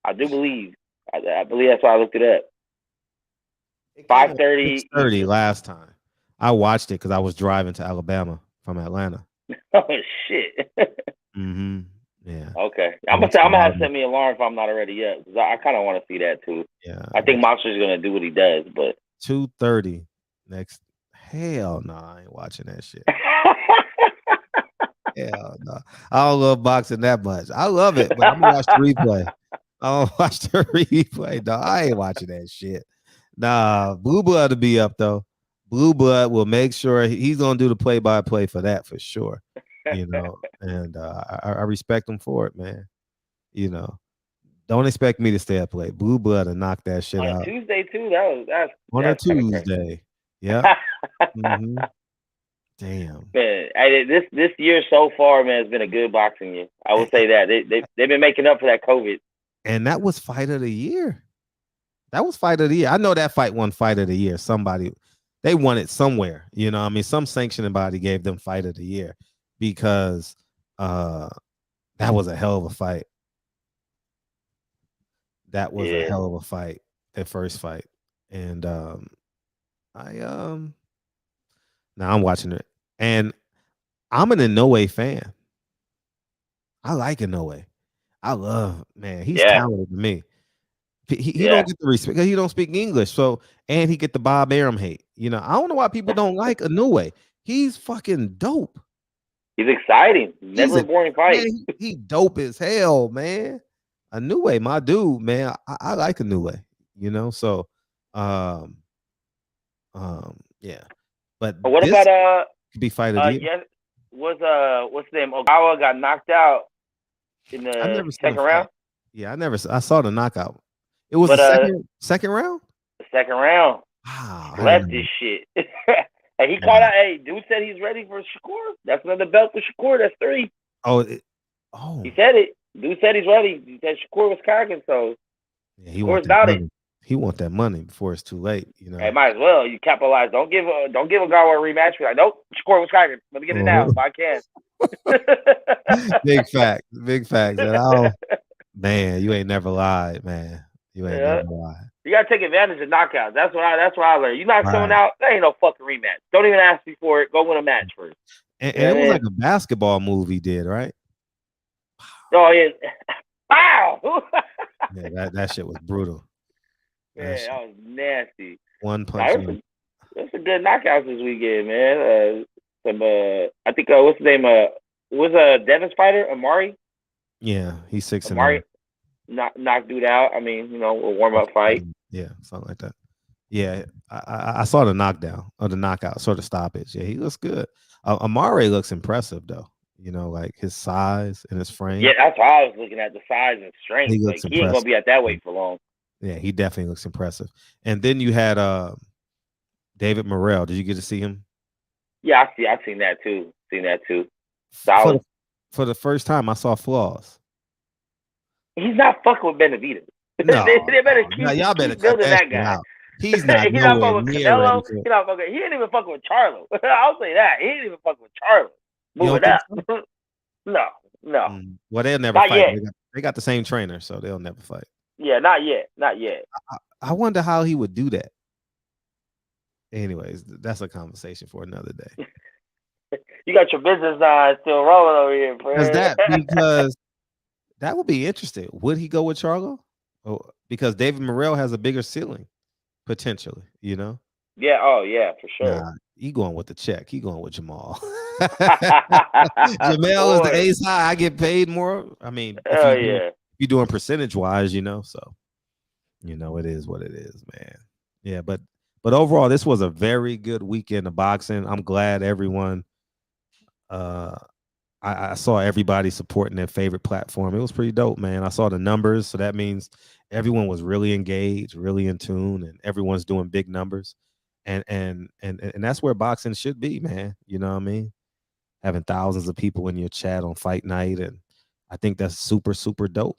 Speaker 10: I do believe. I believe that's why I looked it up. 5:30.
Speaker 4: 6:30 last time. I watched it because I was driving to Alabama from Atlanta.
Speaker 10: Oh shit.
Speaker 4: Mm-hmm. Yeah.
Speaker 10: Okay. I'm gonna have to set me an alarm if I'm not already yet because I kind of want to see that too.
Speaker 4: Yeah.
Speaker 10: I think Monster's gonna do what he does, but
Speaker 4: 2:30 next. Hell no, I ain't watching that shit. Hell no, I don't love boxing that much. I love it, but I'm gonna watch the replay. I don't watch the replay. No, I ain't watching that shit. Nah, Blue Blood will be up though. Blue Blood will make sure he's gonna do the play-by-play for that for sure. You know, and I respect him for it, man. You know, don't expect me to stay up late. Blue Blood will knock that shit out.
Speaker 10: Tuesday too. That's
Speaker 4: on a Tuesday. Yeah. Mm-hmm. Damn.
Speaker 10: Man, this year so far, man, has been a good boxing year. I will say that they've been making up for that COVID.
Speaker 4: And that was fight of the year. That was fight of the year. I know that fight won fight of the year. Somebody, they won it somewhere. You know, I mean, some sanctioning body gave them fight of the year because that was a hell of a fight. That was a hell of a fight. That first fight, and now I'm watching it, and I'm an Inoue fan. I like Inoue. I love, man. He's talented to me. He don't get the respect because he don't speak English. So, and he get the Bob Arum hate. You know, I don't know why people don't like Inoue. He's fucking dope.
Speaker 10: He's exciting. Never a boring fight.
Speaker 4: Man, he dope as hell, man. Inoue, my dude, man. I like Inoue. You know, so yeah. But
Speaker 10: what about
Speaker 4: could be fight of the year.
Speaker 10: what's the name? Ogawa got knocked out in the second round.
Speaker 4: Yeah, I saw the knockout. It was the second round?
Speaker 10: The second round.
Speaker 4: Wow.
Speaker 10: Left this shit. And he called out, hey, dude said he's ready for Shakur. That's another belt for Shakur. That's 3. He said it. Dude said he's ready. He said Shakur was cocking, so Shakur's about it.
Speaker 4: He want that money before it's too late, you know.
Speaker 10: Hey, might as well. You capitalize. Don't give a guy a rematch. Be like, nope, Shakur was cocking. Let me get it now if I can.
Speaker 4: Big fact. And man, you ain't never lied, man. You ain't never lied.
Speaker 10: You gotta take advantage of knockouts. That's what I learned. You knock someone out, there ain't no fucking rematch. Don't even ask me for it. Go win a match first.
Speaker 4: And it was like a basketball move he did, right?
Speaker 10: Oh yeah. Wow.
Speaker 4: Yeah, that shit was brutal.
Speaker 10: Yeah, that was nasty.
Speaker 4: One punch.
Speaker 10: That's a good knockouts this weekend, man. I think what's his name? Was Devin's fighter Amari?
Speaker 4: Yeah, he's 6-0.
Speaker 10: Amari knocked dude out. I mean, you know, a warm up fight.
Speaker 4: Yeah, something like that. Yeah, I saw the knockdown or the knockout, sort of stoppage. Yeah, he looks good. Amari looks impressive though. You know, like his size and his frame.
Speaker 10: Yeah, that's why I was looking at the size and strength.
Speaker 4: He
Speaker 10: ain't gonna be at that weight for long.
Speaker 4: Yeah, he definitely looks impressive. And then you had David Morrell. Did you get to see him?
Speaker 10: Yeah, I've seen that too. So
Speaker 4: for the first time, I saw flaws.
Speaker 10: He's not fucking with Benavidez.
Speaker 4: No,
Speaker 10: they better keep,
Speaker 4: y'all better
Speaker 10: keep building that guy.
Speaker 4: Out. He's not.
Speaker 10: He's not fucking with Canelo. He's not fucking. He ain't even fucking with Charlo. I'll say that. He ain't even fucking with Charlo. Move it up. No.
Speaker 4: Well, they'll never
Speaker 10: not
Speaker 4: fight.
Speaker 10: Yet.
Speaker 4: They got the same trainer, so they'll never fight.
Speaker 10: Yeah, not yet.
Speaker 4: I wonder how he would do that. Anyways, that's a conversation for another day.
Speaker 10: You got your business line still rolling over here, Fred.
Speaker 4: Because that would be interesting. Would he go with Charlo? Oh, because David Morrell has a bigger ceiling, potentially, you know?
Speaker 10: Yeah, oh yeah, for sure.
Speaker 4: Nah, he going with the check. He going with Jamal. Jamel is the ace high. I get paid more. I mean, if you're doing percentage wise, you know, so you know it is what it is, man. Yeah, but overall, this was a very good weekend of boxing. I'm glad everyone I saw everybody supporting their favorite platform. It was pretty dope, man. I saw the numbers, so that means everyone was really engaged, really in tune, and everyone's doing big numbers. And that's where boxing should be, man. You know what I mean? Having thousands of people in your chat on fight night, and I think that's super, super dope.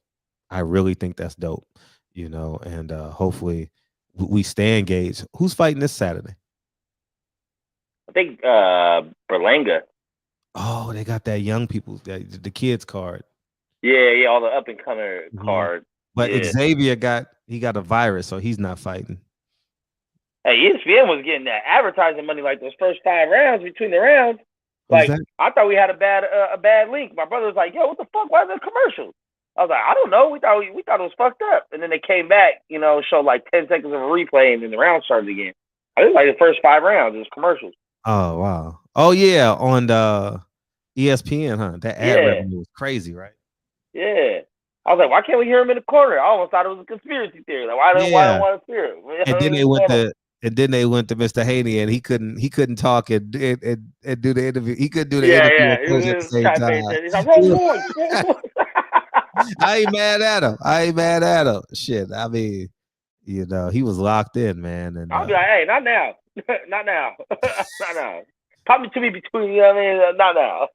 Speaker 4: I really think that's dope, you know, and hopefully we stay engaged. Who's fighting this Saturday?
Speaker 10: I think Berlanga.
Speaker 4: Oh, they got that young people, the kids card.
Speaker 10: Yeah, all the up and comer card.
Speaker 4: But Xavier got a virus, so he's not fighting.
Speaker 10: Hey, ESPN was getting that advertising money like those first 5 rounds between the rounds. Like I thought we had a bad link. My brother was like, "Yo, what the fuck? Why is there commercials?" I was like, "I don't know. We thought it was fucked up." And then they came back, you know, showed like 10 seconds of a replay, and then the round started again. I think like the first 5 rounds it was commercials.
Speaker 4: Oh wow. Oh yeah, on the ESPN, huh? That ad revenue was crazy, right?
Speaker 10: Yeah. I was like, why can't we hear him in the corner? I almost thought it was a conspiracy theory. Like, why don't want to hear him?
Speaker 4: And then they went to Mr. Haney, and he couldn't talk and do the interview. He couldn't do the interview at the same time.
Speaker 10: He's like, roll voice.
Speaker 4: I ain't mad at him. Shit, I mean, you know, he was locked in, man. And
Speaker 10: I'll be like, hey, not now. Not now. Not now. Pop me to me between, you know what I mean? Not now.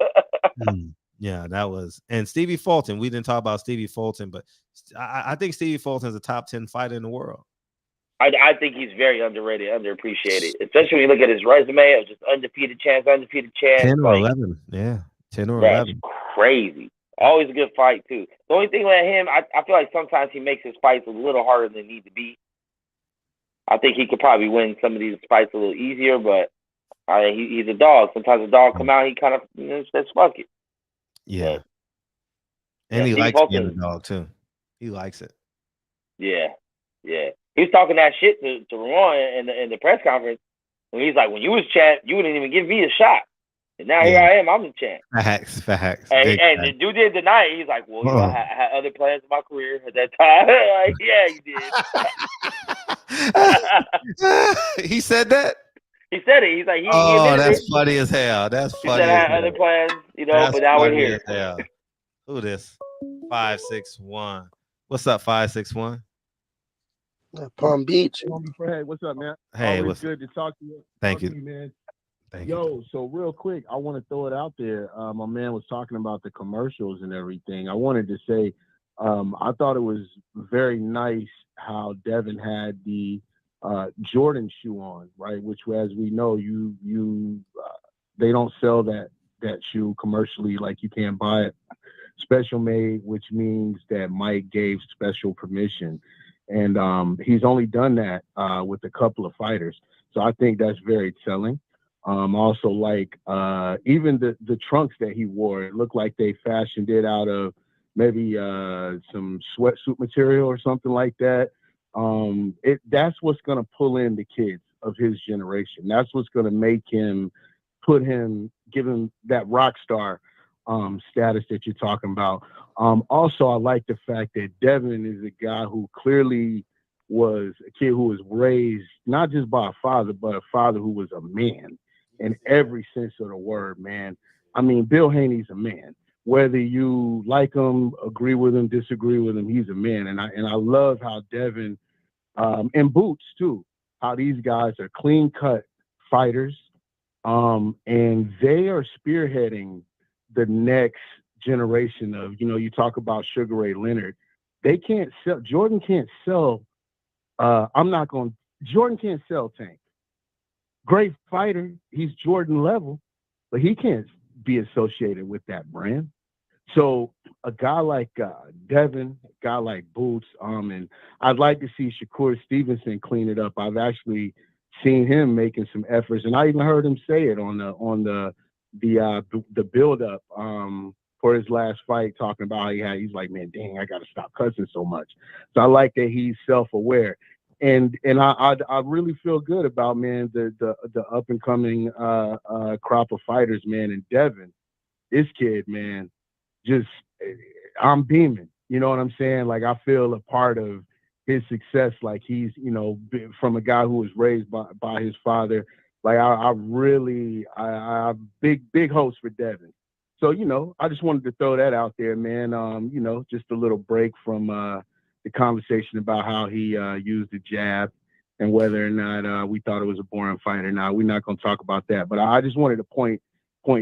Speaker 4: Yeah, that was. And Stevie Fulton, we didn't talk about Stevie Fulton, but I think Stevie Fulton is a top 10 fighter in the world.
Speaker 10: I think he's very underrated, underappreciated, especially when you look at his resume of just undefeated champs.
Speaker 4: 10 or 11. Yeah, 10 or 11.
Speaker 10: That's crazy. Always a good fight, too. The only thing with him, I feel like sometimes he makes his fights a little harder than they need to be. I think he could probably win some of these fights a little easier, but he's a dog. Sometimes a dog come out, he kind of says, fuck it.
Speaker 4: Yeah. And he likes being a dog, too. He likes it.
Speaker 10: Yeah. Yeah. He was talking that shit to Ramon in the press conference. And he's like, when you was champ, you wouldn't even give me a shot. And now here I am, I'm the champ.
Speaker 4: Facts.
Speaker 10: And the dude didn't deny it. He's like, well, you know, I had other plans in my career at that time. Like,
Speaker 4: yeah, you did. He said that?
Speaker 10: He said it. He's like,
Speaker 4: that's funny as hell. That's funny.
Speaker 10: He said I had other plans, you know,
Speaker 4: that's
Speaker 10: but now we're here.
Speaker 4: Who this? 561. What's up, 561?
Speaker 14: Palm Beach.
Speaker 15: Hey, what's up, man?
Speaker 4: Hey,
Speaker 15: always good to talk to you.
Speaker 4: Thank you,
Speaker 15: man.
Speaker 4: Thank
Speaker 15: you. So real quick, I want to throw it out there. My man was talking about the commercials and everything. I wanted to say, I thought it was very nice how Devin had the Jordan shoe on, right? Which, as we know, they don't sell that shoe commercially. Like, you can't buy it special made, which means that Mike gave special permission. And he's only done that with a couple of fighters. So I think that's very telling. Also, like, even the trunks that he wore, it looked like they fashioned it out of maybe some sweatsuit material or something like that. That's what's going to pull in the kids of his generation. That's what's going to make him, give him that rock star status that you're talking about. Also, I like the fact that Devin is a guy who clearly was a kid who was raised not just by a father, but a father who was a man in every sense of the word, man. I mean, Bill Haney's a man. Whether you like him, agree with him, disagree with him, he's a man. And I love how Devin, and Boots too, how these guys are clean-cut fighters, and they are spearheading the next generation of, you talk about Sugar Ray Leonard. Jordan can't sell, Jordan can't sell Tank. Great fighter, he's Jordan level, but he can't be associated with that brand. So a guy like Devin, a guy like Boots, and I'd like to see Shakur Stevenson clean it up. I've actually seen him making some efforts, and I even heard him say it on the the build up for his last fight, talking about how he's like, man, dang, I gotta stop cussing so much. So I like that he's self-aware. And I really feel good about, man, the up and coming crop of fighters, man. And Devin, this kid, man, just I'm beaming. You know what I'm saying? Like, I feel a part of his success. Like, he's, you know, from a guy who was raised by his father. Like, I really big hopes for Devin. So, you know, I just wanted to throw that out there, man. You know, just a little break from the conversation about how he used the jab and whether or not we thought it was a boring fight or not. We're not going to talk about that. But I just wanted to point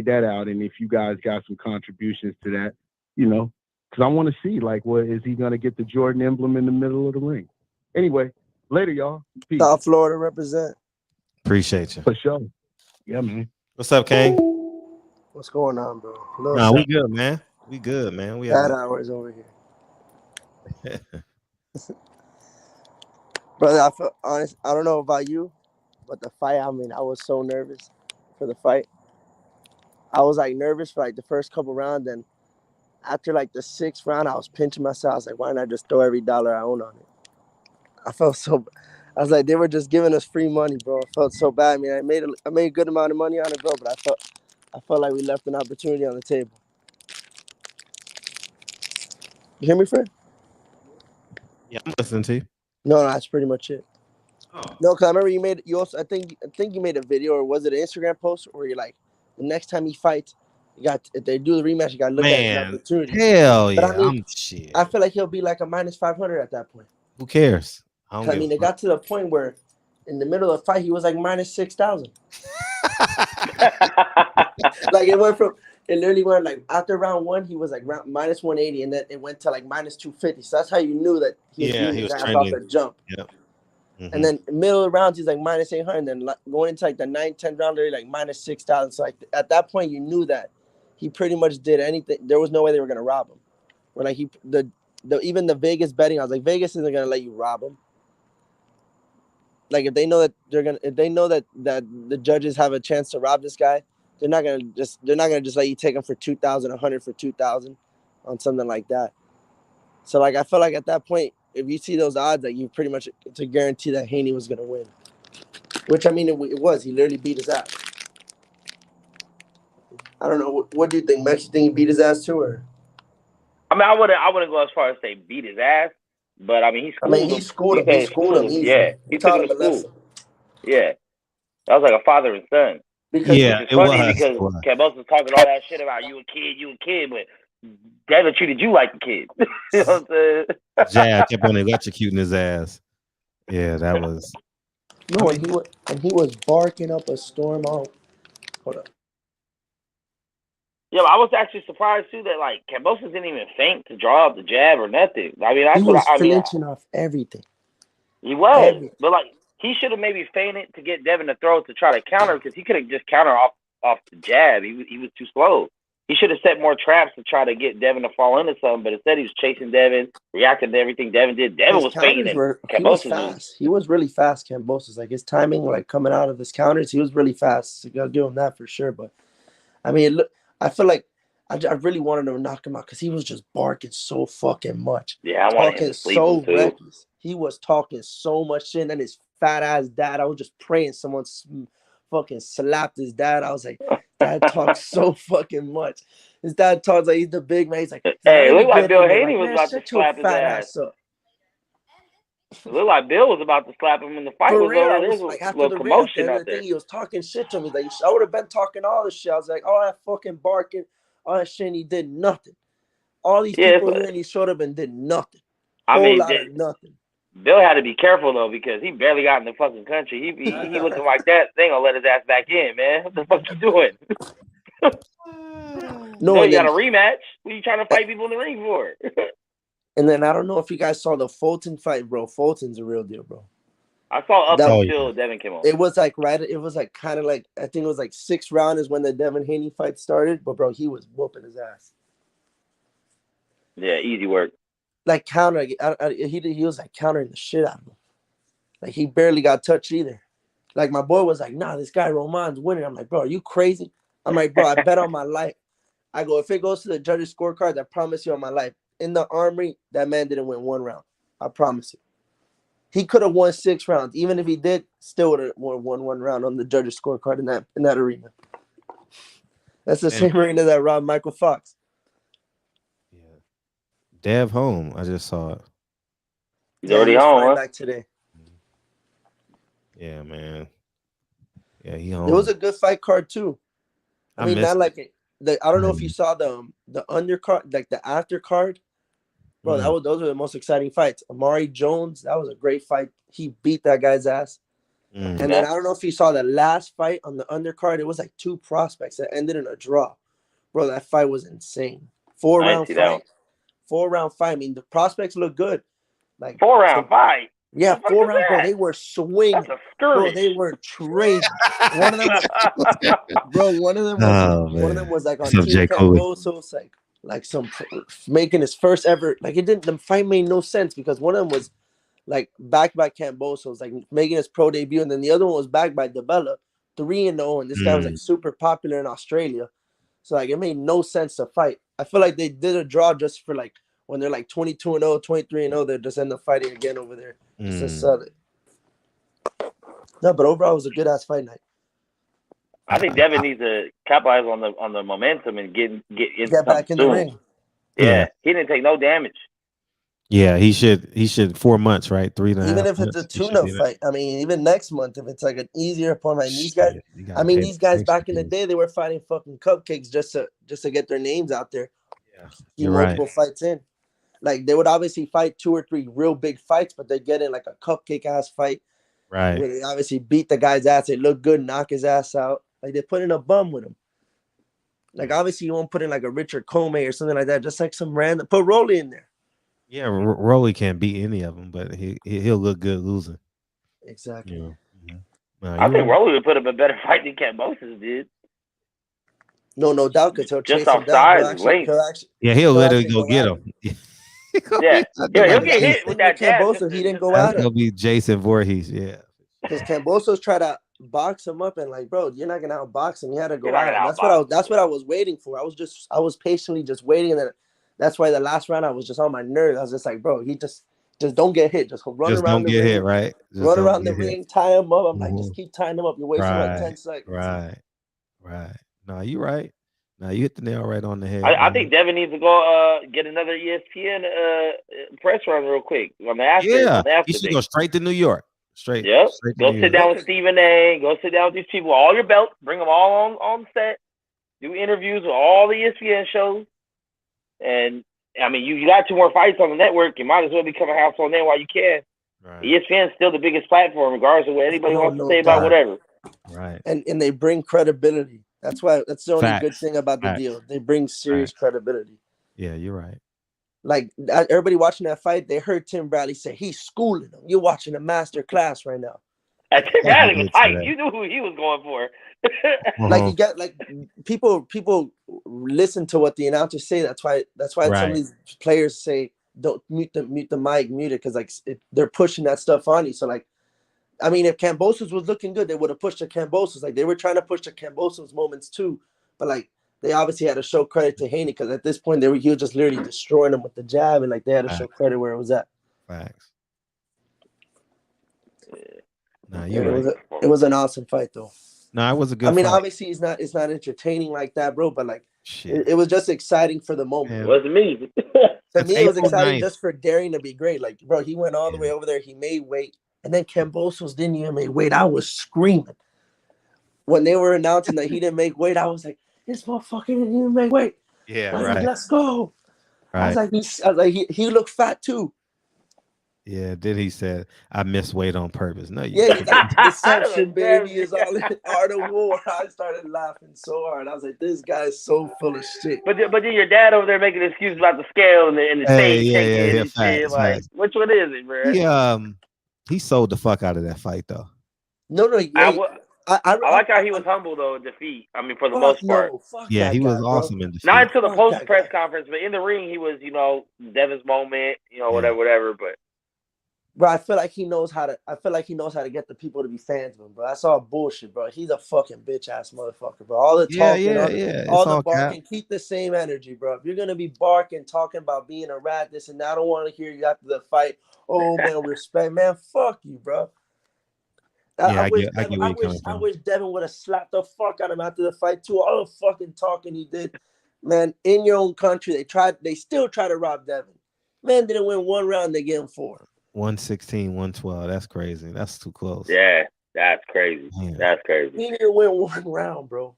Speaker 15: that out. And if you guys got some contributions to that, you know, because I want to see, like, what is he going to get the Jordan emblem in the middle of the ring? Anyway, later, y'all. Peace.
Speaker 14: South Florida represent.
Speaker 4: Appreciate you.
Speaker 15: For sure. Yeah, man.
Speaker 4: What's up, Kane?
Speaker 14: What's going on, bro?
Speaker 4: Nah, we good, man. We good, man. We
Speaker 14: bad hours over here. Brother, I feel honest. I don't know about you, but the fight, I mean, I was so nervous for the fight. I was like nervous for like the first couple rounds. Then after like the 6th round, I was pinching myself. I was like, why not just throw every dollar I own on it? I felt so. I was like, they were just giving us free money, bro. I felt so bad. I mean, I made a good amount of money on it, bro. But I felt like we left an opportunity on the table. You hear me, friend?
Speaker 4: Yeah, I'm listening to you.
Speaker 14: No, that's pretty much it.
Speaker 4: Oh.
Speaker 14: No, because I remember I think you made a video, or was it an Instagram post where you're like, the next time he fights, if they do the rematch, you got to look at an opportunity.
Speaker 4: Hell yeah.
Speaker 14: But I mean,
Speaker 4: shit.
Speaker 14: I feel like he'll be like a minus 500 at that point.
Speaker 4: Who cares?
Speaker 14: I mean, it got to the point where in the middle of the fight, he was like minus 6,000. Like it literally went like after round 1, he was like minus 180, and then it went to like minus 250. So that's how you knew that he was off the jump.
Speaker 4: Yeah. Mm-hmm.
Speaker 14: And then middle of the rounds, he's like minus 800. And then going into like the 9th, 10th round, they're like minus 6,000. So like at that point, you knew that he pretty much did anything. There was no way they were gonna rob him. Or like even the Vegas betting, I was like, Vegas isn't gonna let you rob him. Like if they know that that the judges have a chance to rob this guy, they're not gonna just let you take him for 2,000, 100 for 2,000 on something like that. So like I felt like at that point, if you see those odds, like you pretty much to guarantee that Haney was gonna win. Which I mean it was. He literally beat his ass. I don't know. What do you think, Max? You think he beat his ass too, or?
Speaker 10: I mean, I wouldn't go as far as say beat his ass, but I mean he schooled him. He schooled him. Yeah, he took him to school. Yeah, that was like a father and son.
Speaker 4: Because it was
Speaker 10: because Kambosos was talking all that shit about you a kid, but Devin treated you like a kid. You know what I'm saying?
Speaker 4: Jab kept on electrocuting his ass. Yeah, that was.
Speaker 14: No, and he was barking up a storm. Hold up.
Speaker 10: Yeah, I was actually surprised too that like Kambosos didn't even feint to draw up the jab or nothing. I mean,
Speaker 14: he was flinching off everything.
Speaker 10: He was, but like he should have maybe feinted to get Devin to throw to try to counter because he could have just countered off the jab. He was too slow. He should have set more traps to try to get Devin to fall into something, but instead he was chasing Devin, reacting to everything Devin did. Devin was feinting.
Speaker 14: He was fast. He was really fast, Kambosos. Like his timing, like coming out of his counters, he was really fast. So you gotta give him that for sure. But I mean, I feel like I really wanted to knock him out because he was just barking so fucking much.
Speaker 10: Yeah, I wanted him to sleep so too.
Speaker 14: Reckless. He was talking so much shit, and then his fat ass dad. I was just praying someone fucking slapped his dad. I was like, Dad talks so fucking much. His dad talks like he's the big man. He's like,
Speaker 10: hey, it looked like Bill Haney was about to slap his ass. It looked like Bill was about to slap him in the fight. Was over. There was like a little commotion out there.
Speaker 14: He was talking shit to me. Like I would have been talking all this shit. I was like, all that fucking barking, all that shit, and he did nothing. All these people here, and he showed up and did nothing.
Speaker 10: I mean,
Speaker 14: nothing.
Speaker 10: Bill had to be careful though because he barely got in the fucking country. He looking like that. They ain't gonna let his ass back in, man. What the fuck you doing?
Speaker 14: No,
Speaker 10: you got a rematch. What are you trying to fight people in the ring for?
Speaker 14: And then I don't know if you guys saw the Fulton fight, bro. Fulton's a real deal, bro.
Speaker 10: I saw up until Devin came on.
Speaker 14: It was like it was like kind of like I think it was like 6th round is when the Devin Haney fight started. But bro, he was whooping his ass.
Speaker 10: Yeah, easy work.
Speaker 14: Like counter, he was like countering the shit out of him. Like he barely got touched either. Like my boy was like, nah, this guy Roman's winning. I'm like, bro, are you crazy? I'm like, bro, I bet on my life. I go, if it goes to the judges' scorecards, I promise you on my life. In the Armory, that man didn't win 1 round. I promise you. He could have won 6 rounds. Even if he did, still would have won 1 round on the judges' scorecard in that arena. That's the same arena that robbed Michael Fox.
Speaker 4: Yeah. Dev home. I just saw it.
Speaker 10: He's already home, huh?
Speaker 14: Back today.
Speaker 4: Yeah, man. Yeah, he home.
Speaker 14: It was a good fight card too. I mean, not like it. I don't know if you saw the undercard, like the after card. Bro, those were the most exciting fights. Amari Jones, that was a great fight. He beat that guy's ass. And then I don't know if you saw the last fight on the undercard. It was like 2 prospects that ended in a draw. Bro, that fight was insane. 4-round fight. 4-round fight. I mean, the prospects look good. Like
Speaker 10: 4-round fight.
Speaker 14: Yeah, 4-round. Bro, they were swinging. Bro, they were trading. One of them was like on Team Kambosos, like some making his first ever. Like the fight made no sense because one of them was like backed by Kambosos, like making his pro debut, and then the other one was backed by Dabella, 3-0, and this guy was like super popular in Australia. So like it made no sense to fight. I feel like they did a draw just for like when they're like 22-0, 23-0, they just end up fighting again over there just to sell it. No, but overall it was a good ass fight night.
Speaker 10: I think Devin needs to capitalize on the momentum and get
Speaker 14: back in the ring.
Speaker 10: Yeah, he didn't take no damage.
Speaker 4: Yeah, he should 4 months, right? 3.5.
Speaker 14: Even if it's a tune-up fight. I mean, even next month, if it's like an easier opponent, these guys. I mean, these guys back in the day, they were fighting fucking cupcakes just to get their names out there.
Speaker 4: Yeah,
Speaker 14: you're multiple fights in. Like they would obviously fight 2 or 3 real big fights, but they get in like a cupcake ass fight.
Speaker 4: Right.
Speaker 14: Where they obviously beat the guy's ass. They look good, knock his ass out. Like they put in a bum with him. Like obviously you won't put in like a Richard Comey or something like that. Just like some random. Put Rolly in there.
Speaker 4: Yeah, Rolly can't beat any of them, but he'll look good losing.
Speaker 14: Exactly.
Speaker 4: You know?
Speaker 10: I think Rolly would put up a better fight than Kambosos did.
Speaker 14: No doubt, because he'll
Speaker 10: just
Speaker 14: chase
Speaker 10: off
Speaker 14: him down.
Speaker 10: size and length.
Speaker 4: He'll let him go get him.
Speaker 10: Yeah, he'll get hit with that jab.
Speaker 14: Kambosos, he didn't go at him.
Speaker 4: He'll be Jason Voorhees, yeah.
Speaker 14: Because Kambosos tried to box him up and like, bro, you're not gonna outbox him. You had to go at him. That's what I was waiting for. I was patiently just waiting, and then that's why the last round I was just on my nerves. I was just like, bro, he just don't get hit. Just run around the ring.
Speaker 4: Hit, right?
Speaker 14: Run around the ring, tie him up. I'm like, just keep tying him up. You're wasting like 10 seconds.
Speaker 4: Right. No, you're right. No, you hit the nail right on the head.
Speaker 10: I think Devin needs to go get another ESPN press run real quick on the after.
Speaker 4: Yeah, he should go straight to New York. Straight.
Speaker 10: Yep. Go
Speaker 4: sit
Speaker 10: down with Stephen A. Go sit down with these people. All your belts. Bring them all on set. Do interviews with all the ESPN shows. And I mean, you got 2 more fights on the network. You might as well become a household name while you can. Right. ESPN is still the biggest platform, regardless of what anybody wants to say about whatever.
Speaker 4: Right.
Speaker 14: And they bring credibility. That's the only good thing about the deal. They bring serious credibility.
Speaker 4: Yeah, you're right.
Speaker 14: Like everybody watching that fight, they heard Tim Bradley say he's schooling them. You're watching a master class right now.
Speaker 10: Tim Bradley was hype. You knew who he was going for.
Speaker 14: Like you get like people listen to what the announcers say. That's why some of these players say don't mute the mic, mute it, because like they're pushing that stuff on you. So like, I mean, if Kambosos was looking good, they would have pushed the Kambosos. Like they were trying to push the Kambosos moments too, but like they obviously had to show credit to Haney because at this point he was just literally destroying them with the jab, and like they had to show credit where it was at.
Speaker 4: Facts.
Speaker 14: No, it was an awesome fight though.
Speaker 4: No, it was a good.
Speaker 14: I mean,
Speaker 4: fight.
Speaker 14: obviously it's not entertaining like that, bro. But like, it was just exciting for the moment.
Speaker 10: It wasn't me.
Speaker 14: To me, it was exciting just for daring to be great. Like, bro, he went all the way over there. He made weight, and then Kambosos didn't even make weight. I was screaming when they were announcing that he didn't make weight. I was like, this motherfucker didn't even make weight.
Speaker 4: Yeah,
Speaker 14: right.
Speaker 4: Like,
Speaker 14: let's go. Right. I was like, he looked fat too.
Speaker 4: Yeah, then he said, I missed weight on purpose. No,
Speaker 14: he's like, deception, baby, is all in art of war. I started laughing so hard. I was like, this guy is so full of shit.
Speaker 10: But then your dad over there making excuses about the scale and the tape.
Speaker 4: Facts.
Speaker 10: Like, which one is it, bro?
Speaker 4: He sold the fuck out of that fight, though.
Speaker 14: No.
Speaker 10: I like how he was humble, though, in defeat. I mean, for the most part.
Speaker 4: Yeah, he was awesome in defeat.
Speaker 10: Not until the post-press conference, but in the ring, he was, Devin's moment, whatever, but.
Speaker 14: Bro, I feel like he knows how to. I feel like he knows how to get the people to be fans of him, bro. That's all bullshit, bro. He's a fucking bitch ass motherfucker, bro. All the talking, all the barking. Keep the same energy, bro. If you're gonna be barking, talking about being a rat, this and that, I don't want to hear you after the fight. Oh man, respect, man. Fuck you, bro. I wish Devin would have slapped the fuck out of him after the fight too. All the fucking talking he did, man. In your own country, they still try to rob Devin. Man didn't win one round. They gave him 4.
Speaker 4: 116, 112. That's crazy. That's too close.
Speaker 10: Yeah, that's crazy.
Speaker 4: Man.
Speaker 10: That's crazy.
Speaker 14: He didn't win one round, bro.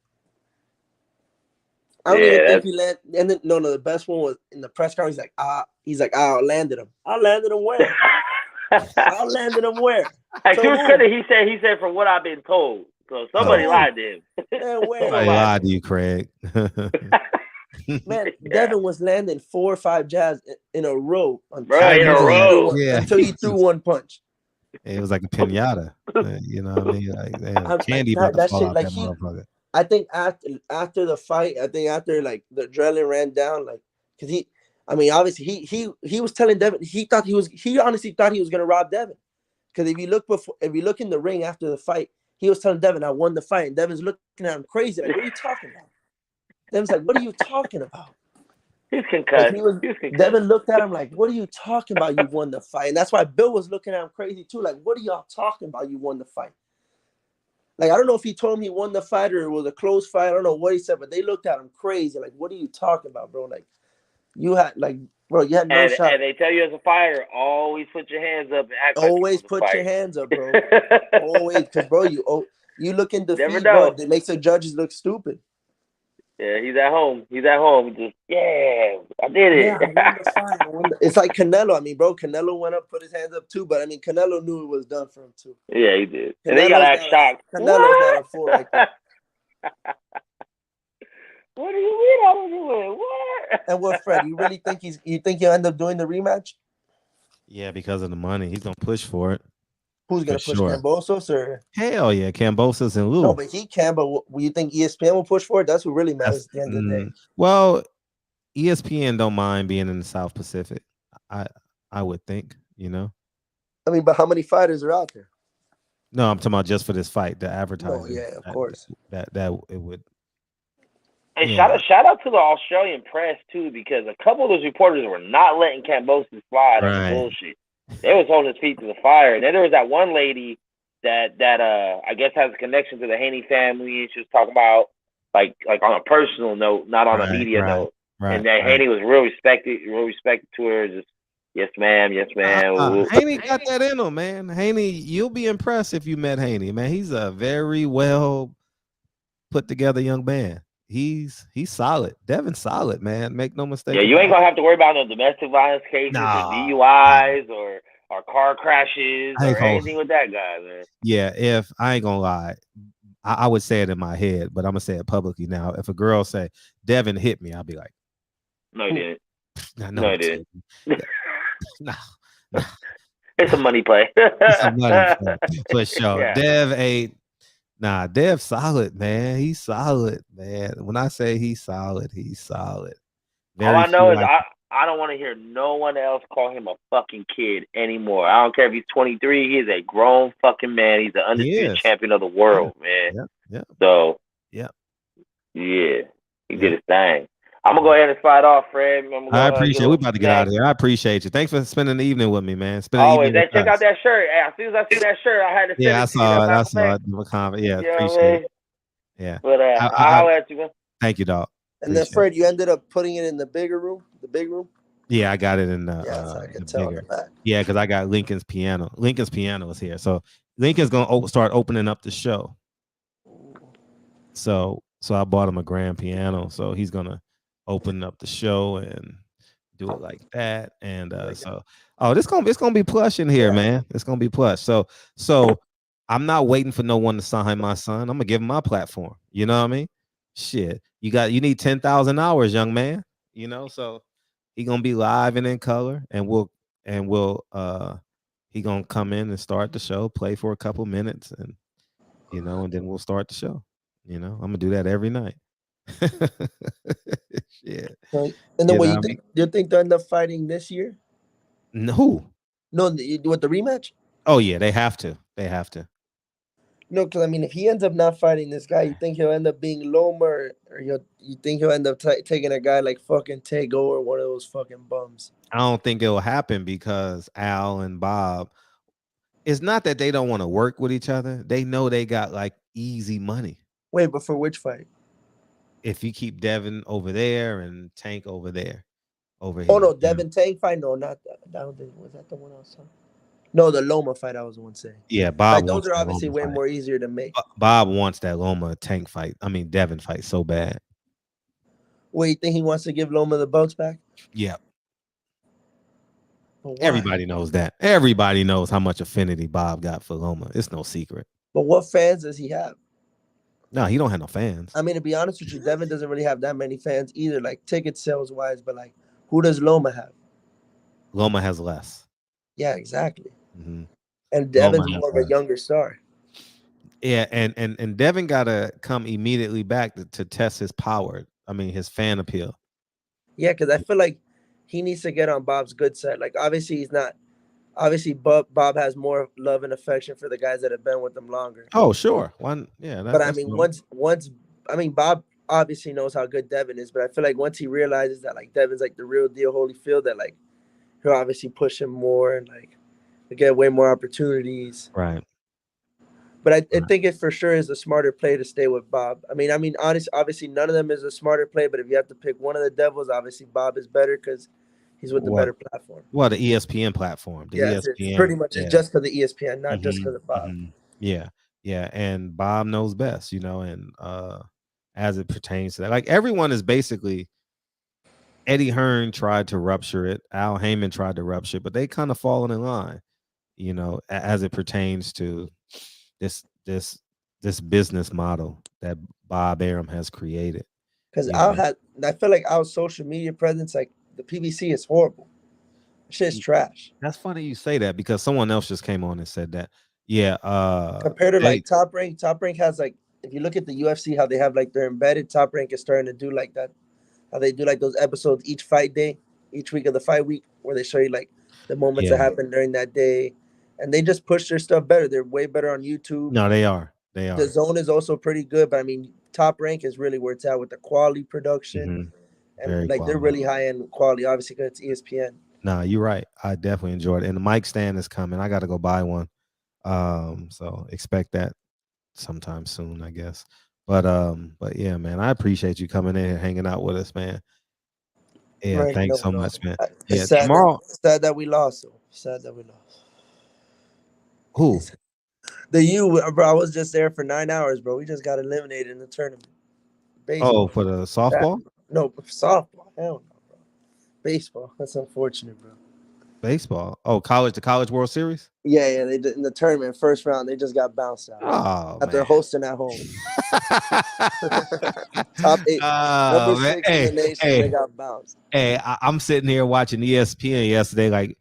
Speaker 14: I don't even think he landed. And then, no, the best one was in the press conference. He's like, I landed him. I landed him where? I landed him where?
Speaker 10: To his credit, he said from what I've been told. So somebody lied to him.
Speaker 14: Man, where?
Speaker 4: Somebody lied to you, Craig.
Speaker 14: Man, Devin was landing 4 or 5 jabs in a row. Until he threw one punch.
Speaker 4: It was like a pinata. You know what I mean? Like candy about to fall out that motherfucker.
Speaker 14: I think after the fight, after like the adrenaline ran down, like because obviously he was telling Devin he honestly thought he was gonna rob Devin. Because if you look in the ring after the fight, he was telling Devin, I won the fight, and Devin's looking at him crazy. Like, what are you talking about? Devin's like, what are you talking about?
Speaker 10: He's concussed.
Speaker 14: Devin looked at him like, what are you talking about? You won the fight. And that's why Bill was looking at him crazy too. Like, what are y'all talking about? You won the fight. Like, I don't know if he told him he won the fight or it was a close fight. I don't know what he said, but they looked at him crazy. Like, what are you talking about, bro? Like, you had no shot.
Speaker 10: And they tell you as a fighter, always put your hands up and act
Speaker 14: always put your hands up, bro. Always, because bro, you look in defeat, bro. It makes the judges look stupid.
Speaker 10: Yeah, he's at home. He just, I did it.
Speaker 14: Yeah, it's like Canelo. I mean, bro, Canelo went up, put his hands up too, but I mean, Canelo knew it was done for him too.
Speaker 10: Yeah, he did. And then he got act shocked.
Speaker 14: Canelo's not a fool like that.
Speaker 10: What do you mean I don't do it? What?
Speaker 14: And what, Fred? You really think you think he'll end up doing the rematch?
Speaker 4: Yeah, because of the money. He's gonna push for it.
Speaker 14: Who's gonna push Kambosos or?
Speaker 4: Hell yeah, Kambosos and Lou.
Speaker 14: No, but he can. But you think ESPN will push for it? That's what really matters at the end of the day.
Speaker 4: Well, ESPN don't mind being in the South Pacific. I would think, you know.
Speaker 14: I mean, but how many fighters are out there?
Speaker 4: No, I'm talking about just for this fight, the advertising.
Speaker 14: Oh yeah, of course.
Speaker 4: That it would.
Speaker 10: And shout out to the Australian press too, because a couple of those reporters were not letting Kambosos slide on bullshit. They was holding his feet to the fire. And then there was that one lady that I guess has a connection to the Haney family. She was talking about like on a personal note, not on a media note. And that Haney was real respected to her. Just yes, ma'am, yes, ma'am.
Speaker 4: Haney got that in him, man. Haney, you'll be impressed if you met Haney, man. He's a very well put together young man. He's solid. Devin's solid, man. Make no mistake.
Speaker 10: Yeah, you ain't gonna have to worry about no domestic violence cases or DUIs or car crashes or anything with that guy, man.
Speaker 4: Yeah, if I ain't gonna lie, I would say it in my head, but I'm gonna say it publicly now. If a girl say Devin hit me, I'll be like,
Speaker 10: no, he didn't.
Speaker 4: No,
Speaker 10: he didn't.
Speaker 4: No.
Speaker 10: It's a money play.
Speaker 4: It's a money play for sure.
Speaker 10: Yeah.
Speaker 4: Dev ain't. Nah, Dev's solid, man. He's solid, man. When I say he's solid, he's solid.
Speaker 10: All I know is I don't want to hear no one else call him a fucking kid anymore. I don't care if he's 23. He is a grown fucking man. He's the undisputed champion of the world, man.
Speaker 4: Yeah.
Speaker 10: So, he did his thing. I'm going to go ahead and slide off, Fred.
Speaker 4: I appreciate it. We're about to get out of here. I appreciate you. Thanks for spending the evening with me, man.
Speaker 10: Always. Check out that shirt. As soon as I see that shirt, I had to
Speaker 4: I saw it. Yeah, appreciate it. Yeah.
Speaker 10: But I'll let you, man.
Speaker 4: Thank you, dog.
Speaker 14: And then, Fred, you ended up putting it in the bigger room, the big room?
Speaker 4: Yeah, I got it in the
Speaker 14: so I can tell
Speaker 4: bigger. Yeah, because I got Lincoln's piano. Lincoln's piano is here. So Lincoln's going to start opening up the show. So I bought him a grand piano. So he's going to open up the show and do it like that. And it's gonna be plush in here, man. It's gonna be plush. So I'm not waiting for no one to sign my son. I'm gonna give him my platform. You know what I mean? Shit, you need 10,000 hours, young man. You know, so he gonna be live and in color, and he gonna come in and start the show, play for a couple minutes, and and then we'll start the show. I'm gonna do that every night.
Speaker 14: Shit. And then you think they'll end up fighting this year?
Speaker 4: No.
Speaker 14: No, with the rematch.
Speaker 4: Oh yeah, they have to. They have to.
Speaker 14: No, because I mean, if he ends up not fighting this guy, you think he'll end up being Loma, or you think he'll end up taking a guy like fucking Tego or one of those fucking bums?
Speaker 4: I don't think it'll happen because Al and Bob. It's not that they don't want to work with each other. They know they got like easy money.
Speaker 14: Wait, but for which fight?
Speaker 4: If you keep Devin over there and Tank over there, over here.
Speaker 14: Oh no, Devin Tank fight? No, not that. I don't think was that the one I was talking. No, the Loma fight I was the one saying.
Speaker 4: Yeah, Bob.
Speaker 14: Like, those are obviously way more easier to make.
Speaker 4: Bob wants that Loma Tank fight. I mean Devin fight so bad.
Speaker 14: Well, you think he wants to give Loma the belts back?
Speaker 4: Yeah. Everybody knows that. Everybody knows how much affinity Bob got for Loma. It's no secret.
Speaker 14: But what fans does he have?
Speaker 4: No, he don't have no fans.
Speaker 14: I mean, to be honest with you, Devin doesn't really have that many fans either, like ticket sales wise. But like, who does Loma have?
Speaker 4: Loma has less.
Speaker 14: Yeah, exactly.
Speaker 4: Mm-hmm.
Speaker 14: And Devin's more of a younger star.
Speaker 4: Yeah, and Devin got to come immediately back to test his power. I mean, his fan appeal.
Speaker 14: Yeah, because I feel like he needs to get on Bob's good side. Like, obviously, he's not. Obviously, Bob has more love and affection for the guys that have been with him longer.
Speaker 4: Oh, sure.
Speaker 14: But I mean, Bob obviously knows how good Devin is. But I feel like once he realizes that like Devin's like the real deal Holyfield, that like he'll obviously push him more and like get way more opportunities.
Speaker 4: Right.
Speaker 14: But I think it for sure is a smarter play to stay with Bob. I mean, honestly, obviously none of them is a smarter play. But if you have to pick one of the devils, obviously Bob is better because he's with the better platform.
Speaker 4: Well, the ESPN platform.
Speaker 14: ESPN, it's pretty much just for the ESPN, not just because of Bob.
Speaker 4: Mm-hmm. Yeah, and Bob knows best, and as it pertains to that, like everyone is basically. Eddie Hearn tried to rupture it. Al Heyman tried to rupture it, but they kind of fallen in line, as it pertains to this business model that Bob Arum has created.
Speaker 14: Because I feel like our social media presence, like the PBC, is horrible. Shit's trash.
Speaker 4: That's funny you say that because someone else just came on and said that. Yeah.
Speaker 14: Compared to like Top Rank has like, if you look at the UFC, how they have like their embedded, Top Rank is starting to do like that. How they do like those episodes each fight day, each week of the fight week, where they show you like the moments that happened during that day, and they just push their stuff better. They're way better on YouTube.
Speaker 4: No, they are. The
Speaker 14: Zone is also pretty good, but I mean, Top Rank is really where it's at with the quality production, and like they're really high end quality, obviously because it's ESPN.
Speaker 4: Nah, you're right. I definitely enjoyed it, and the mic stand is coming. I got to go buy one, so expect that sometime soon, I guess. But yeah, man, I appreciate you coming in and hanging out with us, man. Yeah,
Speaker 14: Right,
Speaker 4: thanks so much, man.
Speaker 14: It's
Speaker 4: Yeah, tomorrow.
Speaker 14: Sad that we lost. Sad that we lost.
Speaker 4: Who?
Speaker 14: Bro. I was just there for 9 hours, bro. We just got eliminated in the tournament.
Speaker 4: Baseball. Oh, for the softball?
Speaker 14: No, softball. Hell no, bro. Baseball. That's unfortunate, bro.
Speaker 4: Baseball. Oh, the College World Series?
Speaker 14: Yeah. They did in the tournament, first round, they just got bounced out.
Speaker 4: Oh,
Speaker 14: after hosting at home. Top 8. Number 6 in the nation, they got bounced.
Speaker 4: Hey, I'm sitting here watching ESPN yesterday, like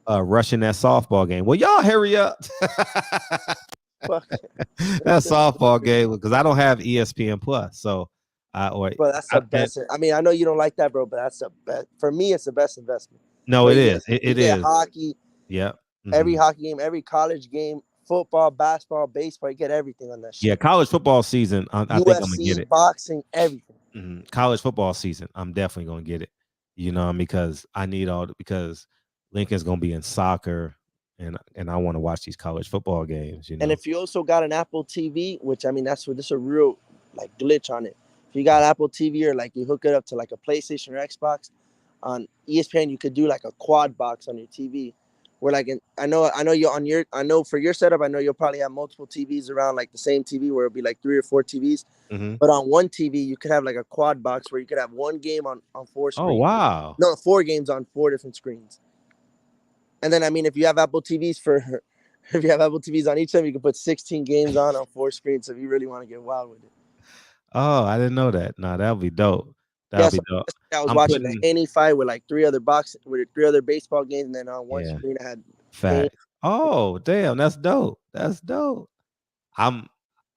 Speaker 4: rushing that softball game. Well, y'all hurry up. That softball game, because I don't have ESPN Plus, so
Speaker 14: bro, that's the best. I mean, I know you don't like that, bro, but that's the best. For me, it's the best investment.
Speaker 4: No, it is. It is.
Speaker 14: Hockey.
Speaker 4: Yeah.
Speaker 14: Every hockey game, every college game, football, basketball, baseball, you get everything on that shit.
Speaker 4: Yeah, college football season, I think I'm gonna get it.
Speaker 14: Boxing, everything.
Speaker 4: College football season, I'm definitely gonna get it. Because I need because Lincoln's gonna be in soccer, and I want to watch these college football games.
Speaker 14: And if you also got an Apple TV, which I mean, this is a real like glitch on it. If you got Apple TV or like you hook it up to like a PlayStation or Xbox, on ESPN you could do like a quad box on your TV. Where like I know for your setup, I know you'll probably have multiple TVs around like the same TV where it'll be like 3 or 4 TVs. But on one TV, you could have like a quad box where you could have one game on 4 screens.
Speaker 4: Oh wow!
Speaker 14: No, 4 games on 4 different screens. And then I mean, if you have Apple TVs on each of them, you can put 16 games on 4 screens. So if you really want to get wild with it.
Speaker 4: Oh, I didn't know that. No, that'll be dope. That'll be dope.
Speaker 14: I was watching the Haney fight with like 3 other baseball games, and then on one screen I had
Speaker 4: facts. Oh, damn, that's dope. That's dope. I'm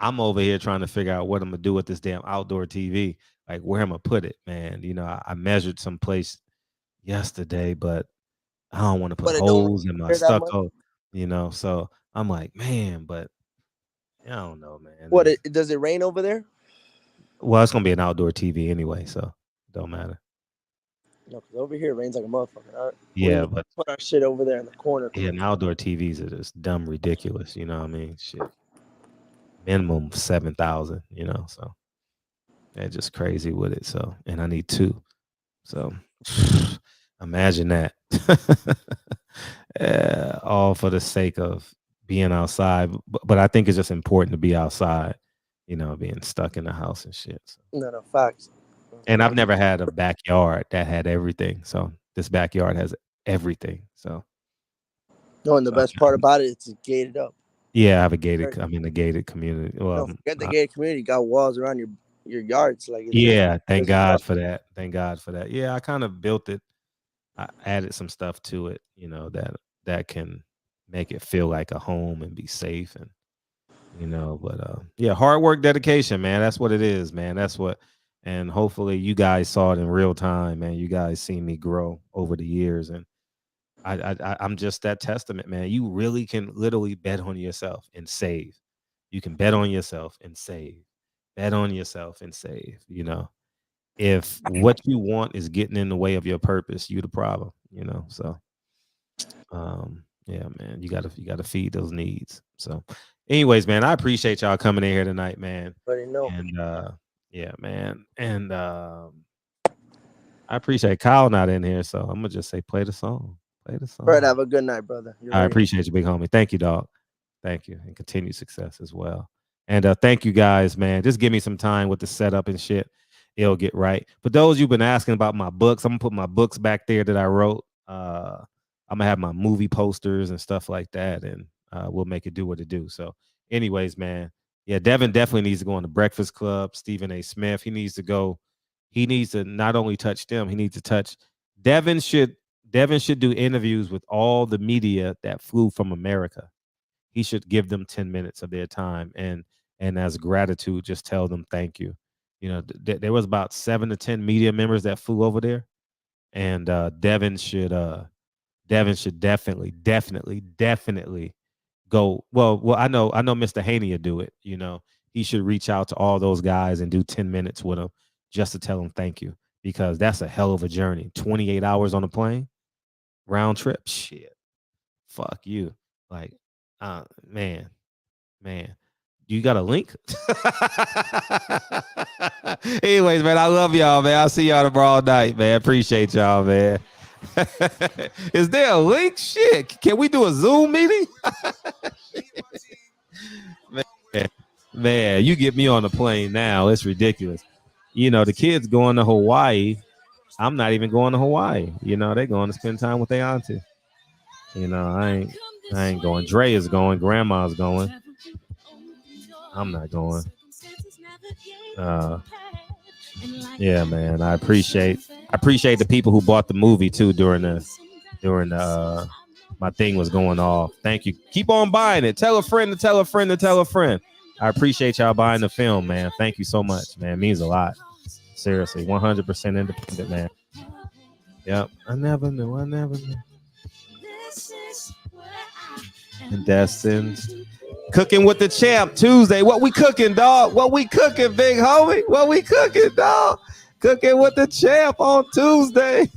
Speaker 4: over here trying to figure out what I'm gonna do with this damn outdoor TV. Like where I'm gonna put it, man. I measured some place yesterday, but I don't want to put holes in my stucco, you know. So I'm like, man, but I don't know, man.
Speaker 14: What does it rain over there?
Speaker 4: Well, it's gonna be an outdoor TV anyway, so it don't matter.
Speaker 14: No, because over here it rains like a motherfucker.
Speaker 4: Yeah, but
Speaker 14: put our shit over there in the corner.
Speaker 4: Yeah, and outdoor TVs are just dumb ridiculous. You know what I mean? Shit, minimum 7,000. You know, so they're just crazy with it. So, and I need 2. So imagine that. All for the sake of being outside, but I think it's just important to be outside. You know, being stuck in the house and shit. So.
Speaker 14: No, facts.
Speaker 4: And I've never had a backyard that had everything. So this backyard has everything. So.
Speaker 14: No, and the best part about it, it's gated up.
Speaker 4: Yeah, I have a gated. I'm in a gated community. Well,
Speaker 14: don't forget the gated community. You got walls around your yards. Like
Speaker 4: yeah, thank God for that. Thank God for that. Yeah, I kind of built it. I added some stuff to it, you know, that can make it feel like a home and be safe, and you know. But yeah, hard work, dedication, man. That's what it is, man. That's what. And hopefully you guys saw it in real time, man. You guys see me grow over the years, and I'm just that testament, man. You really can literally bet on yourself and save. You can bet on yourself and save. Bet on yourself and save. You know, if what you want is getting in the way of your purpose, you the problem. You know, so yeah, man, you gotta feed those needs. So, anyways, man, I appreciate y'all coming in here tonight, man. And yeah, man, and I appreciate Kyle not in here, so I'm gonna just say play the song. Play the song.
Speaker 14: Brett, have a good night, brother.
Speaker 4: I appreciate you, big homie. Thank you, dog. Thank you, and continued success as well. And thank you guys, man. Just give me some time with the setup and shit. It'll get right. For those you've been asking about my books, I'm gonna put my books back there that I wrote. I'm gonna have my movie posters and stuff like that, and we'll make it do what it do. So, anyways, man, yeah, Devin definitely needs to go on the Breakfast Club. Stephen A. Smith, he needs to go. He needs to not only touch them, he needs to touch. Devin should do interviews with all the media that flew from America. He should give them 10 minutes of their time, and as gratitude, just tell them thank you. You know, there was about 7 to 10 media members that flew over there, and Devin should definitely go. Well, I know Mr. Haney will do it. You know, he should reach out to all those guys and do 10 minutes with them just to tell them thank you, because that's a hell of a journey. 28 hours on a plane, round trip. Shit, fuck you. Like, man, you got a link? Anyways, man, I love y'all, man. I'll see y'all tomorrow night, man. Appreciate y'all, man. Is there a link? Shit, can we do a Zoom meeting? man, you get me on the plane now. It's ridiculous. You know, the kids going to Hawaii. I'm not even going to Hawaii. You know, they going to spend time with their auntie. You know, I ain't going. Dre is going. Grandma's going. I'm not going. Yeah, man. I appreciate the people who bought the movie too during my thing was going off. Thank you. Keep on buying it. Tell a friend to tell a friend to tell a friend. I appreciate y'all buying the film, man. Thank you so much, man. It means a lot. Seriously, 100% independent, man. Yep. I never knew. And destined. Cooking with the champ Tuesday. What we cooking, dog? What we cooking, big homie? What we cooking, dog? Cooking with the champ on Tuesday.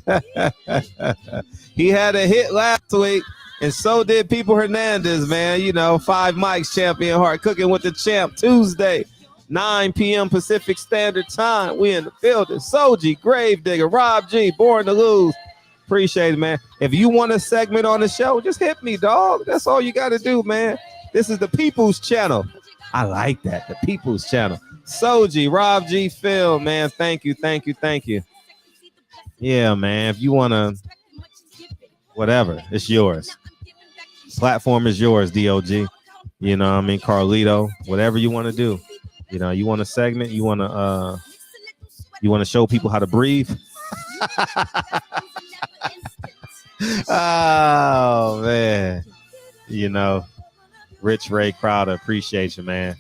Speaker 4: He had a hit last week, and so did People Hernandez, man. You know, 5 mics, Champion Heart. Cooking with the champ Tuesday, 9 p.m. Pacific Standard Time. We in the building. Soji, Gravedigger, Rob G, Born to Lose. Appreciate it, man. If you want a segment on the show, just hit me, dog. That's all you got to do, man. This is the People's Channel. I like that, the People's Channel. Soji, Rob G, Phil, man. Thank you. Yeah, man. If you want to, whatever, it's yours. Platform is yours, DOG. You know what I mean? Carlito, whatever you want to do. You know, you want a segment, you want to show people how to breathe. Oh, man. You know, Rich Ray Crowder, appreciate you, man.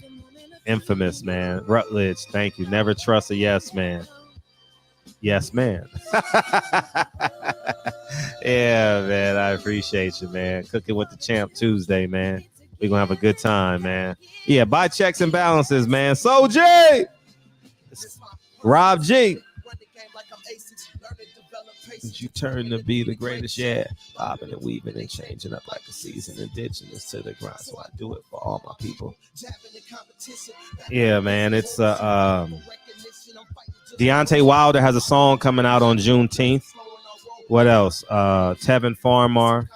Speaker 4: Infamous, man. Rutledge, thank you. Never trust a yes man. Yes, man. Yeah, man. I appreciate you, man. Cooking with the Champ Tuesday, man. We're going to have a good time, man. Yeah, buy checks and balances, man. So J. Rob G. You turn to be the greatest, yeah. Bobbing and weaving and changing up like a season, indigenous to the grind. So I do it for all my people. Yeah, man. It's Deontay Wilder has a song coming out on Juneteenth. What else? Tevin Farmar,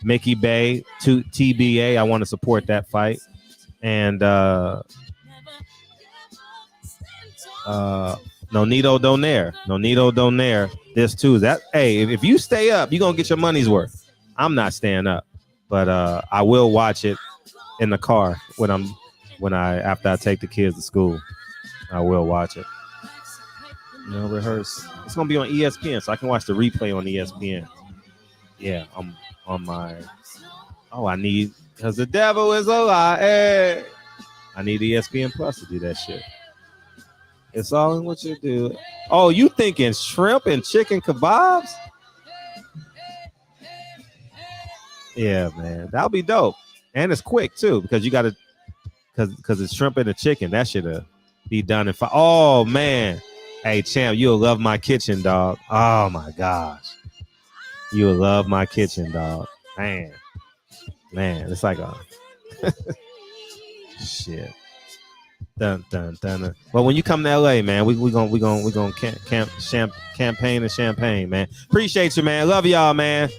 Speaker 4: Mickey Bay, TBA. I want to support that fight. And Nonito Donaire. This too. That hey, if you stay up, you're gonna get your money's worth. I'm not staying up, but I will watch it in the car after I take the kids to school. I will watch it. Rehearse. It's gonna be on ESPN, so I can watch the replay on ESPN. Yeah, I'm on my. Oh, I need because the devil is a lie. Hey. I need ESPN Plus to do that shit. It's all in what you do. Oh, you thinking shrimp and chicken kebabs? Yeah, man, that'll be dope, and it's quick too because you got to, because it's shrimp and the chicken. That should be done in 5. Oh man, hey Champ, you'll love my kitchen, dog. Oh my gosh, you'll love my kitchen, dog. Man, it's like a shit. Dun, dun, dun, dun. Well, when you come to LA, man, we gonna campaign and champagne, man. Appreciate you, man. Love y'all, man.